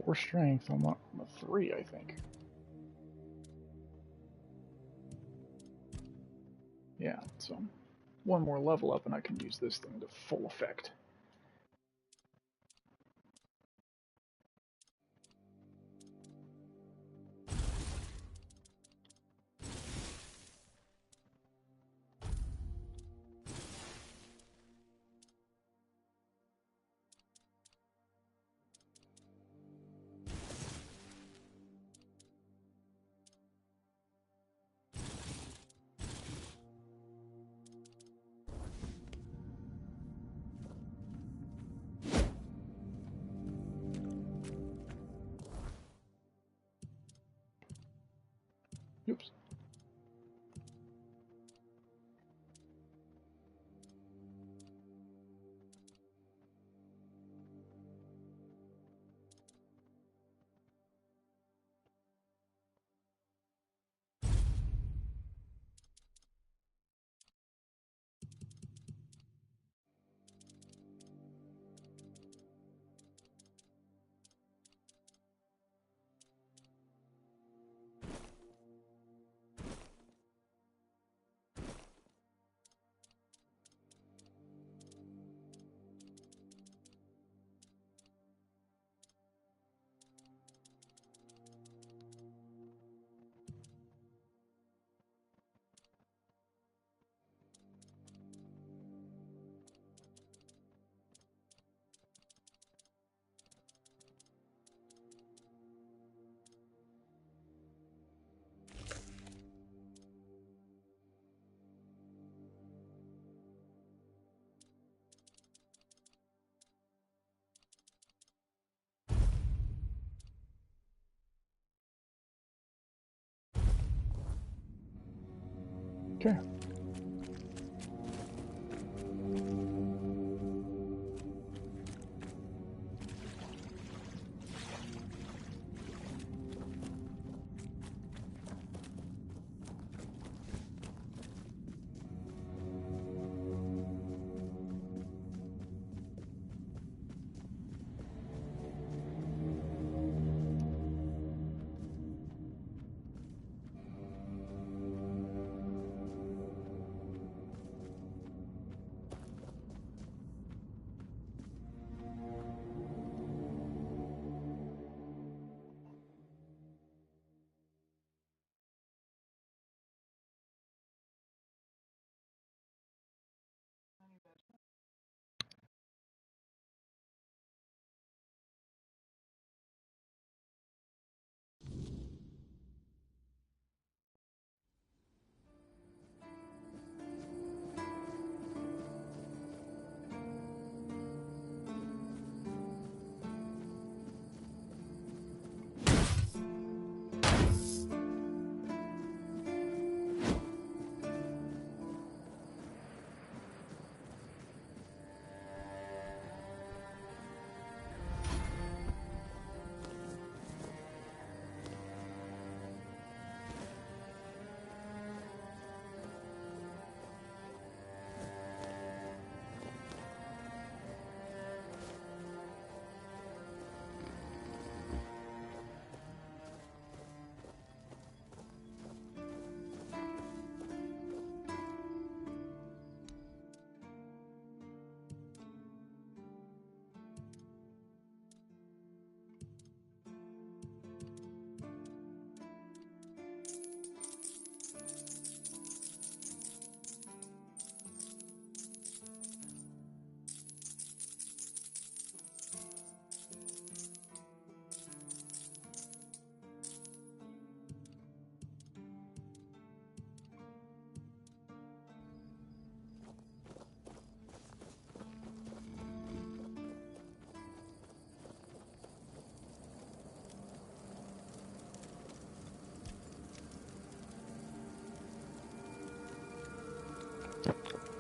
Four strength. I'm a 3, I think. Yeah, so one more level up and I can use this thing to full effect. Oops. Okay.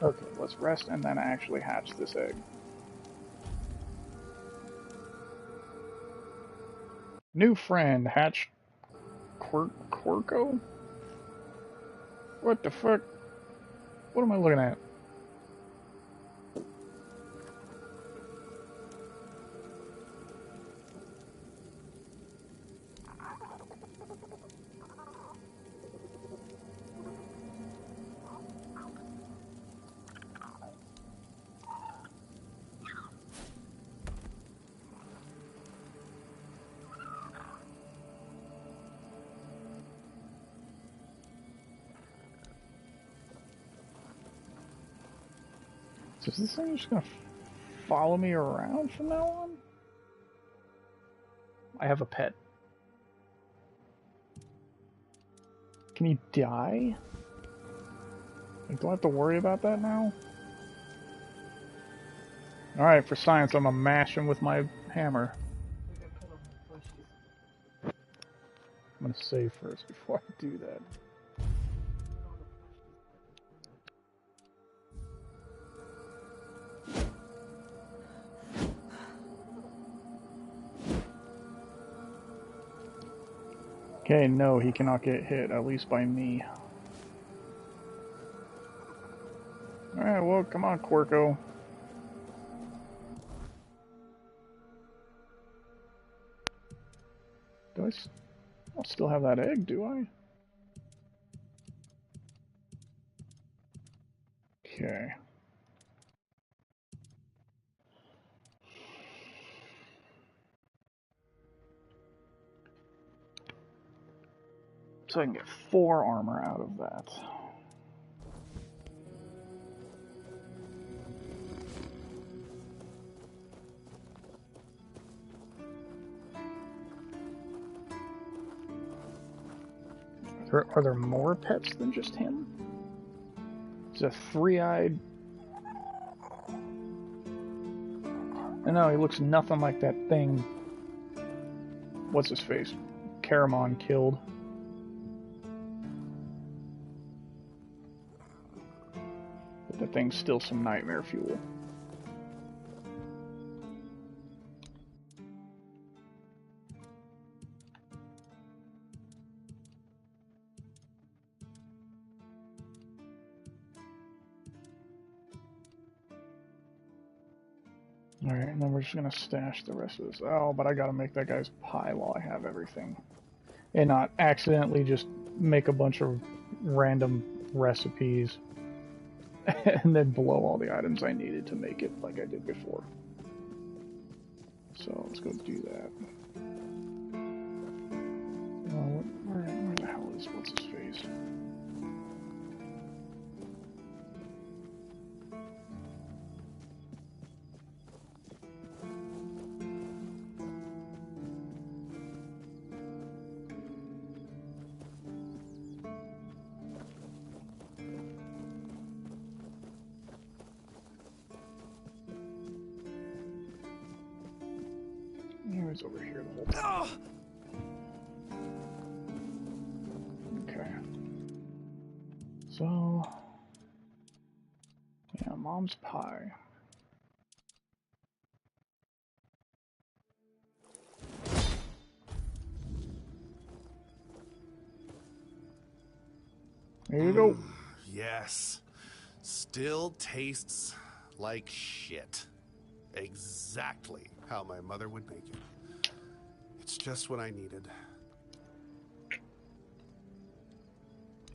Okay, let's rest and then actually hatch this egg. New friend, hatch Quirko? What the fuck? What am I looking at? So is this thing just gonna follow me around from now on? I have a pet. Can he die? Like, do I have to worry about that now? Alright, for science, I'm gonna mash him with my hammer. I'm gonna save first before I do that. Okay, no, he cannot get hit, at least by me. Alright, well, come on, Quirko. Do I'll still have that egg, do I? Okay. So I can get 4 armor out of that. Are there more pets than just him? There's a 3-eyed... No, he looks nothing like that thing. What's his face? Caramon killed. But the thing's still some nightmare fuel. Alright, and then we're just gonna stash the rest of this. Oh, but I gotta make that guy's pie while I have everything. And not accidentally just make a bunch of random recipes and then blow all the items I needed to make it like I did before. So let's go do that. Where the hell is what's his face? Over here the whole time. Okay. So, yeah, mom's pie. There you go. Yes. Still tastes like shit. Exactly how my mother would make it. It's just what I needed.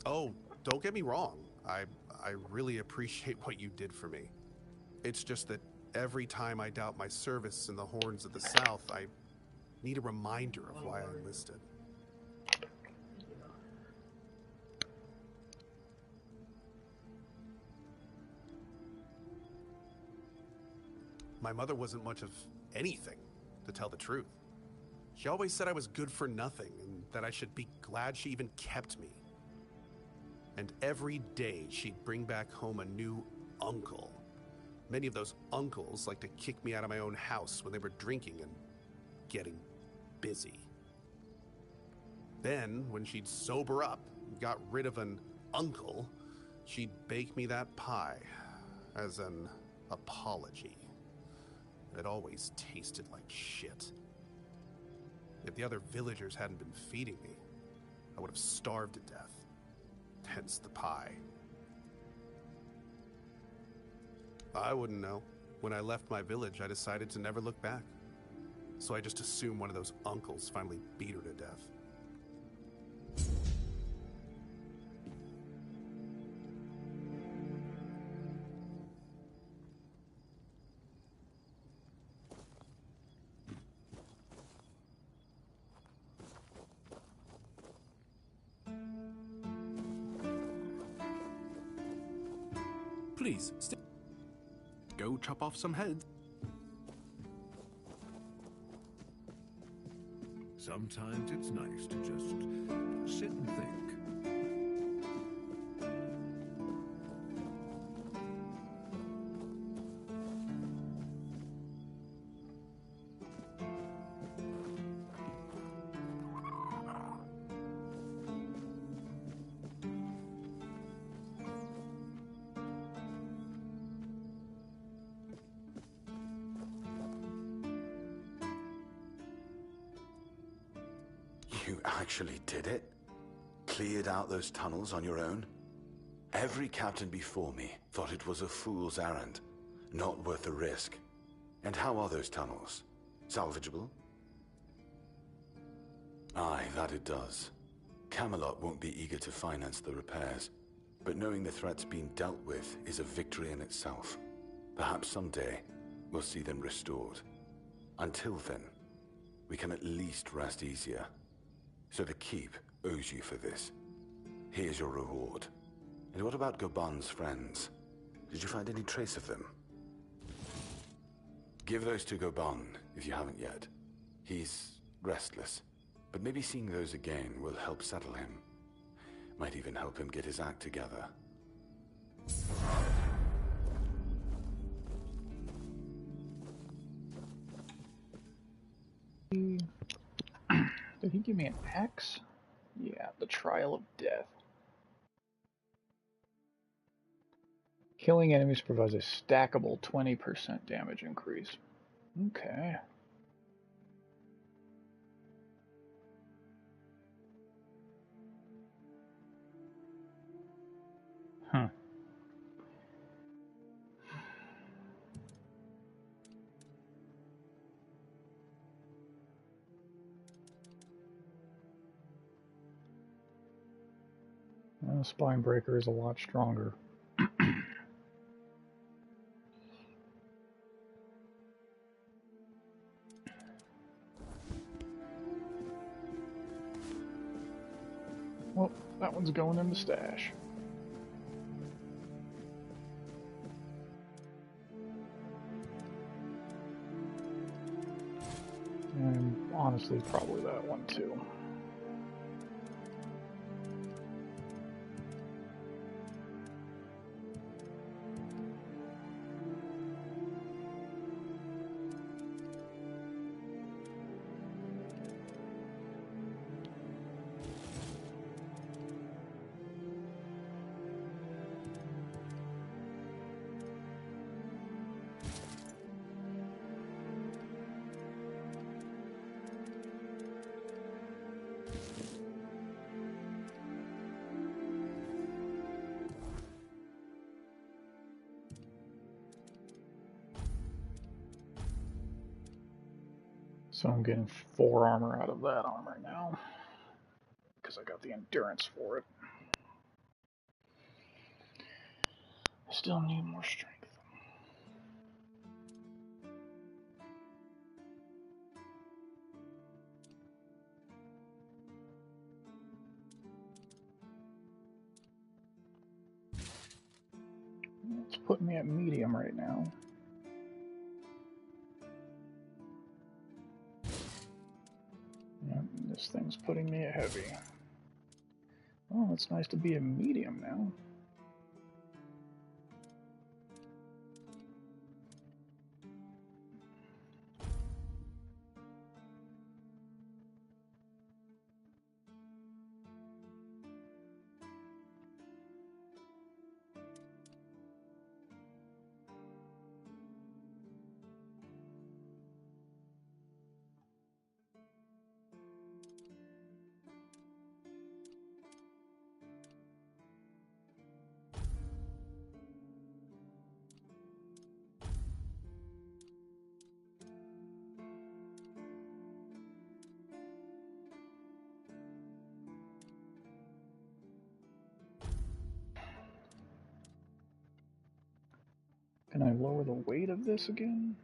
Oh, don't get me wrong. I really appreciate what you did for me. It's just that every time I doubt my service in the Horns of the South, I need a reminder of why I enlisted. My mother wasn't much of anything, to tell the truth. She always said I was good for nothing, and that I should be glad she even kept me. And every day she'd bring back home a new uncle. Many of those uncles like to kick me out of my own house when they were drinking and getting busy. Then, when she'd sober up and got rid of an uncle, she'd bake me that pie as an apology. It always tasted like shit. If the other villagers hadn't been feeding me, I would have starved to death. Hence the pie. I wouldn't know. When I left my village, I decided to never look back. So I just assumed one of those uncles finally beat her to death. Please, stay. Go chop off some heads. Sometimes it's nice to just sit and think. You actually did it? Cleared out those tunnels on your own? Every captain before me thought it was a fool's errand, not worth the risk. And how are those tunnels? Salvageable? Aye, that it does. Camelot won't be eager to finance the repairs, but knowing the threat's been dealt with is a victory in itself. Perhaps someday we'll see them restored. Until then, we can at least rest easier. So the Keep owes you for this. Here's your reward. And what about Goban's friends? Did you find any trace of them? Give those to Goban, if you haven't yet. He's restless, but maybe seeing those again will help settle him. Might even help him get his act together. Did he give me an axe? Yeah, the Trial of Death. Killing enemies provides a stackable 20% damage increase. Okay. Huh. Spinebreaker is a lot stronger. Well, that one's going in the stash. And honestly, probably that one too. So I'm getting 4 armor out of that armor now, because I got the endurance for it. I still need more strength. It's putting me at medium right now. Yep, this thing's putting me at heavy. Oh, it's nice to be a medium now. Can I lower the weight of this again?